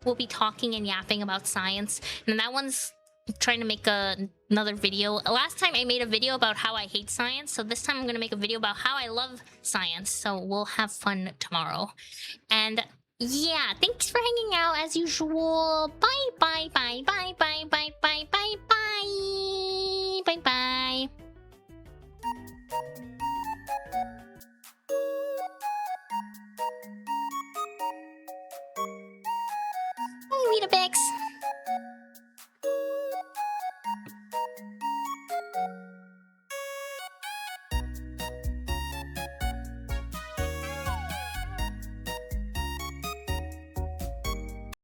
will be talking and yapping about science, and that one's trying to make another video. Last time I made a video about how I hate science, so this time I'm gonna make a video about how I love science, so we'll have fun tomorrow. And yeah, thanks for hanging out as usual. Bye bye bye bye bye bye bye bye bye bye bye. Bye, Weetabix.